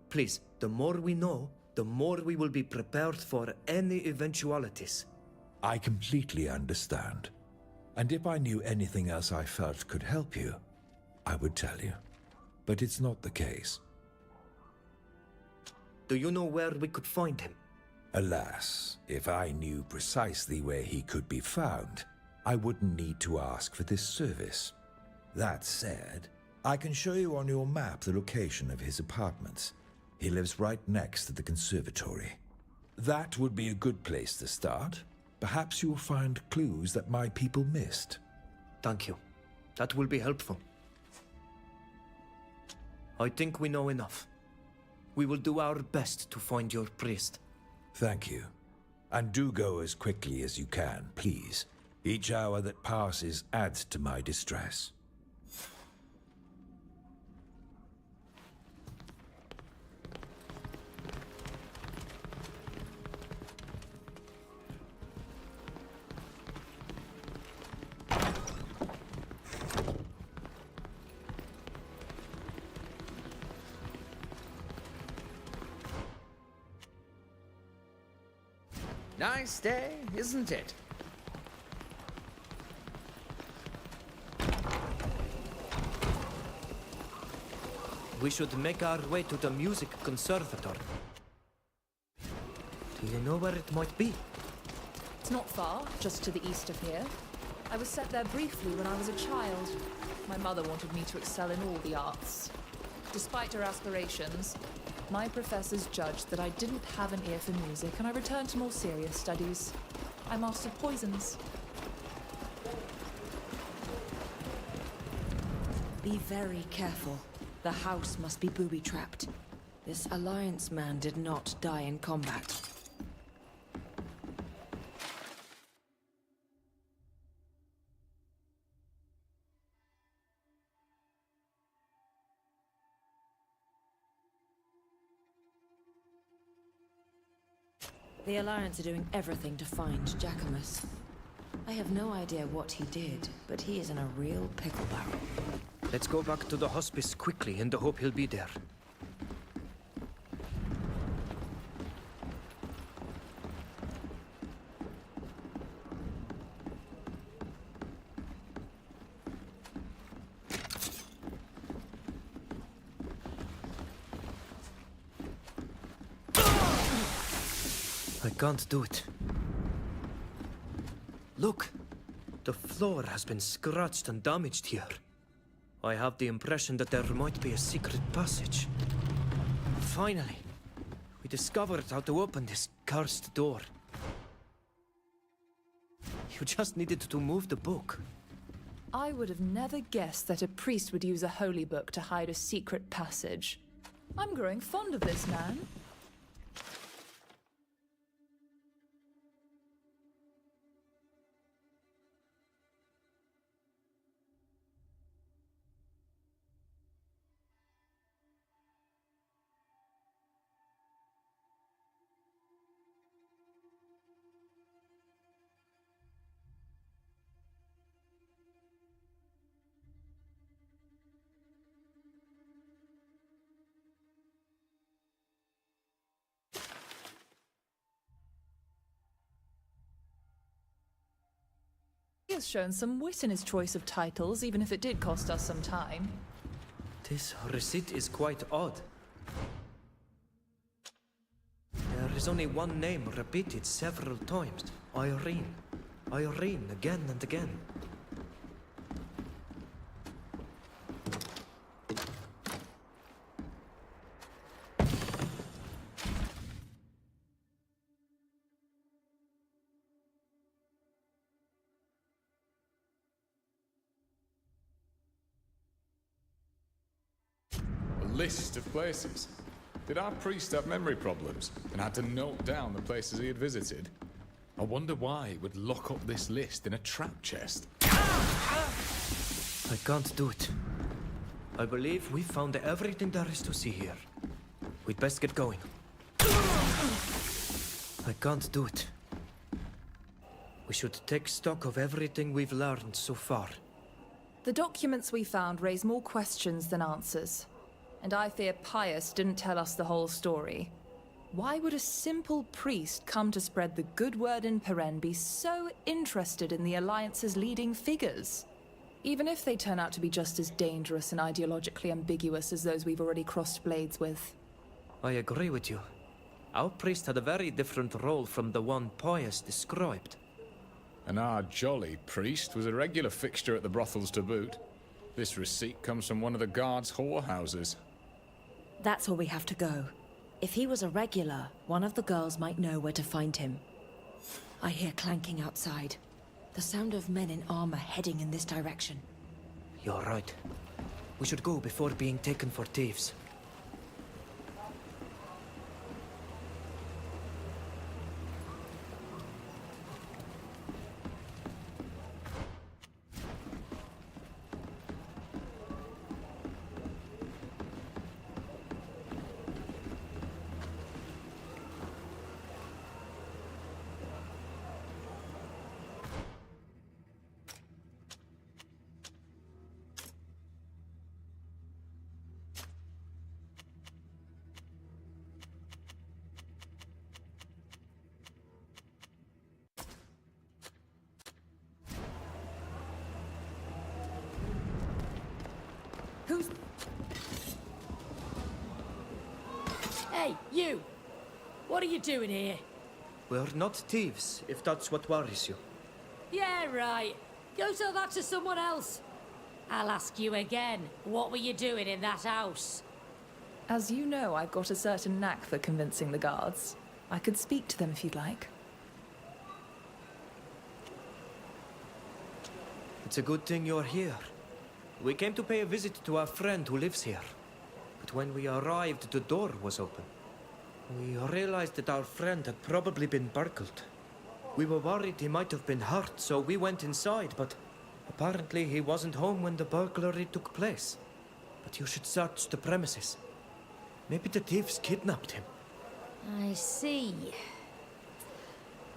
Speaker 5: Please, the more we know, the more we will be prepared for any eventualities.
Speaker 12: I completely understand. And if I knew anything else I felt could help you, I would tell you. But it's not the case.
Speaker 5: Do you know where we could find him?
Speaker 12: Alas, if I knew precisely where he could be found, I wouldn't need to ask for this service. That said, I can show you on your map the location of his apartments. He lives right next to the conservatory. That would be a good place to start. Perhaps you'll find clues that my people missed.
Speaker 5: Thank you. That will be helpful. I think we know enough. We will do our best to find your priest.
Speaker 12: Thank you. And do go as quickly as you can, please. Each hour that passes adds to my distress.
Speaker 13: Nice day, isn't it?
Speaker 5: We should make our way to the music conservatory. Do you know where it might be?
Speaker 9: It's not far, just to the east of here. I was sent there briefly when I was a child. My mother wanted me to excel in all the arts. Despite her aspirations, my professors judged that I didn't have an ear for music, and I returned to more serious studies. I mastered poisons.
Speaker 3: Be very careful. The house must be booby-trapped. This Alliance man did not die in combat. The Alliance are doing everything to find Jacquemus. I have no idea what he did, but he is in a real pickle barrel.
Speaker 5: Let's go back to the hospice quickly in the hope he'll be there. I can't do it. Look! The floor has been scratched and damaged here. I have the impression that there might be a secret passage. Finally, we discovered how to open this cursed door. You just needed to move the book.
Speaker 9: I would have never guessed that a priest would use a holy book to hide a secret passage. I'm growing fond of this man. He has shown some wit in his choice of titles, even if it did cost us some time.
Speaker 5: This receipt is quite odd. There is only one name repeated several times. Irene. Irene, again and again.
Speaker 6: List of places. Did our priest have memory problems and had to note down the places he had visited? I wonder why he would lock up this list in a trap chest.
Speaker 5: I can't do it. I believe we found everything there is to see here. We'd best get going. I can't do it. We should take stock of everything we've learned so far.
Speaker 9: The documents we found raise more questions than answers. And I fear Pius didn't tell us the whole story. Why would a simple priest come to spread the good word in Peren be so interested in the Alliance's leading figures? Even if they turn out to be just as dangerous and ideologically ambiguous as those we've already crossed blades with.
Speaker 5: I agree with you. Our priest had a very different role from the one Pius described.
Speaker 6: And our jolly priest was a regular fixture at the brothels to boot. This receipt comes from one of the guards' whorehouses.
Speaker 3: That's where we have to go. If he was a regular, one of the girls might know where to find him. I hear clanking outside. The sound of men in armor heading in this direction.
Speaker 5: You're right. We should go before being taken for thieves.
Speaker 8: Who's... Hey, you! What are you doing here?
Speaker 5: We're not thieves, if that's what worries you.
Speaker 8: Yeah, right. Go tell that to someone else. I'll ask you again. What were you doing in that house?
Speaker 9: As you know, I've got a certain knack for convincing the guards. I could speak to them if you'd like.
Speaker 5: It's a good thing you're here. We came to pay a visit to our friend who lives here. But when we arrived, the door was open. We realized that our friend had probably been burgled. We were worried he might have been hurt, so we went inside, but apparently he wasn't home when the burglary took place. But you should search the premises. Maybe the thieves kidnapped him.
Speaker 8: I see.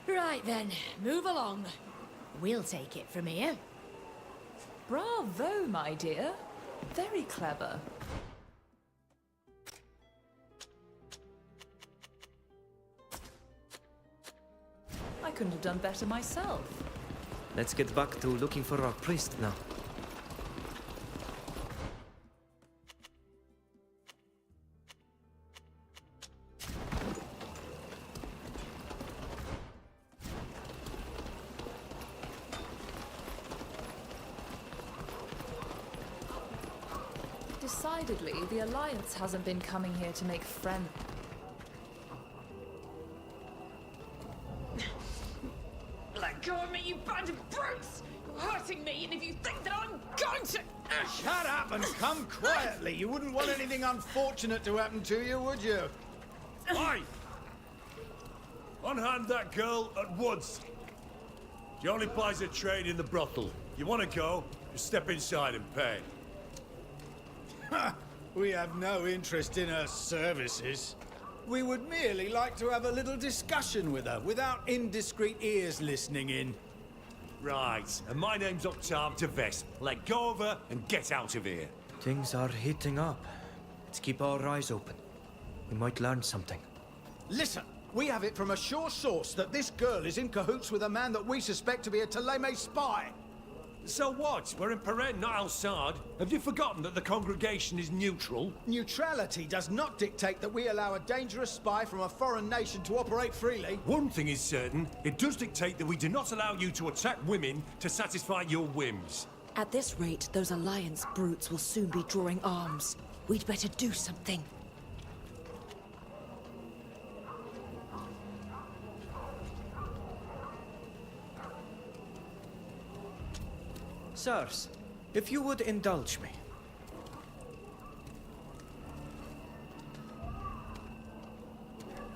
Speaker 8: Right then, move along. We'll take it from here.
Speaker 9: Bravo, my dear. Very clever. I couldn't have done better myself.
Speaker 5: Let's get back to looking for our priest now.
Speaker 9: Decidedly, the Alliance hasn't been coming here to make friends.
Speaker 14: Let go of me, you band of brutes! You're hurting me, and if you think that I'm going to...
Speaker 15: Shut up and come quietly. You wouldn't want anything unfortunate to happen to you, would you?
Speaker 7: Oi! Unhand that girl at once. She only plies her trade in the brothel. You want to go, just step inside and pay.
Speaker 15: Ha! We have no interest in her services. We would merely like to have a little discussion with her, without indiscreet ears listening in.
Speaker 7: Right, and my name's Octave de Vest. Let go of her and get out of here.
Speaker 5: Things are heating up. Let's keep our eyes open. We might learn something.
Speaker 15: Listen, we have it from a sure source that this girl is in cahoots with a man that we suspect to be a Thélème spy.
Speaker 7: So what? We're in Peren, not Alsard. Have you forgotten that the congregation is neutral?
Speaker 15: Neutrality does not dictate that we allow a dangerous spy from a foreign nation to operate freely.
Speaker 7: One thing is certain, it does dictate that we do not allow you to attack women to satisfy your whims.
Speaker 3: At this rate, those Alliance brutes will soon be drawing arms. We'd better do something.
Speaker 5: Sirs, if you would indulge me.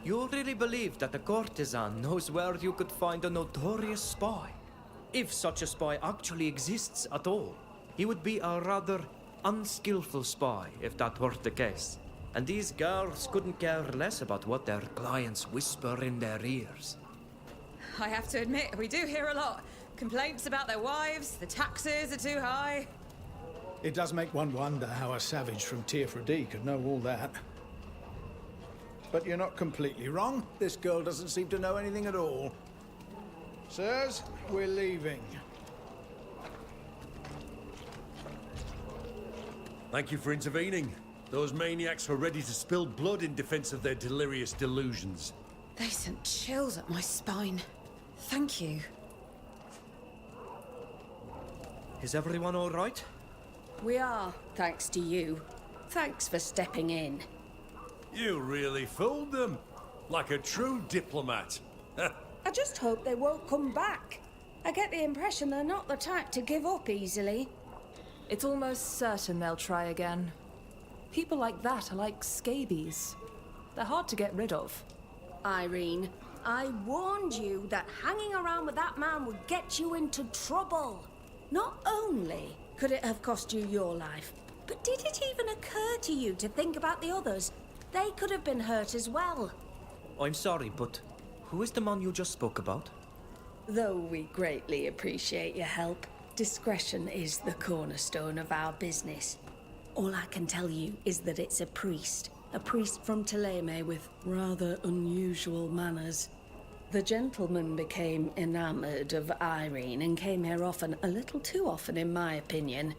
Speaker 5: You really believe that a courtesan knows where you could find a notorious spy? If such a spy actually exists at all, he would be a rather unskillful spy if that were the case. And these girls couldn't care less about what their clients whisper in their ears.
Speaker 11: I have to admit, we do hear a lot. Complaints about their wives, the taxes are too high.
Speaker 15: It does make one wonder how a savage from Tier could know all that. But you're not completely wrong. This girl doesn't seem to know anything at all. Sirs, we're leaving.
Speaker 7: Thank you for intervening. Those maniacs were ready to spill blood in defense of their delirious delusions.
Speaker 11: They sent chills up my spine. Thank you.
Speaker 5: Is everyone all right?
Speaker 18: We are, thanks to you. Thanks for stepping in.
Speaker 7: You really fooled them. Like a true diplomat.
Speaker 18: I just hope they won't come back. I get the impression they're not the type to give up easily.
Speaker 9: It's almost certain they'll try again. People like that are like scabies. They're hard to get rid of.
Speaker 18: Irene, I warned you that hanging around with that man would get you into trouble. Not only could it have cost you your life, but did it even occur to you to think about the others? They could have been hurt as well.
Speaker 5: I'm sorry, but who is the man you just spoke about?
Speaker 18: Though we greatly appreciate your help, discretion is the cornerstone of our business. All I can tell you is that it's a priest from Thélème with rather unusual manners. The gentleman became enamored of Irene and came here often, a little too often in my opinion.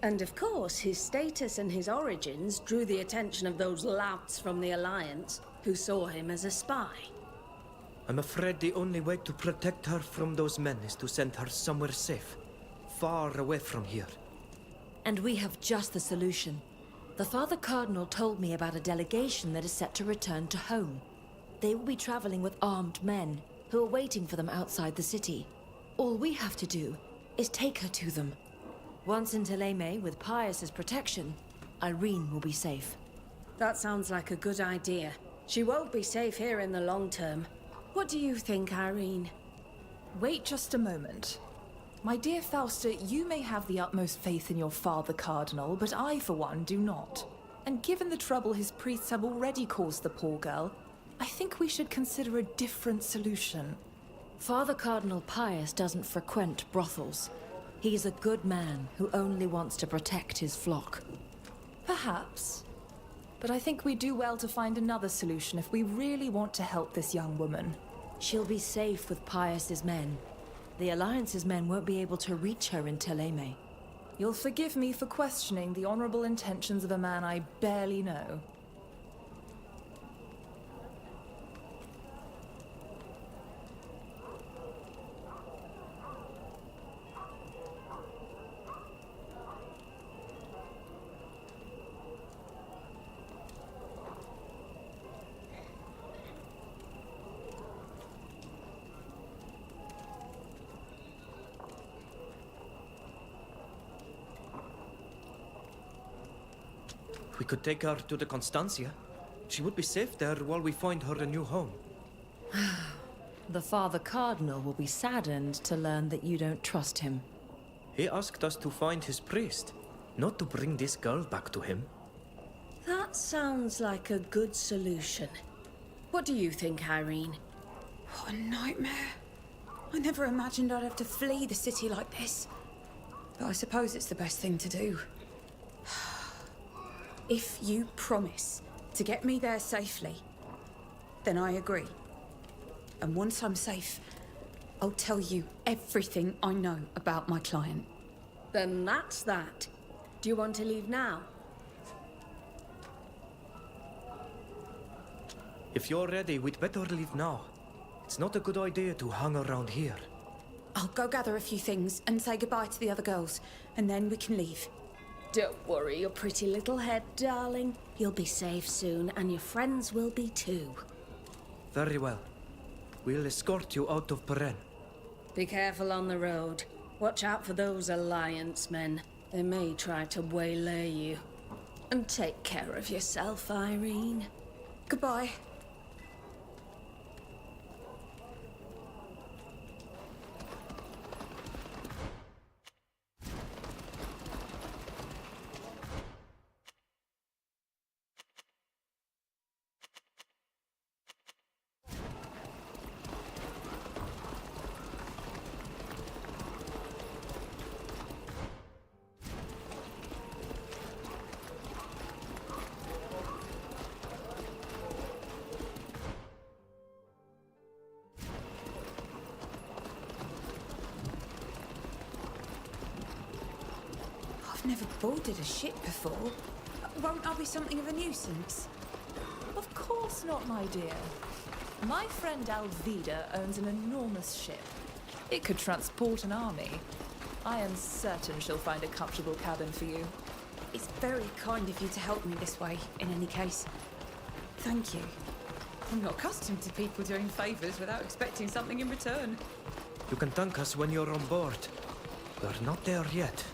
Speaker 18: And of course, his status and his origins drew the attention of those louts from the Alliance who saw him as a spy.
Speaker 5: I'm afraid the only way to protect her from those men is to send her somewhere safe, far away from here.
Speaker 3: And we have just the solution. The Father Cardinal told me about a delegation that is set to return to home. They will be traveling with armed men who are waiting for them outside the city. All we have to do is take her to them. Once in Thélème with Pius's protection, Irene will be safe.
Speaker 18: That sounds like a good idea. She won't be safe here in the long term. What do you think, Irene?
Speaker 9: Wait just a moment. My dear Fausta, you may have the utmost faith in your Father Cardinal, but I, for one, do not. And given the trouble his priests have already caused the poor girl, I think we should consider a different solution.
Speaker 3: Father Cardinal Pius doesn't frequent brothels. He is a good man who only wants to protect his flock.
Speaker 9: Perhaps. But I think we do well to find another solution if we really want to help this young woman.
Speaker 3: She'll be safe with Pius's men. The Alliance's men won't be able to reach her in Thélème.
Speaker 9: You'll forgive me for questioning the honorable intentions of a man I barely know.
Speaker 5: We could take her to the Constancia. She would be safe there while we find her a new home.
Speaker 3: The Father Cardinal will be saddened to learn that you don't trust him.
Speaker 5: He asked us to find his priest, not to bring this girl back to him.
Speaker 18: That sounds like a good solution. What do you think, Irene?
Speaker 1: What a nightmare. I never imagined I'd have to flee the city like this. But I suppose it's the best thing to do. If you promise to get me there safely, then I agree. And once I'm safe, I'll tell you everything I know about my client.
Speaker 18: Then that's that. Do you want to leave now?
Speaker 5: If you're ready, we'd better leave now. It's not a good idea to hang around here.
Speaker 1: I'll go gather a few things and say goodbye to the other girls, and then we can leave.
Speaker 18: Don't worry your pretty little head, darling. You'll be safe soon, and your friends will be too.
Speaker 5: Very well. We'll escort you out of Peren.
Speaker 18: Be careful on the road. Watch out for those Alliance men. They may try to waylay you. And take care of yourself, Irene.
Speaker 1: Goodbye. I've never boarded a ship before. Won't I be something of a nuisance?
Speaker 9: Of course not, my dear. My friend Alvida owns an enormous ship. It could transport an army. I am certain she'll find a comfortable cabin for you.
Speaker 1: It's very kind of you to help me this way, in any case. Thank you. I'm not accustomed to people doing favors without expecting something in return.
Speaker 5: You can thank us when you're on board. We're not there yet.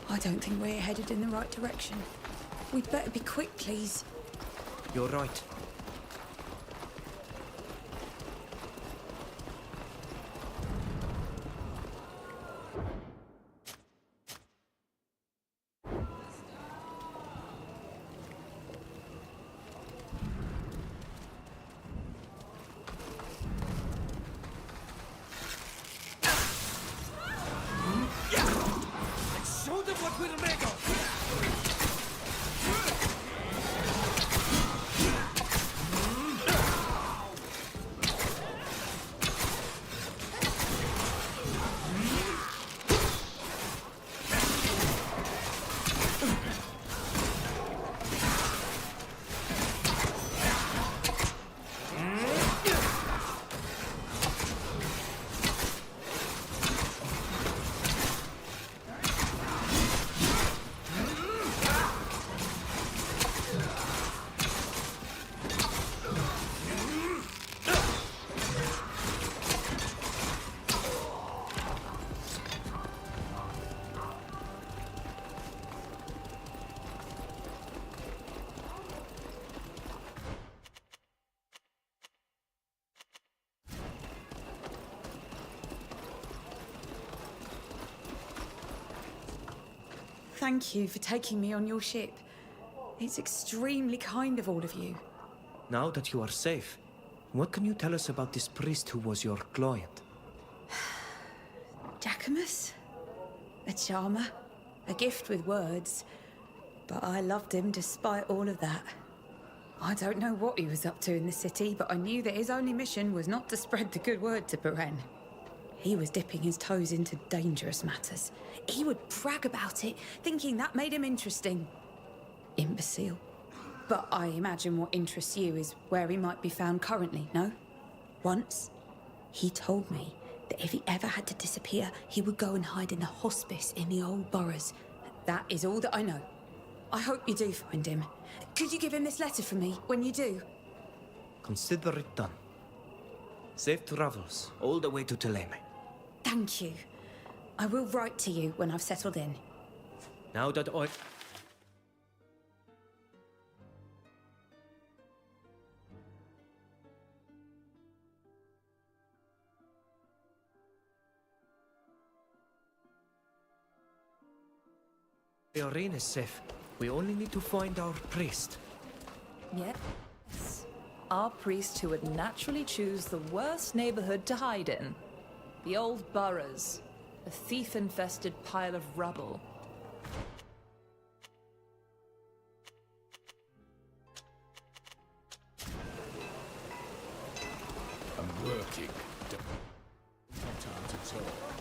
Speaker 1: I don't think we're headed in the right direction. We'd better be quick, please.
Speaker 5: You're right.
Speaker 16: Show them what we're made of!
Speaker 1: Thank you for taking me on your ship. It's extremely kind of all of you.
Speaker 5: Now that you are safe, what can you tell us about this priest who was your client?
Speaker 1: Jacquemus? A charmer. A gift with words. But I loved him despite all of that. I don't know what he was up to in the city, but I knew that his only mission was not to spread the good word to Peren. He was dipping his toes into dangerous matters. He would brag about it, thinking that made him interesting. Imbecile. But I imagine what interests you is where he might be found currently, no? Once, he told me that if he ever had to disappear, he would go and hide in the hospice in the old boroughs. That is all that I know.
Speaker 19: I hope you do find him. Could you give him this letter for me when you do?
Speaker 5: Consider it done. Safe travels all the way to Teleme.
Speaker 19: Thank you. I will write to you when I've settled in.
Speaker 5: Now that I... The arena is safe. We only need to find our priest.
Speaker 9: Yes. Our priest who would naturally choose the worst neighborhood to hide in. The old boroughs. A thief-infested pile of rubble.
Speaker 6: I'm working. No time to talk.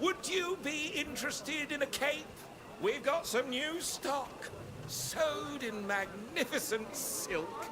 Speaker 16: Would you be interested in a cape? We've got some new stock, sewed in magnificent silk.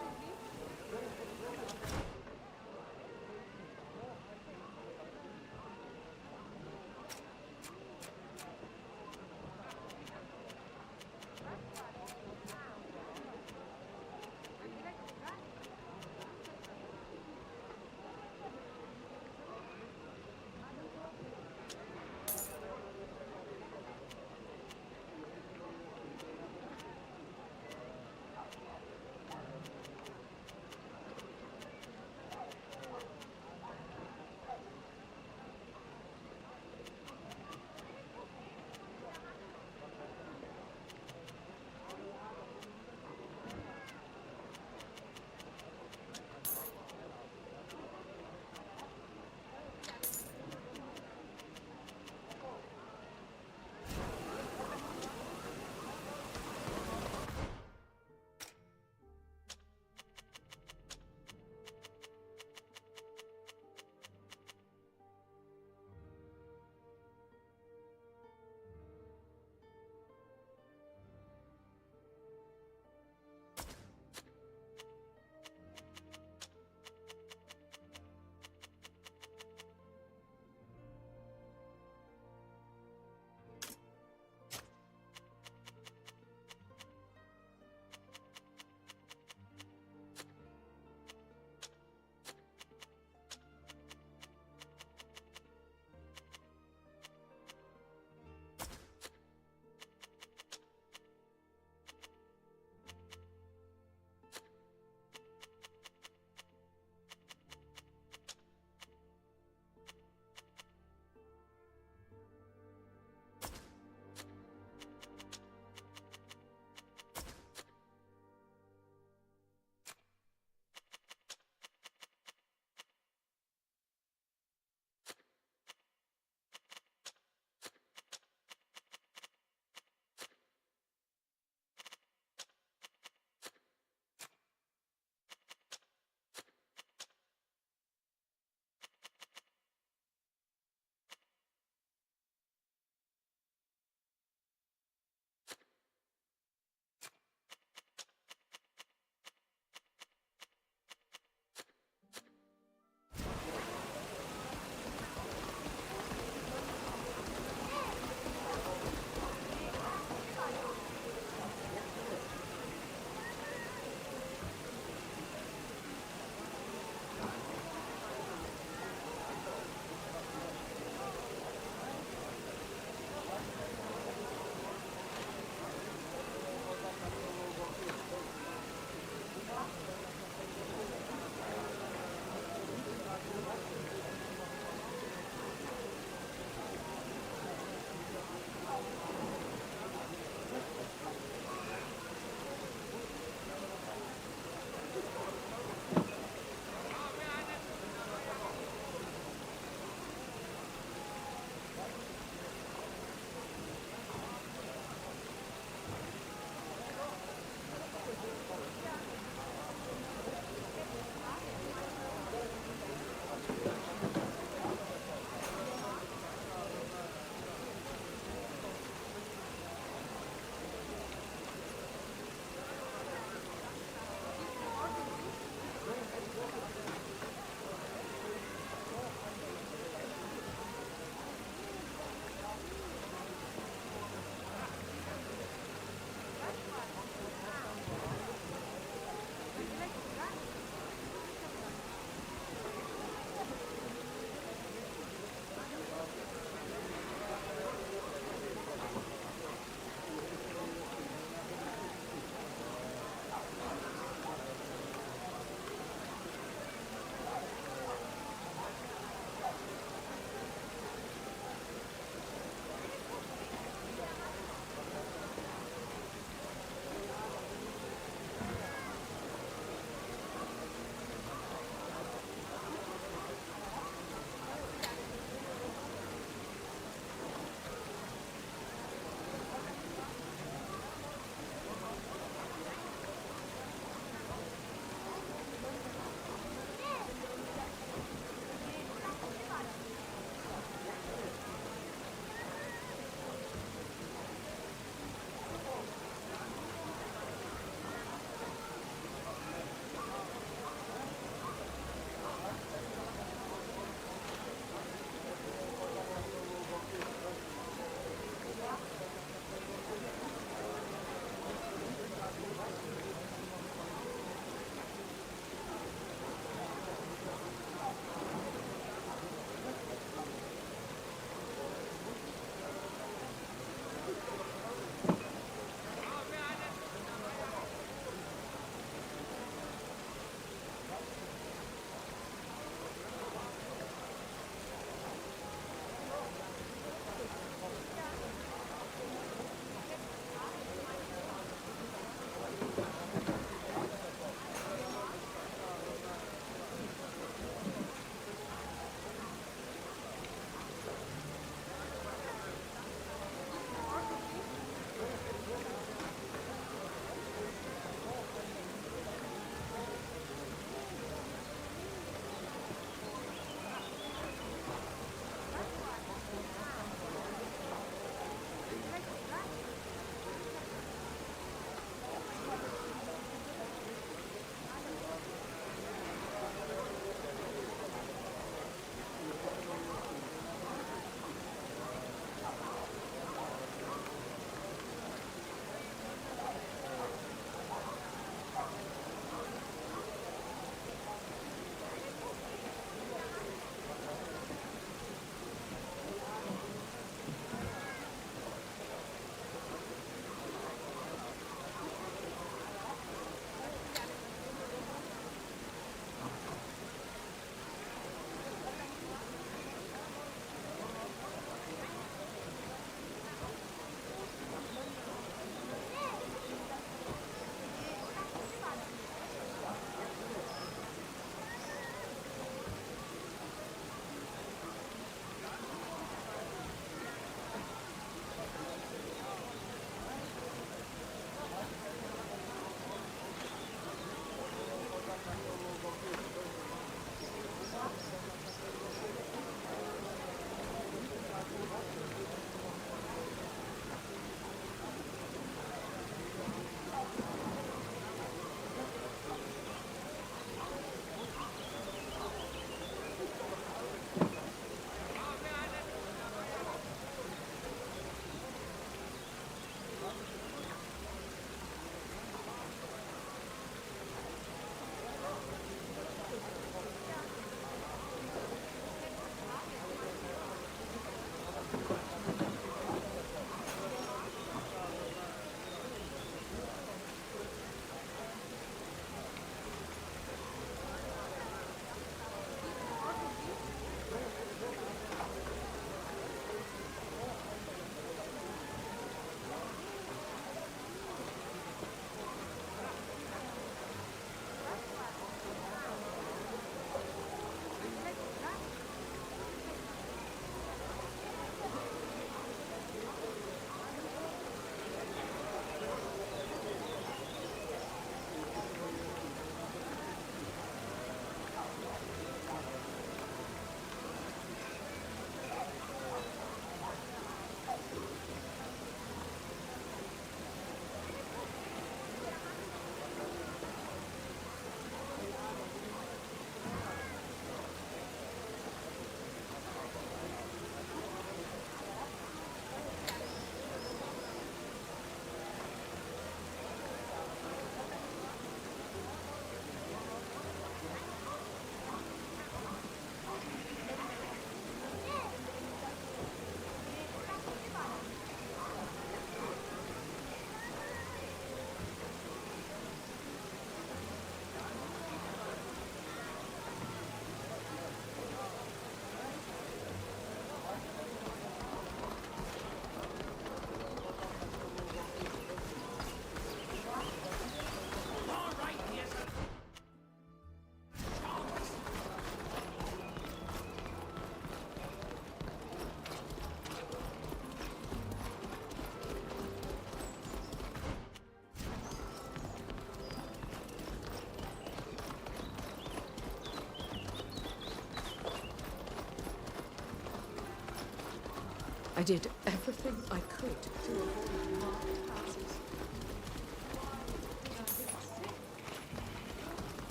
Speaker 2: I did everything I could to avoid marked passes.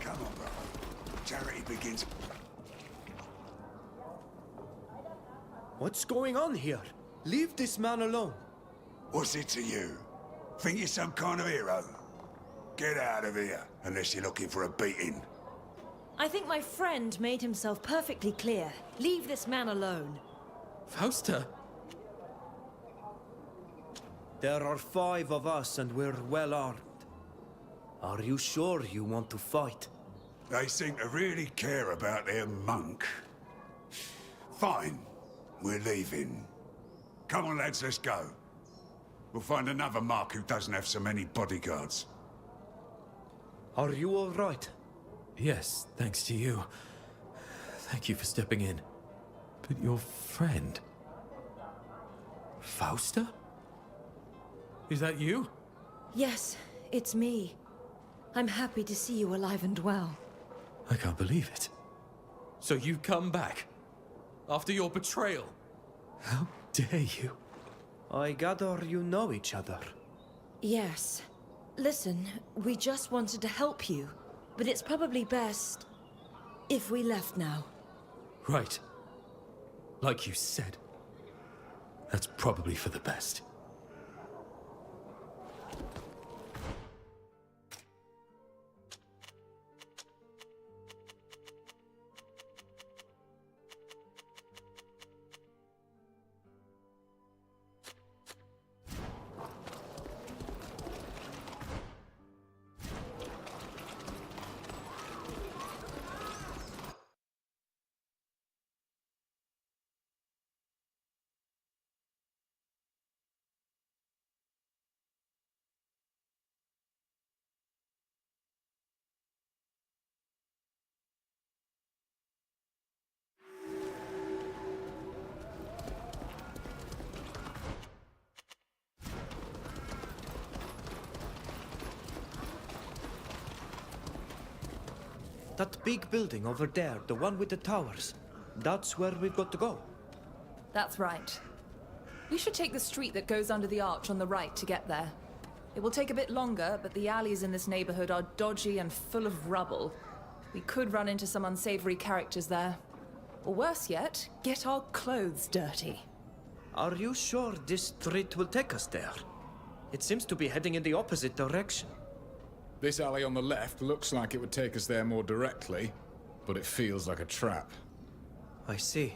Speaker 17: Come on, brother. Charity begins.
Speaker 5: What's going on here? Leave this man alone.
Speaker 17: What's it to you? Think you're some kind of hero? Get out of here, unless you're looking for a beating.
Speaker 20: I think my friend made himself perfectly clear. Leave this man alone.
Speaker 22: Fausta?
Speaker 5: There are 5 of us and we're well armed. Are you sure you want to fight?
Speaker 17: They seem to really care about their monk. Fine. We're leaving. Come on, lads, let's go. We'll find another mark who doesn't have so many bodyguards.
Speaker 5: Are you all right?
Speaker 22: Yes, thanks to you. Thank you for stepping in. But your friend... Fausta? Is that you?
Speaker 20: Yes, it's me. I'm happy to see you alive and well.
Speaker 22: I can't believe it. So you've come back? After your betrayal? How dare you?
Speaker 5: I gather you know each other.
Speaker 20: Yes. Listen, we just wanted to help you, but it's probably best if we left now.
Speaker 22: Right. Like you said. That's probably for the best.
Speaker 5: That big building over there, the one with the towers. That's where we've got to go.
Speaker 9: That's right. We should take the street that goes under the arch on the right to get there. It will take a bit longer, but the alleys in this neighborhood are dodgy and full of rubble. We could run into some unsavory characters there. Or worse yet, get our clothes dirty.
Speaker 5: Are you sure this street will take us there? It seems to be heading in the opposite direction.
Speaker 6: This alley on the left looks like it would take us there more directly, but it feels like a trap.
Speaker 5: I see.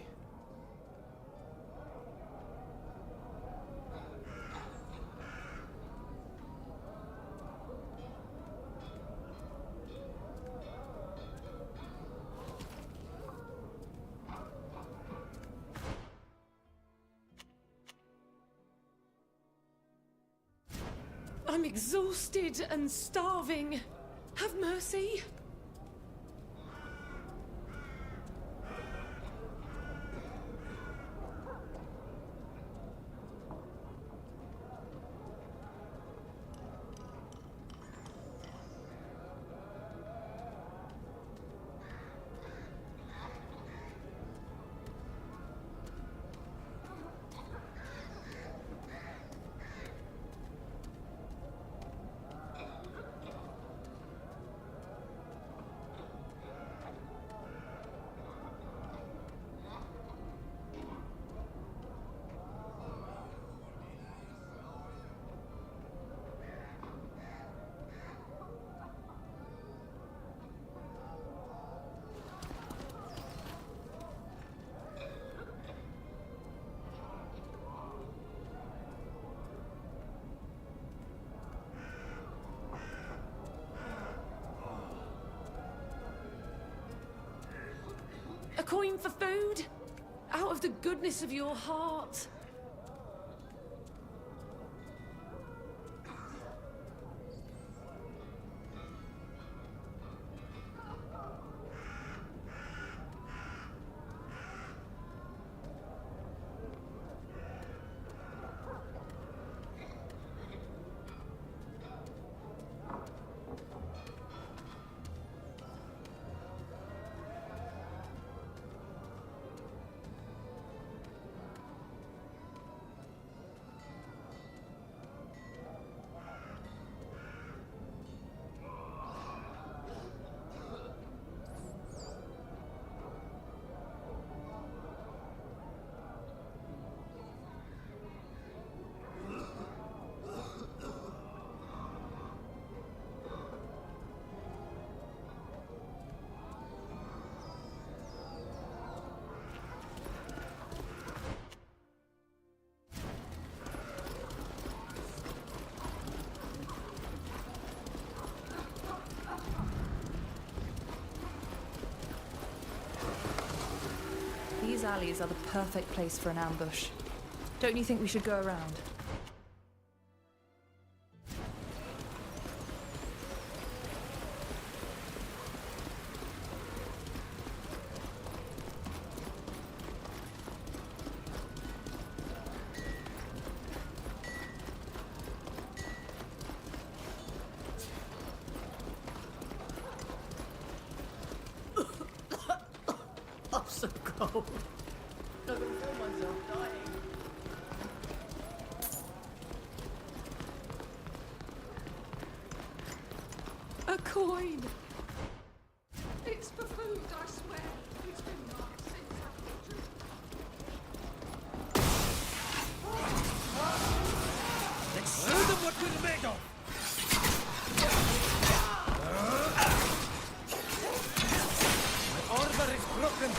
Speaker 2: I'm exhausted and starving. Have mercy. A coin for food? Out of the goodness of your heart.
Speaker 9: alleys are the perfect place for an ambush. Don't you think we should go around?
Speaker 10: I'm so cold. I can feel myself dying.
Speaker 14: A coin! It's for food, I swear. It's been marked since
Speaker 5: Let's show them what we're made of! My armor is broken!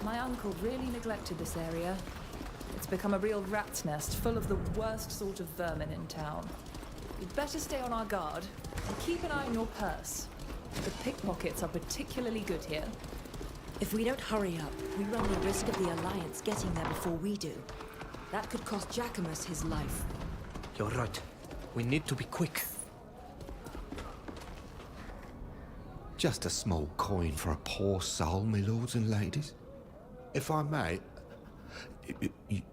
Speaker 9: My uncle really neglected this area. It's become a real rat's nest, full of the worst sort of vermin in town. You'd better stay on our guard, and keep an eye on your purse. The pickpockets are particularly good here.
Speaker 3: If we don't hurry up, we run the risk of the Alliance getting there before we do. That could cost Jacquemus his life.
Speaker 5: You're right. We need to be quick.
Speaker 12: Just a small coin for a poor soul, my lords and ladies. If I may,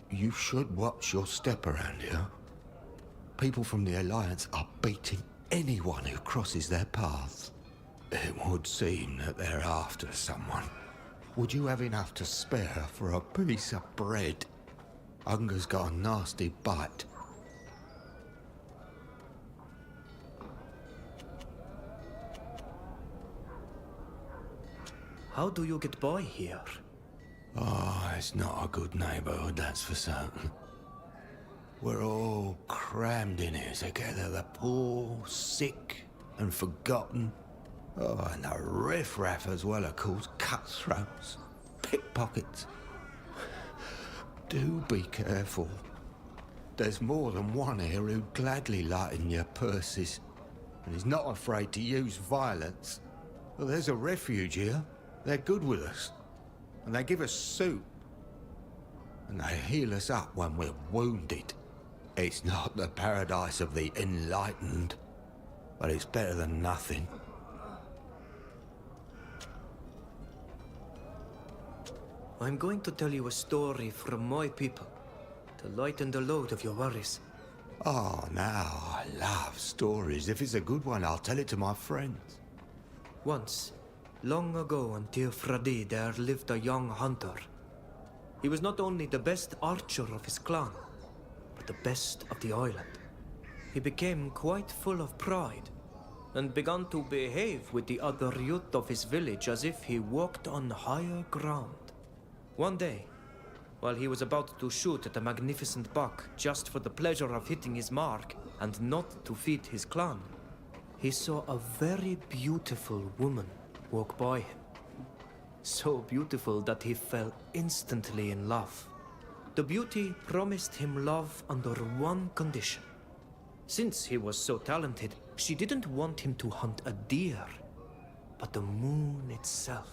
Speaker 12: you should watch your step around here. People from the Alliance are beating anyone who crosses their paths. It would seem that they're after someone. Would you have enough to spare for a piece of bread? Hunger's got a nasty bite.
Speaker 5: How do you get by here?
Speaker 12: Oh, it's not a good neighborhood, that's for certain. We're all crammed in here together, the poor, sick, and forgotten. Oh, and the riffraff as well, of course, cutthroats, pickpockets. Do be careful. There's more than one here who'd gladly lighten your purses, and is not afraid to use violence. Well, there's a refuge here. They're good with us. And they give us soup. And they heal us up when we're wounded. It's not the paradise of the enlightened, but it's better than nothing.
Speaker 5: I'm going to tell you a story from my people to lighten the load of your worries.
Speaker 12: Oh, now, I love stories. If it's a good one, I'll tell it to my friends.
Speaker 5: Once, long ago on Tirfradi, there lived a young hunter. He was not only the best archer of his clan, but the best of the island. He became quite full of pride, and began to behave with the other youth of his village as if he walked on higher ground. One day, while he was about to shoot at a magnificent buck just for the pleasure of hitting his mark and not to feed his clan, he saw a very beautiful woman walk by him. So beautiful that he fell instantly in love. The beauty promised him love under one condition. Since he was so talented, she didn't want him to hunt a deer, but the moon itself.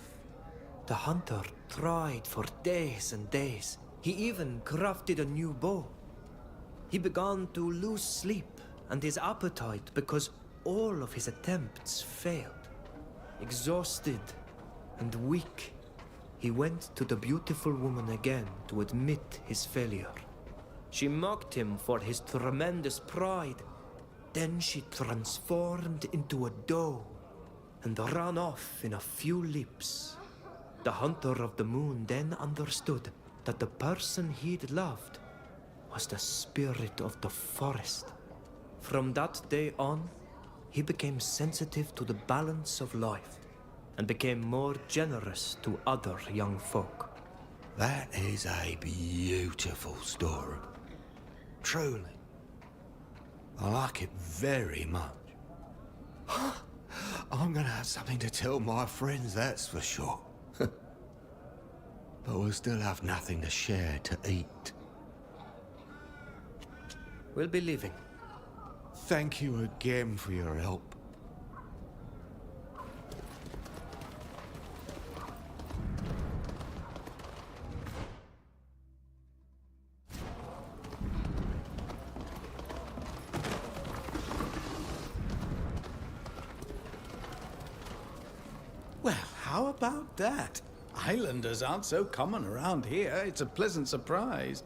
Speaker 5: The hunter tried for days and days. He even crafted a new bow. He began to lose sleep and his appetite because all of his attempts failed. Exhausted and weak, he went to the beautiful woman again to admit his failure. She mocked him for his tremendous pride. Then she transformed into a doe and ran off in a few leaps. The hunter of the moon then understood that the person he'd loved was the spirit of the forest. From that day on, he became sensitive to the balance of life and became more generous to other young folk.
Speaker 4: That is a beautiful story. Truly. I like it very much. I'm gonna have something to tell my friends, that's for sure. But we'll still have nothing to share to eat.
Speaker 5: We'll be leaving.
Speaker 4: Thank you again for your help.
Speaker 15: Well, how about that? Islanders aren't so common around here. It's a pleasant surprise.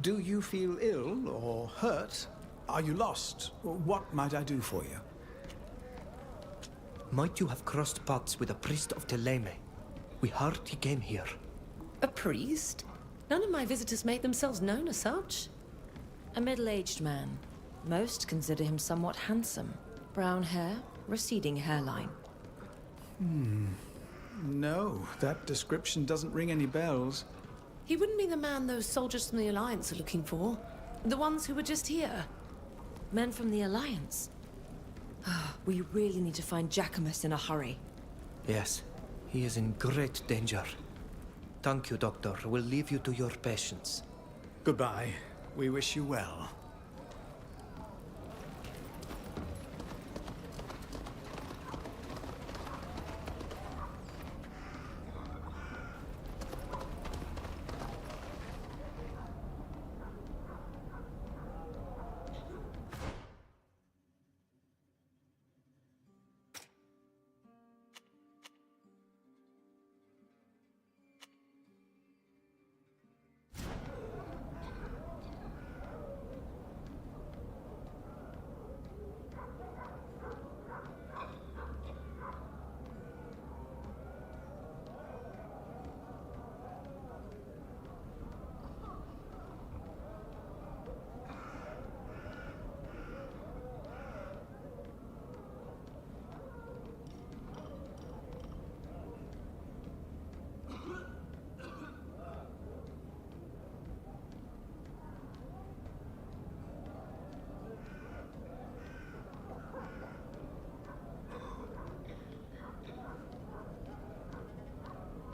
Speaker 15: Do you feel ill or hurt? Are you lost? What might I do for you?
Speaker 5: Might you have crossed paths with a priest of Teleme? We heard he came here.
Speaker 20: A priest? None of my visitors make themselves known as such. A middle-aged man. Most consider him somewhat handsome. Brown hair, receding hairline.
Speaker 15: No, that description doesn't ring any bells.
Speaker 21: He wouldn't be the man those soldiers from the Alliance are looking for. The ones who were just here.
Speaker 20: Men from the Alliance? We really need to find Jacquemus in a hurry.
Speaker 5: Yes, he is in great danger. Thank you, Doctor. We'll leave you to your patients.
Speaker 15: Goodbye. We wish you well.